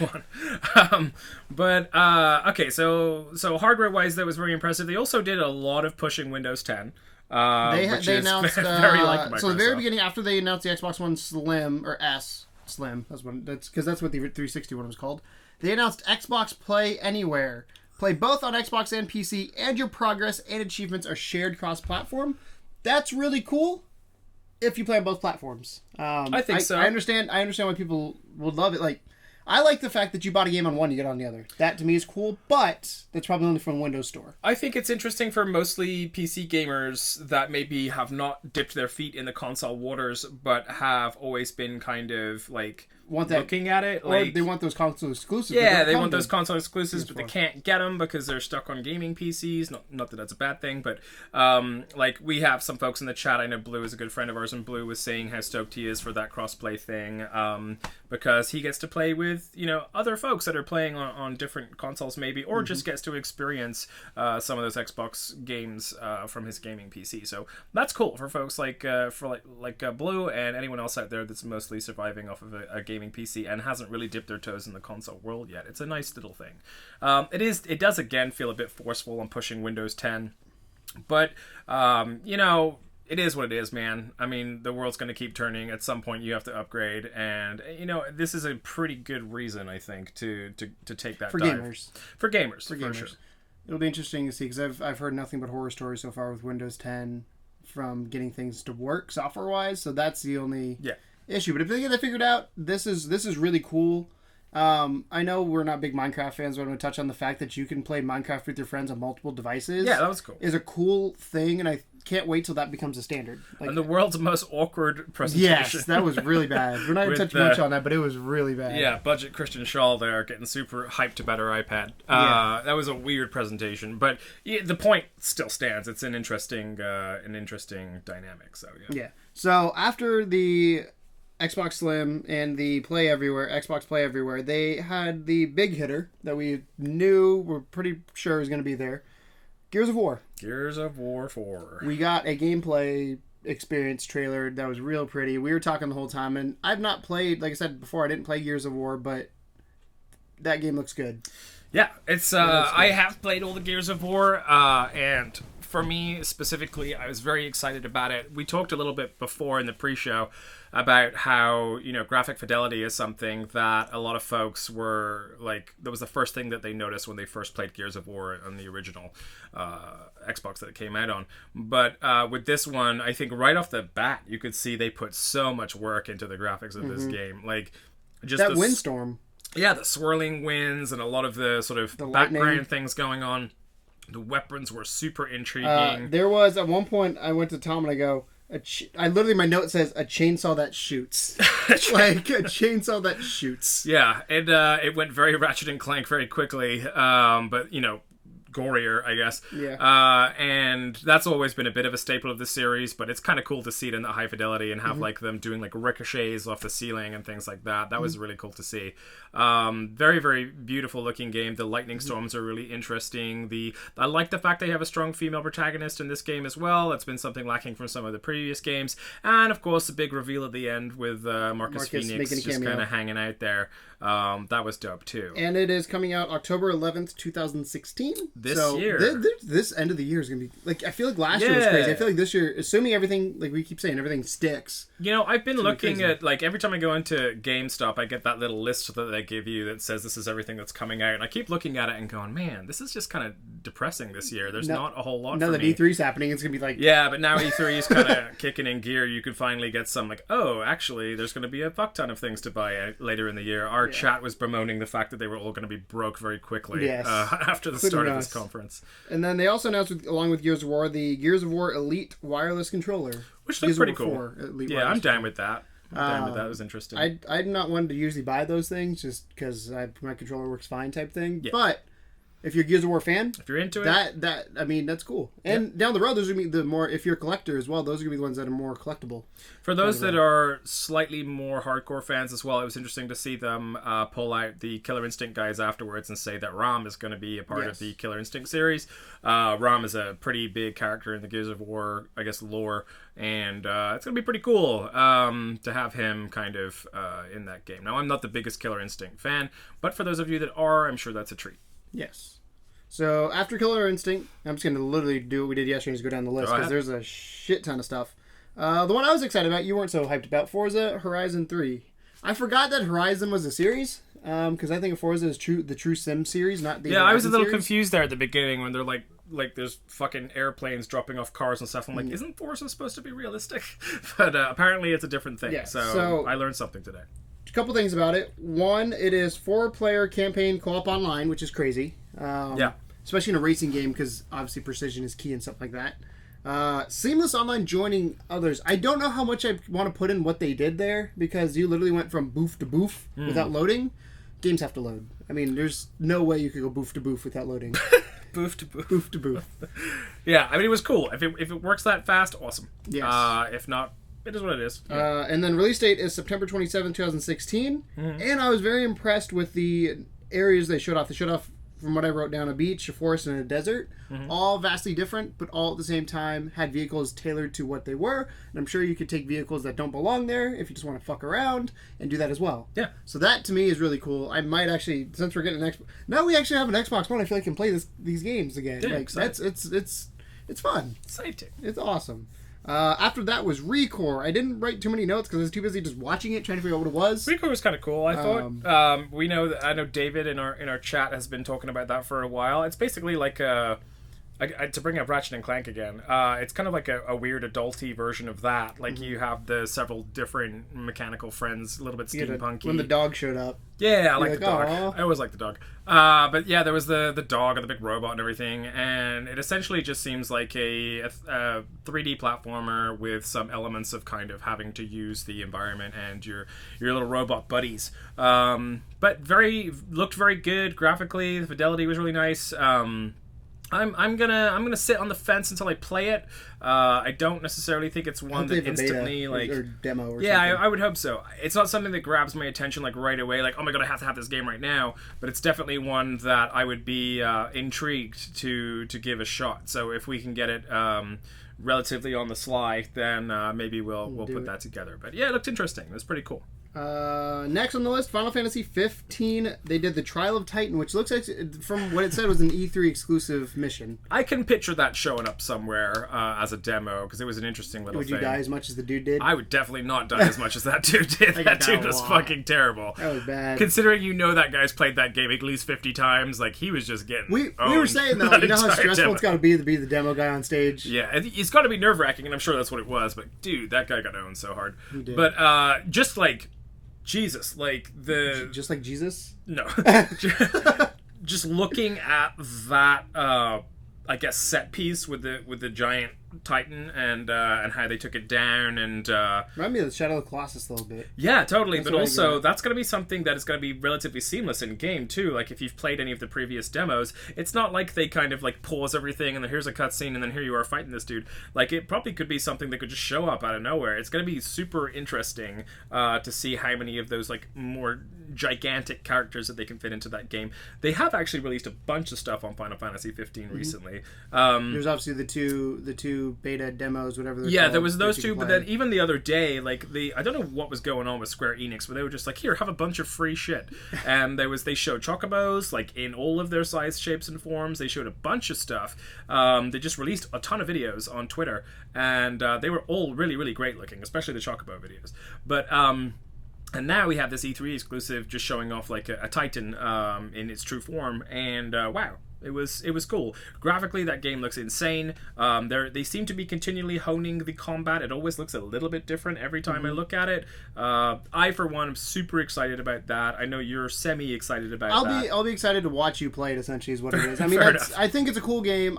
One. Okay, so hardware-wise, that was very impressive. They also did a lot of pushing Windows 10. They announced very like Microsoft. So the very beginning, after they announced the Xbox One Slim or S Slim, that's what the 360 one was called. They announced Xbox Play Anywhere. Play both on Xbox and PC, and your progress and achievements are shared cross-platform. That's really cool if you play on both platforms. I think so. I understand why people would love it. Like, I like the fact that you bought a game on one, you get it on the other. That, to me, is cool, but that's probably only from Windows Store. I think it's interesting for mostly PC gamers that maybe have not dipped their feet in the console waters, but have always been kind of, like, looking at it. Or they want those console exclusives. Yeah, they want those console exclusives, but they can't get them because they're stuck on gaming PCs. Not that that's a bad thing, but, like, we have some folks in the chat. I know Blue is a good friend of ours, and Blue was saying how stoked he is for that cross-play thing, because he gets to play with, you know, other folks that are playing on different consoles maybe, or just gets to experience some of those Xbox games from his gaming PC. So that's cool for folks like Blue and anyone else out there that's mostly surviving off of a gaming PC and hasn't really dipped their toes in the console world yet. It's a nice little thing. It does again feel a bit forceful on pushing Windows 10, but you know, it is what it is, man. I mean, the world's going to keep turning. At some point, you have to upgrade, and you know, this is a pretty good reason, I think, to take that for dive. gamers. For gamers, for sure. It'll be interesting to see, because I've heard nothing but horror stories so far with Windows 10 from getting things to work software wise. So that's the only issue. But if they get it figured out, this is really cool. I know we're not big Minecraft fans, but I'm going to touch on the fact that you can play Minecraft with your friends on multiple devices. Yeah, that was cool. Is a cool thing, and I can't wait till that becomes a standard. Like, and the world's most awkward presentation. Yes, that was really bad. We're not going to touch much on that, but it was really bad. Yeah, budget Christian Shaw there getting super hyped about her iPad. That was a weird presentation, but the point still stands. It's an interesting dynamic. So yeah. So after the Xbox Slim and the Xbox Play Everywhere, they had the big hitter that we we're pretty sure is going to be there. Gears of War. Gears of War 4. We got a gameplay experience trailer that was real pretty. We were talking the whole time, and I've not played, like I said before, I didn't play Gears of War, but that game looks good. Yeah, it's I have played all the Gears of War, and for me specifically, I was very excited about it. We talked a little bit before in the pre-show about how, you know, graphic fidelity is something that a lot of folks were like, that was the first thing that they noticed when they first played Gears of War on the original Xbox that it came out on. But with this one, I think right off the bat, you could see they put so much work into the graphics of this game. Like, just that windstorm. Yeah, the swirling winds and a lot of the sort of background things going on. The weapons were super intriguing. There was, at one point, I went to Tom and I go, I literally, my note says, a chainsaw that shoots. Like, a chainsaw that shoots. Yeah, it went very Ratchet and Clank very quickly. But, you know, gorier, I guess. Yeah. And that's always been a bit of a staple of the series, but it's kind of cool to see it in that high fidelity and have like them doing like ricochets off the ceiling and things like that. That was really cool to see. Very, very beautiful looking game. The lightning storms are really interesting. I like the fact they have a strong female protagonist in this game as well. It's been something lacking from some of the previous games. And of course, the big reveal at the end with Marcus Phoenix just kind of hanging out there. That was dope too. And it is coming out October 11th, 2016. This year. This end of the year is going to be, like, I feel like last year was crazy. I feel like this year, assuming everything, like we keep saying, everything sticks. You know, I've been looking at, like, every time I go into GameStop, I get that little list that they give you that says this is everything that's coming out. And I keep looking at it and going, man, this is just kind of depressing this year. There's not a whole lot now for that me. E3's happening, it's going to be like... Yeah, but now E3 is kind of kicking in gear. You could finally get some, like, oh, actually, there's going to be a fuck ton of things to buy later in the year. Our chat was bemoaning the fact that they were all going to be broke very quickly after the start of this conference. And then they also announced, along with Gears of War, the Gears of War Elite wireless controller. Which looks pretty cool. Yeah, I'm down with that. That was interesting. I'm not one to usually buy those things just because my controller works fine type thing. Yeah. But if you're a Gears of War fan, if you're into that I mean, that's cool. And down the road, those are going to be the more, if you're a collector as well, those are going to be the ones that are more collectible. For those that are slightly more hardcore fans as well, it was interesting to see them pull out the Killer Instinct guys afterwards and say that Rom is going to be a part of the Killer Instinct series. Rom is a pretty big character in the Gears of War, I guess, lore, and it's going to be pretty cool to have him kind of in that game. Now, I'm not the biggest Killer Instinct fan, but for those of you that are, I'm sure that's a treat. Yes. So after Killer Instinct, I'm just going to literally do what we did yesterday and just go down the list because there's a shit ton of stuff. The one I was excited about, you weren't so hyped about, Forza Horizon 3. I forgot that Horizon was a series because I think of Forza as the true Sim series, not the I was a little confused there at the beginning when they're like there's fucking airplanes dropping off cars and stuff. I'm like, isn't Forza supposed to be realistic? But apparently it's a different thing. Yeah, so I learned something today. A couple things about it. One, it is 4-player campaign co-op online, which is crazy. Especially in a racing game because obviously precision is key and stuff like that. Seamless online joining others. I don't know how much I want to put in what they did there because you literally went from booth to booth without loading. Games have to load. I mean, there's no way you could go booth to booth without loading. Booth to booth. Booth to booth. Yeah, I mean, it was cool. If it works that fast, awesome. Yes. If not, it is what it is. And then release date is September 27, 2016. And I was very impressed with the areas they showed off. They showed off, from what I wrote down, a beach, a forest, and a desert. All vastly different, but all at the same time had vehicles tailored to what they were. And I'm sure you could take vehicles that don't belong there if you just want to fuck around and do that as well. Yeah. So that, to me, is really cool. I might actually, since we're getting an Xbox... Now we actually have an Xbox One, I feel like I can play these games again. Yeah, like, it's fun. Exciting. It's awesome. After that was Recore. I didn't write too many notes because I was too busy just watching it, trying to figure out what it was. Recore was kind of cool, I thought. We know that I know David in our chat has been talking about that for a while. It's basically like to bring up Ratchet and Clank again, it's kind of like a weird adulty version of that. Like you have the several different mechanical friends, a little bit steampunky. When the dog showed up. Yeah, I like the dog. Aw. I always like the dog. But yeah, there was the dog and the big robot and everything, and it essentially just seems like a 3D platformer with some elements of kind of having to use the environment and your little robot buddies. But looked very good graphically. The fidelity was really nice. I'm gonna sit on the fence until I play it. I don't necessarily think it's one that instantly or demo or something. I would hope so. It's not something that grabs my attention like right away, like, oh my god, I have to have this game right now. But it's definitely one that I would be intrigued to give a shot. So if we can get it relatively on the sly, then maybe we'll put that together. But yeah, it looked interesting. It was pretty cool. Next on the list, Final Fantasy 15. They did the Trial of Titan, which looks like, from what it said, was an E3 exclusive mission. I can picture that showing up somewhere as a demo because it was an interesting little thing. Would you die as much as the dude did? I would definitely not die as much as that dude did. That dude was fucking terrible. That was bad. Considering that guy's played that game at least 50 times, like he was just getting. We were saying though, you know how stressful it's got to be the demo guy on stage. Yeah, it's got to be nerve wracking, and I'm sure that's what it was. But dude, that guy got owned so hard. He did. But just like. Jesus, like just like Jesus? No. Just looking at that I guess set piece with the giant Titan and how they took it down, and remind me of the Shadow of the Colossus a little bit. Yeah, totally. That's but also that's going to be something that is going to be relatively seamless in game too. Like if you've played any of the previous demos, it's not like they kind of like pause everything and then here's a cutscene and then here you are fighting this dude. Like it probably could be something that could just show up out of nowhere. It's going to be super interesting to see how many of those like more gigantic characters that they can fit into that game. They have actually released a bunch of stuff on Final Fantasy 15 recently. There's obviously the two beta demos, whatever they're called, there was those two, but then even the other day, like I don't know what was going on with Square Enix, but they were just like, here, have a bunch of free shit. And they showed chocobos like in all of their size, shapes, and forms. They showed a bunch of stuff. They just released a ton of videos on Twitter, and they were all really, really great looking, especially the chocobo videos. But and now we have this E3 exclusive just showing off like a Titan in its true form, and wow. It was cool. Graphically, that game looks insane. They seem to be continually honing the combat. It always looks a little bit different every time I look at it. I, for one, am super excited about that. I know you're semi-excited about that. I'll be excited to watch you play it, essentially, is what it is. I mean, I think it's a cool game.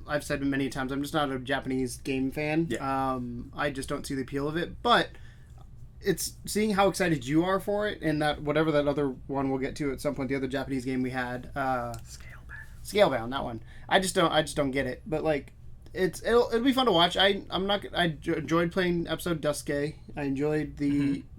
I've said many times, I'm just not a Japanese game fan. Yeah. I just don't see the appeal of it. But it's seeing how excited you are for it, and that whatever that other one we'll get to at some point, the other Japanese game we had. Scalebound, that one. I just don't get it. But like, it'll be fun to watch. I enjoyed playing episode Duske. I enjoyed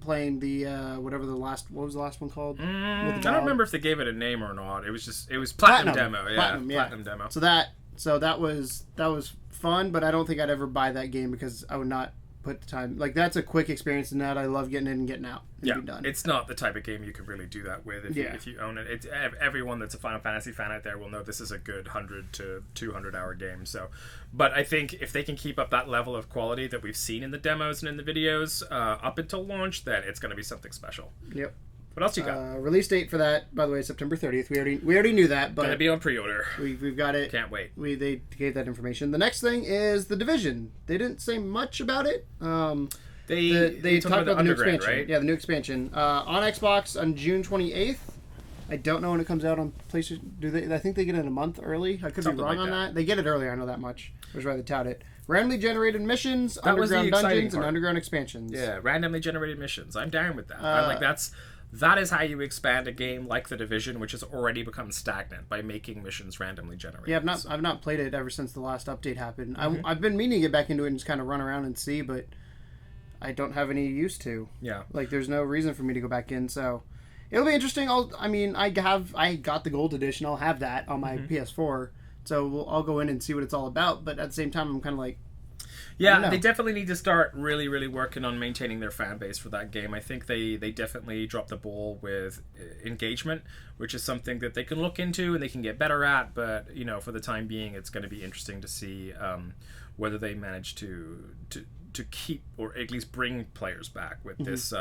playing the what was the last one called? I don't remember if they gave it a name or not. It was Platinum Demo. Yeah, Platinum Demo. So that was fun, but I don't think I'd ever buy that game because I would not put the time. Like that's a quick experience in that I love getting in and getting out. And be done. It's not the type of game you can really do that with if you own it. It's everyone that's a Final Fantasy fan out there will know this is a good 100 to 200 hour game. So, but I think if they can keep up that level of quality that we've seen in the demos and in the videos up until launch, then it's going to be something special. Yep. What else you got? Release date for that, by the way, September 30th. We already knew that, but gonna be on pre-order. We've got it. Can't wait. They gave that information. The next thing is The Division. They didn't say much about it. They talked about the new expansion, right? Yeah, the new expansion on Xbox on June 28th. I don't know when it comes out on PlayStation. Do they? I think they get it a month early. I could be wrong on that. They get it early. I know that much. Which is why they tout it. Randomly generated missions, underground dungeons, and underground expansions. Yeah, randomly generated missions. I'm down with that. That is how you expand a game like The Division, which has already become stagnant, by making missions randomly generated. Yeah, I've not played it ever since the last update happened. I've been meaning to get back into it and just kind of run around and see, but I don't have any use to. Yeah. Like, there's no reason for me to go back in, so it'll be interesting. I got the gold edition. I'll have that on my PS4, so I'll go in and see what it's all about. But at the same time, I'm kind of like, yeah, they definitely need to start really, really working on maintaining their fan base for that game. I think they definitely dropped the ball with engagement, which is something that they can look into and they can get better at. But for the time being, it's going to be interesting to see whether they manage to keep or at least bring players back with this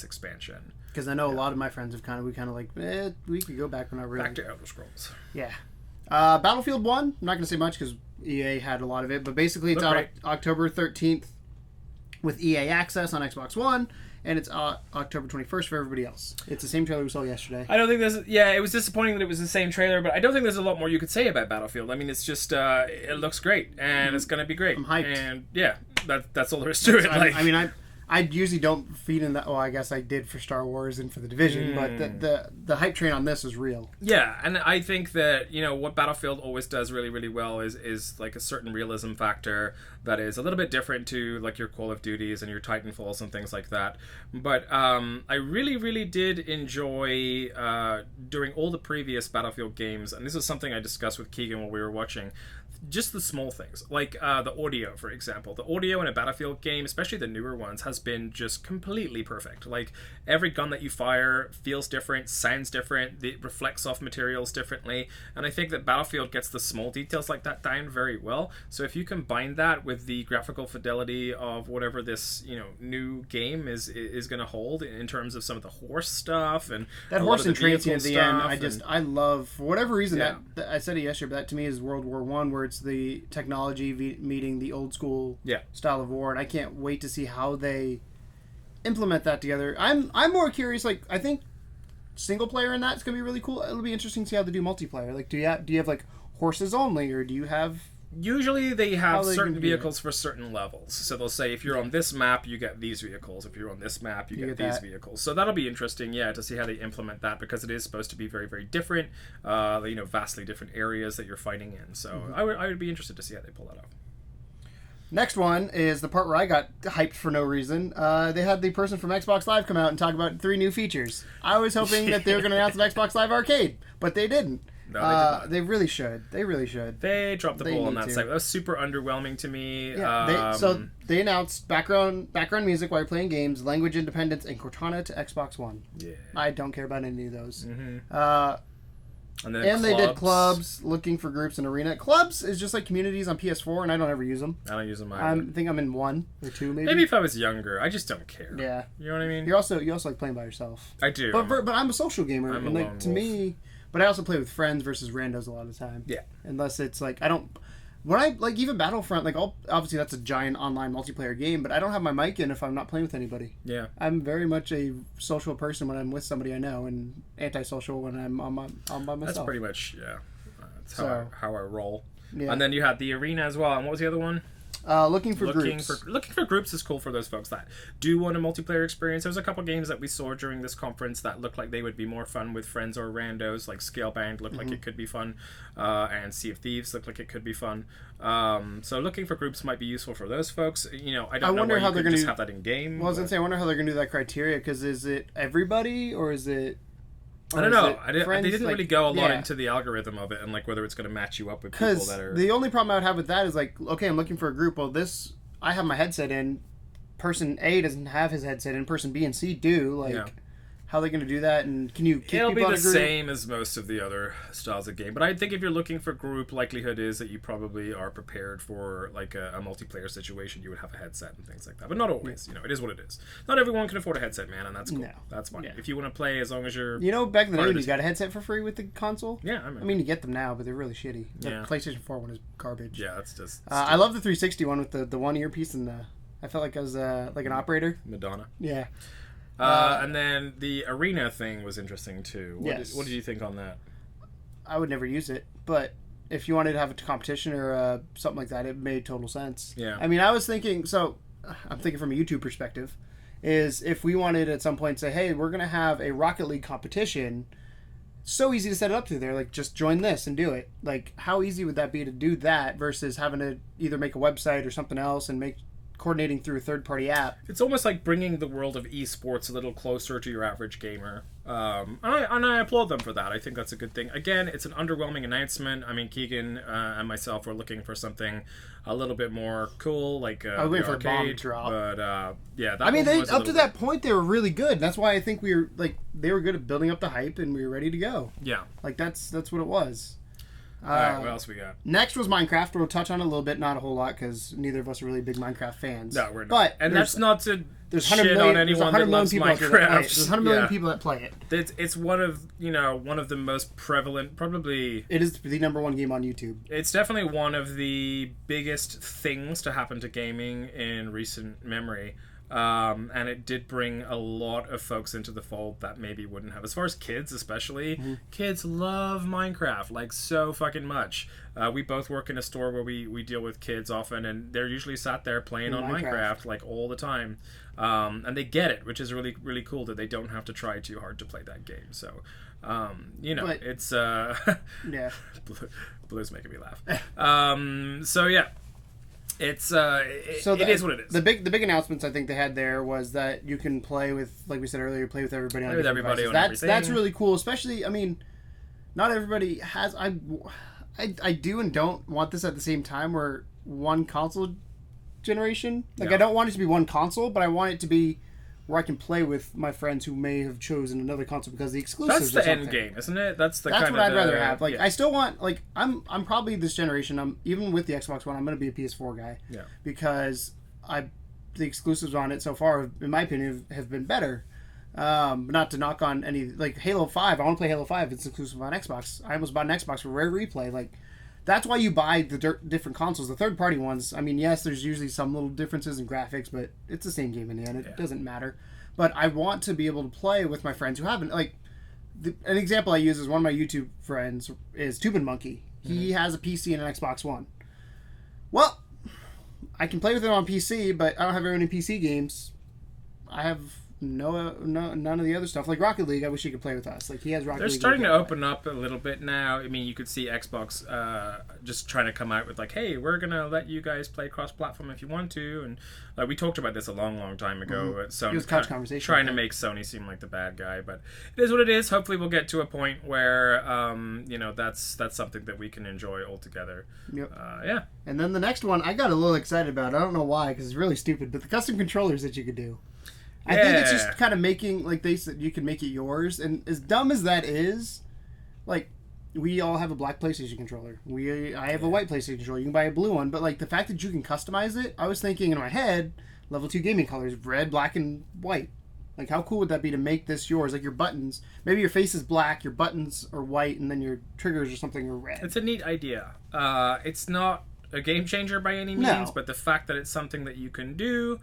expansion. Because I know a lot of my friends have we could go back when I really back to Elder Scrolls. Yeah. Battlefield 1, I'm not going to say much because EA had a lot of it, but basically it's out October 13th with EA Access on Xbox One, and it's October 21st for everybody else. It's the same trailer we saw yesterday. I don't think it was disappointing that it was the same trailer, but I don't think there's a lot more you could say about Battlefield. I mean, it's just, it looks great, and it's going to be great. I'm hyped. And yeah, that's all there is to it. I usually don't feed in that. Well, I guess I did for Star Wars and for The Division, but the hype train on this is real. Yeah, and I think that what Battlefield always does really, really well is like a certain realism factor that is a little bit different to like your Call of Duties and your Titanfalls and things like that. But I really, really did enjoy during all the previous Battlefield games, and this is something I discussed with Keegan while we were watching. Just the small things, like the audio, for example. The audio in a Battlefield game, especially the newer ones, has been just completely perfect. Like, every gun that you fire feels different, sounds different, it reflects off materials differently, and I think that Battlefield gets the small details like that down very well. So if you combine that with the graphical fidelity of whatever this new game is going to hold in terms of some of the horse stuff and that horse and train scene at the end, I love, for whatever reason, that I said it yesterday, but that to me is World War I, where it's the technology meeting the old school style of war, and I can't wait to see how they implement that together. I'm more curious. Like, I think single player in that's gonna be really cool. It'll be interesting to see how they do multiplayer. Like, do you have like horses only, or do you have Usually they How have they certain gonna do vehicles for certain levels. So they'll say if you're on this map, you get these vehicles. If you're on this map, you get these that. vehicles. So that'll be interesting, to see how they implement that, because it is supposed to be very, very different. Vastly different areas that you're fighting in. So I would be interested to see how they pull that off. Next one is the part where I got hyped for no reason. They had the person from Xbox Live come out and talk about 3 new features. I was hoping that they were going to announce an Xbox Live Arcade, but they didn't. No, they did not. They really should. They really should. They dropped the ball on that site. That was super underwhelming to me. Yeah, they announced background music while you're playing games, language independence, and Cortana to Xbox One. Yeah. I don't care about any of those. Mm-hmm. And they did clubs, looking for groups, and arena. Clubs is just like communities on PS4, and I don't ever use them. I don't use them either. I think I'm in 1 or 2, maybe. Maybe if I was younger. I just don't care. Yeah. You know what I mean? You also like playing by yourself. I do. But I'm a social gamer. I'm a and lone like to wolf. me, but I also play with friends versus randos a lot of the time. Yeah. Unless it's like I don't. When I like even Battlefront, like obviously that's a giant online multiplayer game, but I don't have my mic in if I'm not playing with anybody. Yeah. I'm very much a social person when I'm with somebody I know, and antisocial when I'm by myself. That's pretty much That's how I roll. Yeah. And then you had the arena as well. And what was the other one? Looking for groups. Looking for groups is cool for those folks that do want a multiplayer experience. There was a couple games that we saw during this conference that looked like they would be more fun with friends or randos, like Scalebound looked like it could be fun, and Sea of Thieves looked like it could be fun. So looking for groups might be useful for those folks. I don't know how they're going to have that in game. Well, I was going to say, I wonder how they're going to do that criteria, because is it everybody or is it... I don't know. They didn't like, really go a lot into the algorithm of it and like whether it's going to match you up with people that are. The only problem I would have with that is like, okay, I'm looking for a group. Well, I have my headset in. Person A doesn't have his headset in. Person B and C do. Like, how are they going to do that? And can you kick It'll people be out the of group? same as most of the other styles of game. But I think if you're looking for group, likelihood is that you probably are prepared for like a multiplayer situation. You would have a headset and things like that. But not always. It is what it is. Not everyone can afford a headset, man, and that's cool. No. That's fine. If you want to play, as long as you're... back in the day, you got a headset for free with the console? Yeah, I mean, you get them now, but they're really shitty. The Yeah. PlayStation 4 one is garbage. Yeah, that's just... I love the 360 one with the one earpiece and I felt like I was like an operator. Madonna. Yeah. And then the arena thing was interesting too. What did you think on that? I would never use it, but if you wanted to have a competition or something like that, it made total sense. Yeah. I mean, I was thinking, I'm thinking from a YouTube perspective, is if we wanted at some point to say, hey, we're going to have a Rocket League competition, so easy to set it up through there. Like, just join this and do it. Like, how easy would that be to do that versus having to either make a website or something else and coordinating through a third-party app? It's almost like bringing the world of esports a little closer to your average gamer. And I applaud them for that. I think that's a good thing. Again, it's an underwhelming announcement. I mean, Keegan and myself were looking for something a little bit more cool, like I was waiting for a bomb arcade. drop. But that I mean, one was a up to little that point, they were really good. That's why I think they were good at building up the hype, and we were ready to go. Yeah. Like, that's what it was. All right, what else we got? Next was Minecraft. We'll touch on it a little bit, not a whole lot, because neither of us are really big Minecraft fans. No, we're not. But and that's not to there's shit on anyone that loves Minecraft. There's 100 million people that play it. It's one of the most prevalent, probably. It is the number one game on YouTube. It's definitely one of the biggest things to happen to gaming in recent memory. And it did bring a lot of folks into the fold that maybe wouldn't have. As far as kids, especially, kids love Minecraft, like, so fucking much. We both work in a store where we deal with kids often, and they're usually sat there playing on Minecraft, like, all the time. And they get it, which is really, really cool that they don't have to try too hard to play that game. So, it's... yeah. Blue's making me laugh. So, yeah. It is what it is. The big announcements I think they had there was that you can play with, like we said earlier, play with everybody on different devices. That's really cool. Especially, I mean, not everybody has. I do and don't want this at the same time. Where one console generation, like, I don't want it to be one console, but I want it to be where I can play with my friends who may have chosen another console because the exclusives. That's the end game, isn't it? That's what I'd rather have. Like, I still want, like, I'm probably this generation. Even with the Xbox One, I'm going to be a PS4 guy. Yeah. Because the exclusives on it so far, in my opinion, have been better. Not to knock on any, like, Halo 5. I want to play Halo 5. It's exclusive on Xbox. I almost bought an Xbox for Rare Replay. Like, that's why you buy the different consoles. The third-party ones, I mean, yes, there's usually some little differences in graphics, but it's the same game in the end. It doesn't matter. But I want to be able to play with my friends who haven't. Like, an example I use is one of my YouTube friends is Tubin Monkey. He has a PC and an Xbox One. Well, I can play with it on PC, but I don't have very many PC games. I have none of the other stuff. Like Rocket League, I wish you could play with us. Like he has Rocket League. They're starting to open up a little bit now. I mean, you could see Xbox just trying to come out with like, hey, we're going to let you guys play cross-platform if you want to. And we talked about this a long time ago. Mm-hmm. Sony it was couch conversation. Trying to make Sony seem like the bad guy. But it is what it is. Hopefully we'll get to a point where, that's something that we can enjoy all together. Yep. Yeah. And then the next one, I got a little excited about. I don't know why, because it's really stupid. But the custom controllers that you could do. I think it's just kind of making, like they said, you can make it yours. And as dumb as that is, like, we all have a black PlayStation controller. I have a white PlayStation controller. You can buy a blue one. But, like, the fact that you can customize it, I was thinking in my head, level 2 gaming colors, red, black, and white. Like, how cool would that be to make this yours? Like, your buttons, maybe your face is black, your buttons are white, and then your triggers or something are red. It's a neat idea. It's not a game changer by any means, but the fact that it's something that you can do...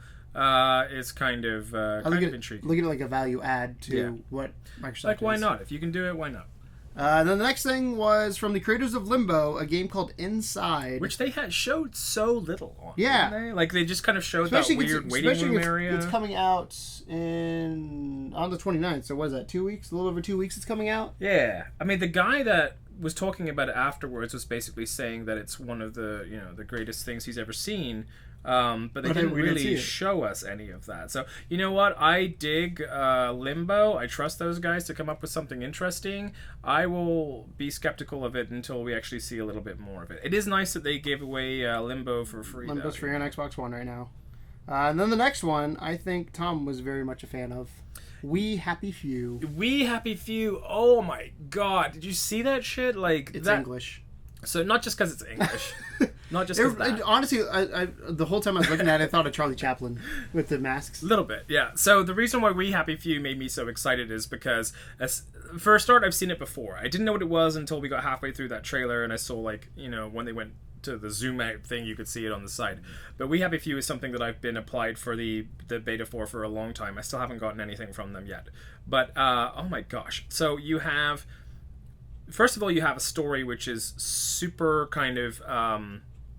is kind of intriguing. Look at it like a value add to what Microsoft like, why is. not? If you can do it, why not? Then the next thing was from the creators of Limbo, a game called Inside. Which they had showed so little on. Yeah. Didn't they? Like, they just kind of showed that weird waiting room area. It's coming out on the 29th, so what is that, 2 weeks? A little over 2 weeks it's coming out? Yeah. I mean, the guy that was talking about it afterwards was basically saying that it's one of the, the greatest things he's ever seen. But they didn't really show us any of that. So, you know what? I dig Limbo. I trust those guys to come up with something interesting. I will be skeptical of it until we actually see a little bit more of it. It is nice that they gave away Limbo for free. Limbo's free on Xbox One right now. And then the next one, I think Tom was very much a fan of. We Happy Few. We Happy Few. Oh my god. Did you see that shit? Like, it's English. So not just because it's English, not just because that. Honestly, I the whole time I was looking at it, I thought of Charlie Chaplin with the masks. A little bit, yeah. So the reason why We Happy Few made me so excited is because, for a start, I've seen it before. I didn't know what it was until we got halfway through that trailer, and I saw, like, when they went to the zoom out thing, you could see it on the side. But We Happy Few is something that I've been applied for the beta for a long time. I still haven't gotten anything from them yet. But, oh my gosh. So you have... First of all, you have a story which is super kind of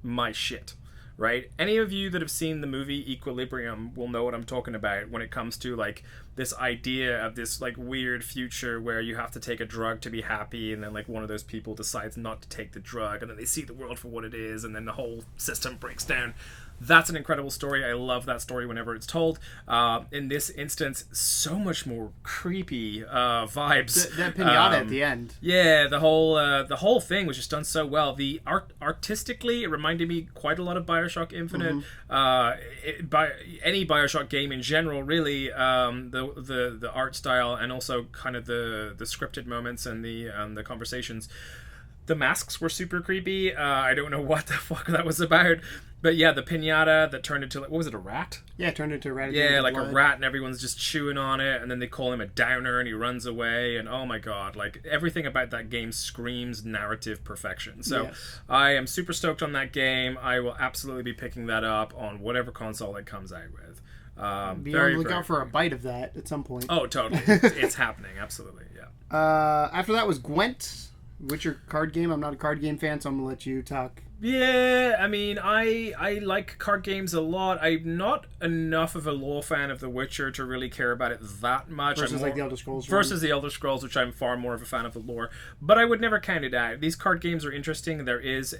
my shit, right? Any of you that have seen the movie Equilibrium will know what I'm talking about when it comes to, like, this idea of this, like, weird future where you have to take a drug to be happy, and then, like, one of those people decides not to take the drug, and then they see the world for what it is, and then the whole system breaks down. That's an incredible story. I love that story whenever it's told. In this instance, so much more creepy vibes. That pinata at the end. Yeah, the whole thing was just done so well. The artistically, it reminded me quite a lot of BioShock Infinite. Any BioShock game in general, really. The art style and also kind of the scripted moments and the conversations. The masks were super creepy. I don't know what the fuck that was about. But yeah, the piñata that turned into, like, what was it, a rat? Yeah, it turned into a rat. Yeah, like blood. A rat, and everyone's just chewing on it, and then they call him a downer, and he runs away, and oh my god, like, everything about that game screams narrative perfection. So yes. I am super stoked on that game. I will absolutely be picking that up on whatever console it comes out with. Be on the lookout for a bite of that at some point. Oh, totally. It's happening, absolutely, yeah. After that was Gwent, Witcher card game. I'm not a card game fan, so I'm going to let you talk. Yeah, I mean, I like card games a lot. I'm not enough of a lore fan of The Witcher to really care about it that much. Versus like the Elder Scrolls. Versus the Elder Scrolls, which I'm far more of a fan of the lore. But I would never count it out. These card games are interesting. There is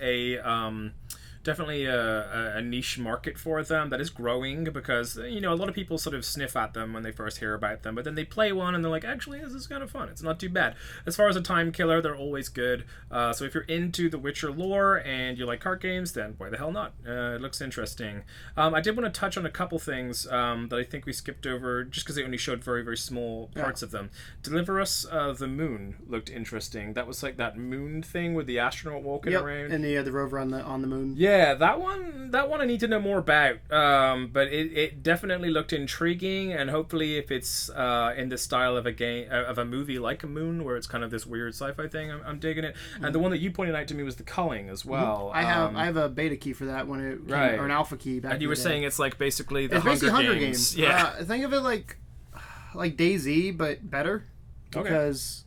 definitely a niche market for them that is growing because, a lot of people sort of sniff at them when they first hear about them, but then they play one and they're like, actually, this is kind of fun. It's not too bad. As far as a time killer, they're always good. So if you're into the Witcher lore and you like card games, then why the hell not? It looks interesting. I did want to touch on a couple things that I think we skipped over just because they only showed very, very small parts of them. Deliver Us the Moon looked interesting. That was like that moon thing with the astronaut walking around. And the rover on the moon. Yeah, that one I need to know more about. But it definitely looked intriguing, and hopefully if it's in the style of a movie like a Moon, where it's kind of this weird sci-fi thing, I'm digging it. And the one that you pointed out to me was the Culling as well. I have a beta key for that when it came, or an alpha key back. And you were saying it's like basically the Hunger Games. Games. Yeah, think of it like DayZ, but better because.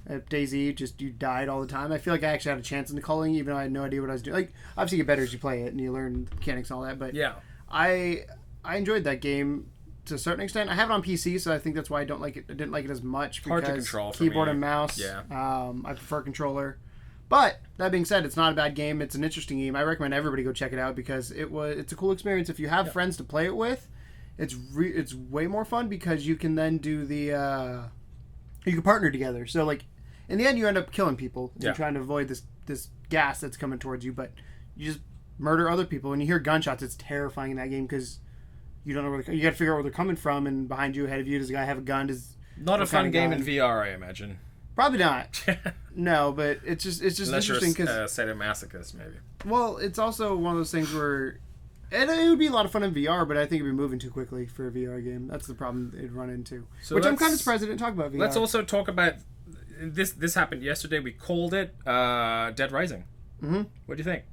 At DayZ, just you died all the time. I feel like I actually had a chance in the culling, even though I had no idea what I was doing. Like, obviously, you get better as you play it, and you learn mechanics and all that. But yeah, I enjoyed that game to a certain extent. I have it on PC, so I think that's why I don't like it. I didn't like it as much because hard to control for keyboard me. and mouse. Yeah, I prefer controller. But that being said, it's not a bad game. It's an interesting game. I recommend everybody go check it out because it's a cool experience. If you have friends to play it with, it's way more fun because you can then do the you can partner together. So like in the end, you end up killing people and trying to avoid this gas that's coming towards you. But you just murder other people. When you hear gunshots, it's terrifying in that game because you don't know you got to figure out where they're coming from. And behind you, ahead of you, does a guy have a gun? Not a fun game in VR, I imagine. Probably not. No, but it's just unless interesting you're because sadomasochist, maybe. Well, it's also one of those things where it would be a lot of fun in VR, but I think it'd be moving too quickly for a VR game. That's the problem it'd run into. So which I'm kind of surprised I didn't talk about VR. Let's also talk about this. This happened yesterday. We called it Dead Rising. Mm-hmm. What do you think?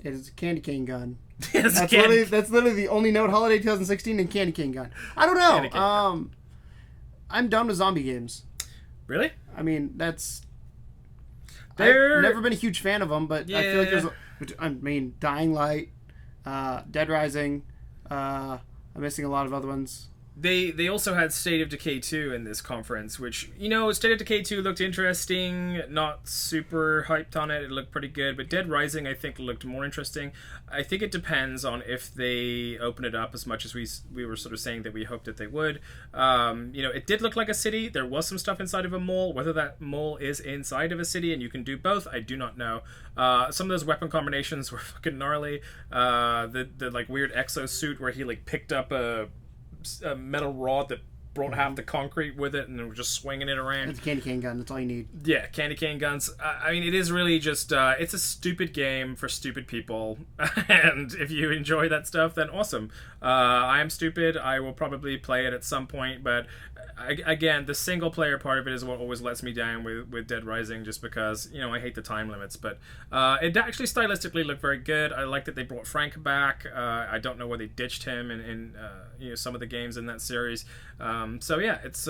It is a candy cane gun. That's literally the only note. Holiday 2016 and candy cane gun. I don't know. I'm done with zombie games. Really? I mean, I've never been a huge fan of them, but I feel like Dying Light, Dead Rising, I'm missing a lot of other ones. They also had State of Decay 2 in this conference, which, State of Decay 2 looked interesting, not super hyped on it, it looked pretty good, but Dead Rising I think looked more interesting. I think it depends on if they open it up as much as we were sort of saying that we hoped that they would. It did look like a city, there was some stuff inside of a mall, whether that mall is inside of a city and you can do both, I do not know. Some of those weapon combinations were fucking gnarly. The like weird exosuit where he like picked up a metal rod that brought half the concrete with it and they were just swinging it around. It's a candy cane gun, that's all you need. Yeah, candy cane guns. I mean, it is really just it's a stupid game for stupid people and if you enjoy that stuff, then awesome. I am stupid. I will probably play it at some point, but again, the single player part of it is what always lets me down with Dead Rising, just because I hate the time limits. But it actually stylistically looked very good. I like that they brought Frank back. I don't know where they ditched him in some of the games in that series. So yeah, it's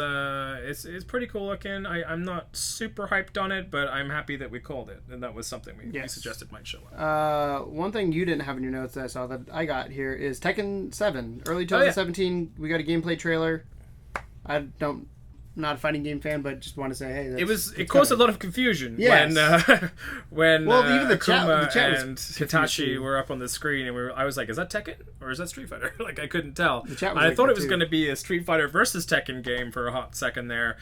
pretty cool looking. I'm not super hyped on it, but I'm happy that we called it, and that was something we suggested might show up. One thing you didn't have in your notes that I saw that I got here is Tekken 7. Early 2017, we got a gameplay trailer. Not a fighting game fan, but just want to say, hey, it caused a lot of confusion when even the Akuma and Hitachi were up on the screen, and I was like, is that Tekken or is that Street Fighter? Like, I couldn't tell. I thought it was going to be a Street Fighter versus Tekken game for a hot second there.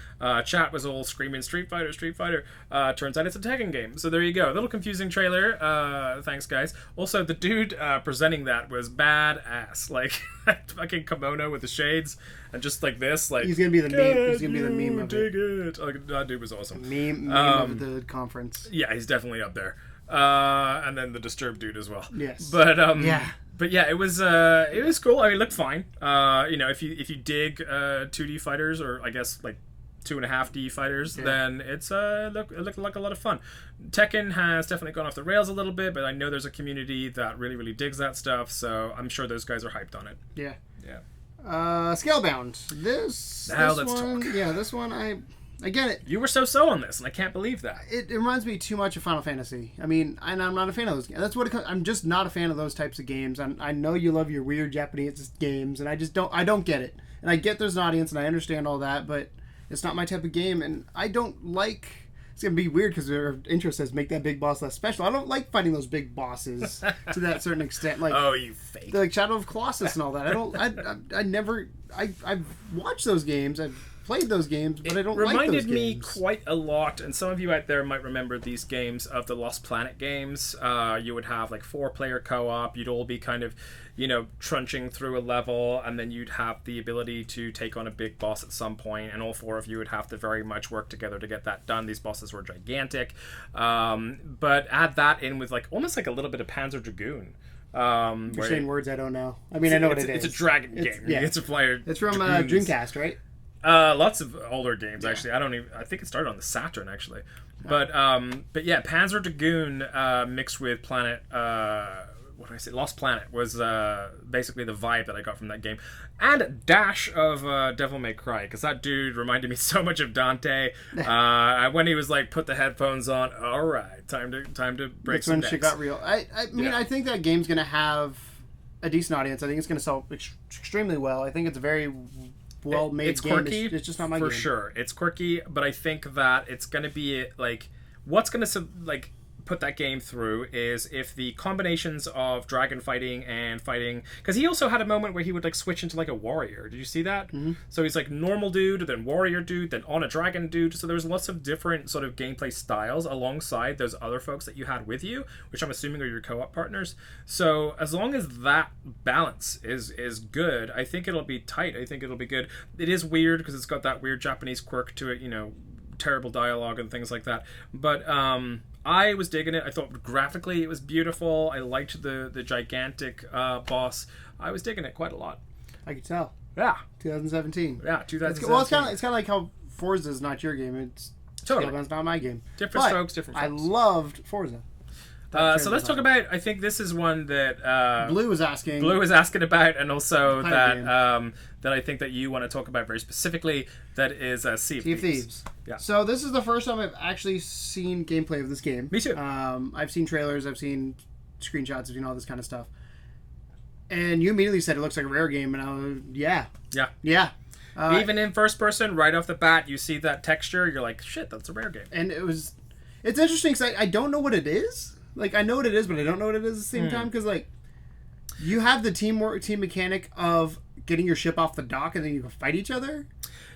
Chat was all screaming Street Fighter, Street Fighter. Turns out it's a Tekken game. So there you go. A little confusing trailer. Thanks, guys. Also, the dude presenting that was badass. Like, fucking kimono with the shades. And just like this, like he's gonna be the meme. He's gonna be the meme of it. That dude was awesome. Meme of the conference. Yeah, he's definitely up there. And then the Disturbed dude as well. Yes. But yeah, it was cool. I mean, it looked fine. If you dig 2D fighters, or I guess like 2.5D fighters, then it looked like a lot of fun. Tekken has definitely gone off the rails a little bit, but I know there's a community that really, really digs that stuff, so I'm sure those guys are hyped on it. Yeah. Yeah. Scalebound. This one I get it. You were so on this, and I can't believe that. It reminds me too much of Final Fantasy. I mean, and I'm not a fan of those games. That's what I'm just not a fan of those types of games. I know you love your weird Japanese games, and I don't get it. And I get there's an audience, and I understand all that, but it's not my type of game, and I don't like. It's gonna be weird because their intro says make that big boss less special. I don't like fighting those big bosses to that certain extent. Like, oh, you fake. Like Shadow of Colossus and all that. I've watched those games. I've played those games, but I don't like those games. It reminded me quite a lot, and some of you out there might remember these games of the Lost Planet games. You would have like 4-player co-op. You'd all be kind of, trunching through a level, and then you'd have the ability to take on a big boss at some point, and all 4 of you would have to very much work together to get that done. These bosses were gigantic, but add that in with like almost like a little bit of Panzer Dragoon. You're saying words I don't know. I mean, I know what it is. It's a dragon game. Yeah. It's a player. It's from Dreamcast, right? Lots of older games, actually. I think it started on the Saturn, actually. But yeah, Panzer Dragoon mixed with what did I say? Lost Planet was basically the vibe that I got from that game, and a dash of Devil May Cry, because that dude reminded me so much of Dante. When he was like, put the headphones on, all right, time to break That's some when necks. shit got real. I mean, I think that game's gonna have a decent audience. I think it's gonna sell extremely well. I think it's a very well made. It's game. quirky. It's just not my for game. sure. It's quirky, but I think that it's gonna be like what's gonna like put that game through is if the combinations of dragon fighting and fighting, because he also had a moment where he would like switch into like a warrior. Did you see that? Mm-hmm. So he's like normal dude, then warrior dude, then on a dragon dude. So there's lots of different sort of gameplay styles alongside those other folks that you had with you, which I'm assuming are your co-op partners. So as long as that balance is good, I think it'll be tight. I think it'll be good. It is weird because it's got that weird Japanese quirk to it, you know, terrible dialogue and things like that. But I was digging it. I thought graphically it was beautiful. I liked the gigantic boss. I was digging it quite a lot. I could tell. Yeah. 2017. Yeah, 2017. Well, it's kind of like how Forza is not your game. It's totally it's not my game. Different strokes, different folks. I loved Forza. So let's talk about. I think this is one that Blue was asking. Blue was asking about, and also Pirate that I think that you want to talk about very specifically. That is Sea of Thieves. Yeah. So this is the first time I've actually seen gameplay of this game. Me too. I've seen trailers. I've seen screenshots. I've seen all this kind of stuff. And you immediately said it looks like a rare game, and I was yeah. Even in first person, right off the bat, you see that texture. You're like, shit, that's a rare game. And it's interesting because I don't know what it is. Like, I know what it is, but I don't know what it is at the same time, because, like, you have the team mechanic of getting your ship off the dock and then you can fight each other.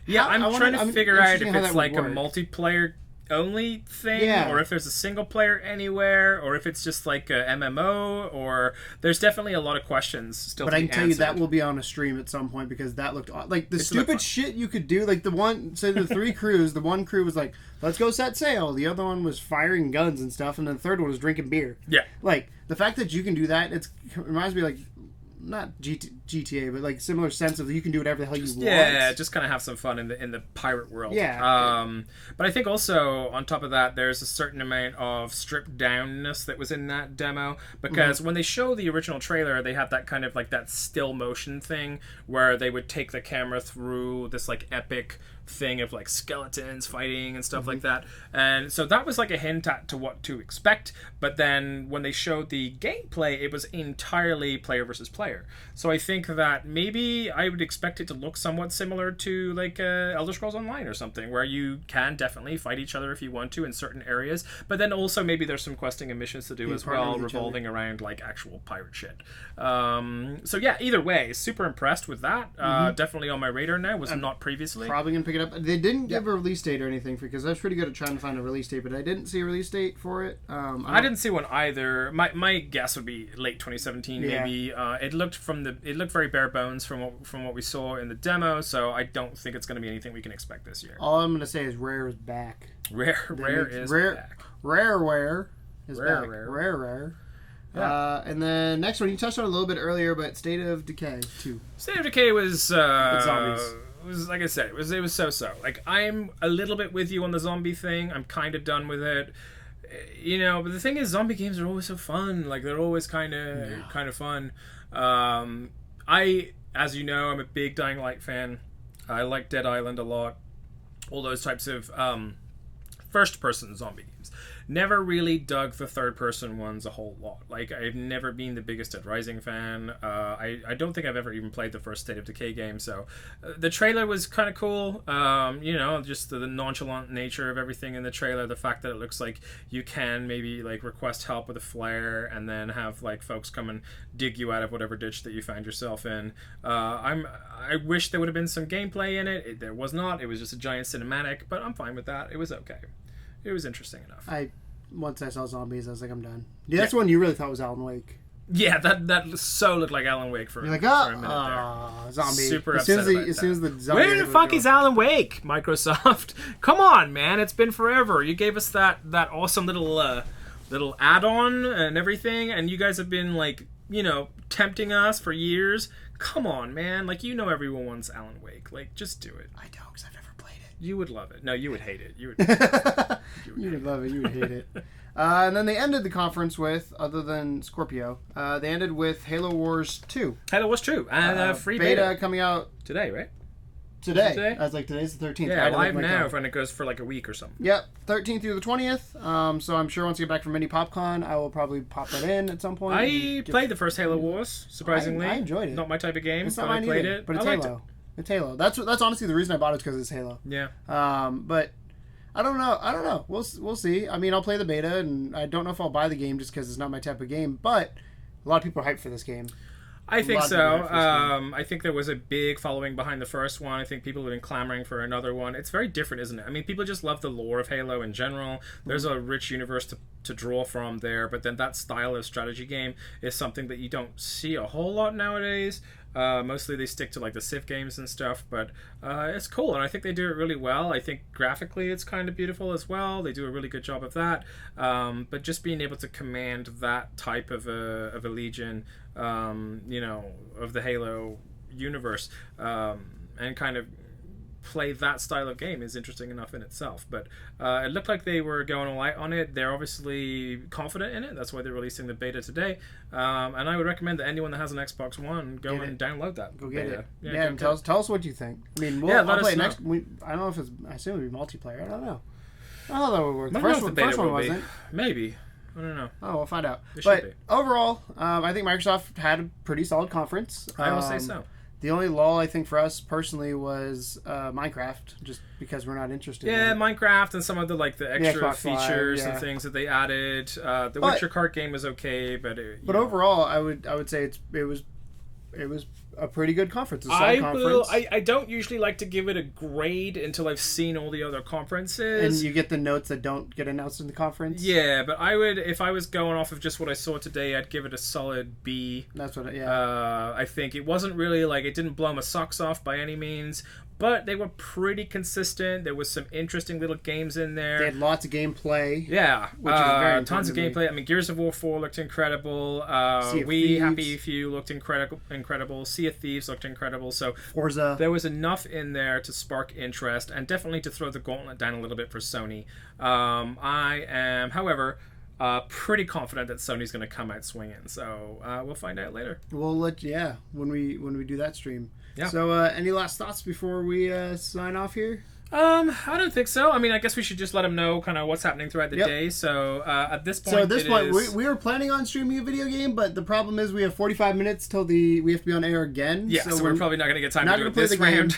Yeah, I'm trying to figure out if it's like a work. multiplayer only thing, or if there's a single player anywhere, or if it's just like a MMO, or there's definitely a lot of questions still but to I be can tell you that answered. will be on a stream at some point, because that looked like the stupid shit you could do. Like the one, say the three crews, the one crew was like, let's go set sail. The other one was firing guns and stuff, and then the third one was drinking beer. Yeah. Like the fact that you can do that, it reminds me like, not GTA, but like similar sense of you can do whatever the hell you want. Yeah, just kind of have some fun in the pirate world. Yeah. But I think also on top of that, there's a certain amount of stripped downness that was in that demo, because when they show the original trailer, they had that kind of like that still motion thing where they would take the camera through this like epic thing of like skeletons fighting and stuff like that, and so that was like a hint to what to expect. But then when they showed the gameplay, it was entirely player versus player. So I think that maybe I would expect it to look somewhat similar to like Elder Scrolls Online or something, where you can definitely fight each other if you want to in certain areas, but then also maybe there's some questing and missions to do as well, revolving around like actual pirate shit. So yeah, either way, super impressed with that. Definitely on my radar now. Was not previously. Probably gonna pick it up. They didn't give a release date or anything, because I was pretty good at trying to find a release date, but I didn't see a release date for it. I didn't see one either. My guess would be late 2017 maybe. It looked very bare bones from what we saw in the demo, so I don't think it's going to be anything we can expect this year. All I'm gonna say is Rare is back. Rare is back. Rareware is back. Rare. Rare. Yeah. And then next one, you touched on it a little bit earlier, but State of Decay 2. State of Decay was zombies. Was like I said, it was so. Like, I'm a little bit with you on the zombie thing. I'm kind of done with it. You know, but the thing is, zombie games are always so fun. Like, they're always kind of fun. As you know, I'm a big Dying Light fan. I like Dead Island a lot. All those types of first-person zombie games. Never really dug the third-person ones a whole lot. Like, I've never been the biggest Dead Rising fan. I don't think I've ever even played the first State of Decay game, so the trailer was kind of cool. You know, just the nonchalant nature of everything in the trailer, the fact that it looks like you can maybe, like, request help with a flare and then have, like, folks come and dig you out of whatever ditch that you find yourself in. I wish there would have been some gameplay in it. There was not. It was just a giant cinematic, but I'm fine with that. It was okay. It was interesting enough. Once I saw zombies, I was like, I'm done. Yeah, that's the one you really thought was Alan Wake. Yeah, that so looked like Alan Wake for, You're like, for a minute there. Zombie. Super as upset soon as the zombie. Where the fuck is Alan Wake, Microsoft? Come on, man! It's been forever. You gave us that awesome little add-on and everything, and you guys have been like, you know, tempting us for years. Come on, man! Like, you know, everyone wants Alan Wake. Like, just do it. I don't, because I've never played it. You would love it. No, you would hate it. You would. You would love it. You would hate it. And then they ended the conference with, other than Scorpio, they ended with Halo Wars 2. Halo Wars 2 and free beta coming out today, right? Today. I was like, today's the 13th. Yeah, live now, and it goes for like a week or something. Yep, 13th through the 20th. So I'm sure once I get back from Mini PopCon, I will probably pop that in at some point. I played the first Halo Wars, surprisingly. I enjoyed it. Not my type of game, It's but not mine I played either, it. but it's I liked Halo. It's Halo. That's honestly the reason I bought it, because it's Halo. Yeah. But I don't know. We'll see. I mean, I'll play the beta, and I don't know if I'll buy the game just because it's not my type of game. But a lot of people are hyped for this game. I think so. I think there was a big following behind the first one. I think people have been clamoring for another one. It's very different, isn't it? I mean, people just love the lore of Halo in general. There's a rich universe to draw from there, but then that style of strategy game is something that you don't see a whole lot nowadays. Mostly they stick to like the Civ games and stuff, but it's cool, and I think they do it really well. I think graphically it's kind of beautiful as well. They do a really good job of that. But just being able to command that type of a legion, of the Halo universe, and kind of play that style of game is interesting enough in itself. But it looked like they were going all out on it. They're obviously confident in it. That's why they're releasing the beta today. And I would recommend that anyone that has an Xbox One go and download that. Go get beta. it. Yeah, and tell us what you think. I mean, I'll play next. I don't know if it's. I assume it'll be multiplayer. I don't know. I don't know that would work. The first one wasn't. Maybe. I don't know. Oh, we'll find out. But overall, I think Microsoft had a pretty solid conference. I will say so. The only lull, I think, for us personally was Minecraft, just because we're not interested. Yeah, in it. Minecraft and some of the extra Xbox features Live, and things that they added. The Witcher cart game was okay, but overall, I would say it was a pretty good conference. A solid conference. I don't usually like to give it a grade until I've seen all the other conferences. And you get the notes that don't get announced in the conference. Yeah, but I would, if I was going off of just what I saw today, I'd give it a solid B. That's what. I think it wasn't really it didn't blow my socks off by any means. But they were pretty consistent. There was some interesting little games in there. They had lots of gameplay. Yeah, which is very tons of gameplay. I mean, Gears of War 4 looked incredible. Happy Few looked incredible. Sea of Thieves looked incredible. So Forza. There was enough in there to spark interest and definitely to throw the gauntlet down a little bit for Sony. I am, however, pretty confident that Sony's going to come out swinging. So we'll find out later. We'll let when we do that stream. Yeah. So, any last thoughts before we sign off here? I don't think so. I mean, I guess we should just let them know kind of what's happening throughout the day. So, at this point, we were planning on streaming a video game, but the problem is we have 45 minutes till we have to be on air again. Yeah, so we're probably not going to get time to do it this round.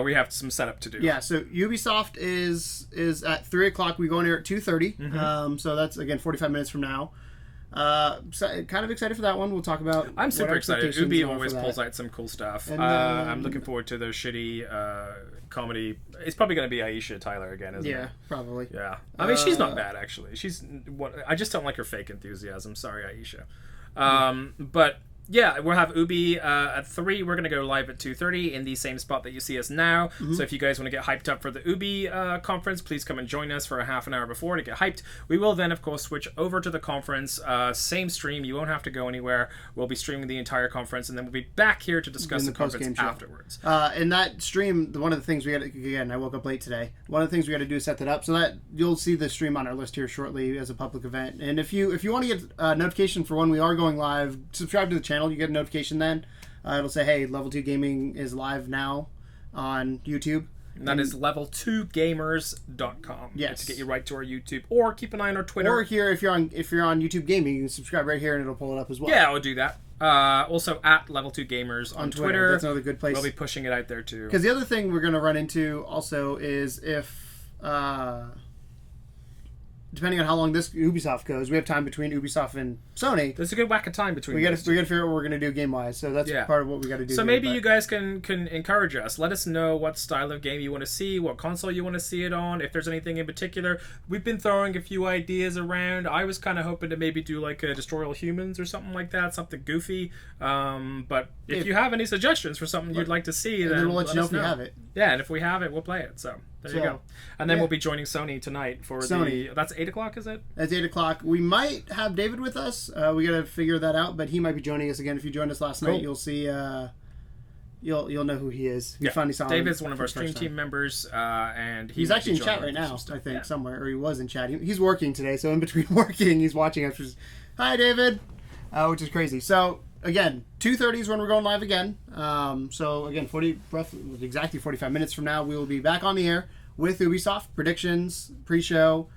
We have some setup to do. Yeah, so Ubisoft is at 3 o'clock. We go on air at 2:30. Mm-hmm. So that's, again, 45 minutes from now. Kind of excited for that one. We'll talk about. I'm super excited. Ubi always pulls out some cool stuff. And, I'm looking forward to their shitty comedy. It's probably going to be Aisha Tyler again, isn't it? Yeah, probably. Yeah, I mean she's not bad actually. I just don't like her fake enthusiasm. Sorry, Aisha. But yeah, we'll have Ubi at 3. We're going to go live at 2:30 in the same spot that you see us now. Mm-hmm. So if you guys want to get hyped up for the Ubi conference, please come and join us for a half an hour before to get hyped. We will then, of course, switch over to the conference. Same stream. You won't have to go anywhere. We'll be streaming the entire conference, and then we'll be back here to discuss the conference afterwards. In that stream, one of the things we got, again, I woke up late today. One of the things we got to do is set that up so that you'll see the stream on our list here shortly as a public event. And if you want to get a notification for when we are going live, subscribe to the channel. You get a notification then. It'll say, hey, Level 2 Gaming is live now on YouTube. And that is level2gamers.com. Yes. To get you right to our YouTube. Or keep an eye on our Twitter. Or here, if you're on YouTube Gaming, you can subscribe right here and it'll pull it up as well. Yeah, I'll do that. Also, at Level2Gamers on Twitter. That's another good place. We'll be pushing it out there, too. Because the other thing we're going to run into also is if... depending on how long this Ubisoft goes, we have time between Ubisoft and Sony. There's a good whack of time between. We got to figure out what we're going to do game wise. So that's part of what we got to do. So maybe you guys can encourage us. Let us know what style of game you want to see, what console you want to see it on. If there's anything in particular, we've been throwing a few ideas around. I was kind of hoping to maybe do like a Destroy All Humans or something like that, something goofy. But if you have any suggestions for something you'd like to see, then we'll let you know if we have it. Yeah, and if we have it, we'll play it. So there you go. And then we'll be joining Sony tonight for that's 8 o'clock, is it? That's 8 o'clock. We might have David with us. We got to figure that out, but he might be joining us again. If you joined us last night, you'll see you'll know who he is. You Yeah. finally saw him. David's one of for our the stream first team time. members, and He's actually in chat right now, I think, somewhere, or he was in chat. He's working today, so in between working, he's watching us. Hi, David, which is crazy. So again, 2:30 is when we're going live again. So again, exactly 45 minutes from now, we will be back on the air with Ubisoft predictions, pre-show,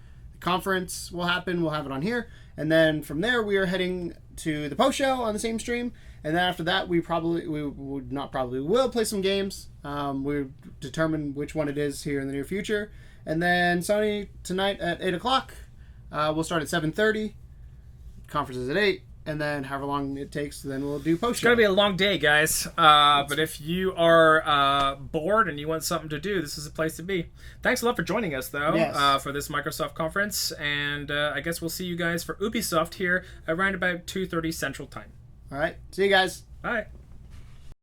conference will happen. We'll have it on here, and then from there we are heading to the post-show on the same stream. And then after that, will play some games. We'll determine which one it is here in the near future. And then Sony tonight at 8 o'clock. We'll start at 7:30. Conference is at 8. And then however long it takes, then we'll do post-show. It's going to be a long day, guys. But if you are bored and you want something to do, this is a place to be. Thanks a lot for joining us, though, Yes. for this Microsoft conference. And I guess we'll see you guys for Ubisoft here around about 2:30 Central Time. All right. See you guys. Bye.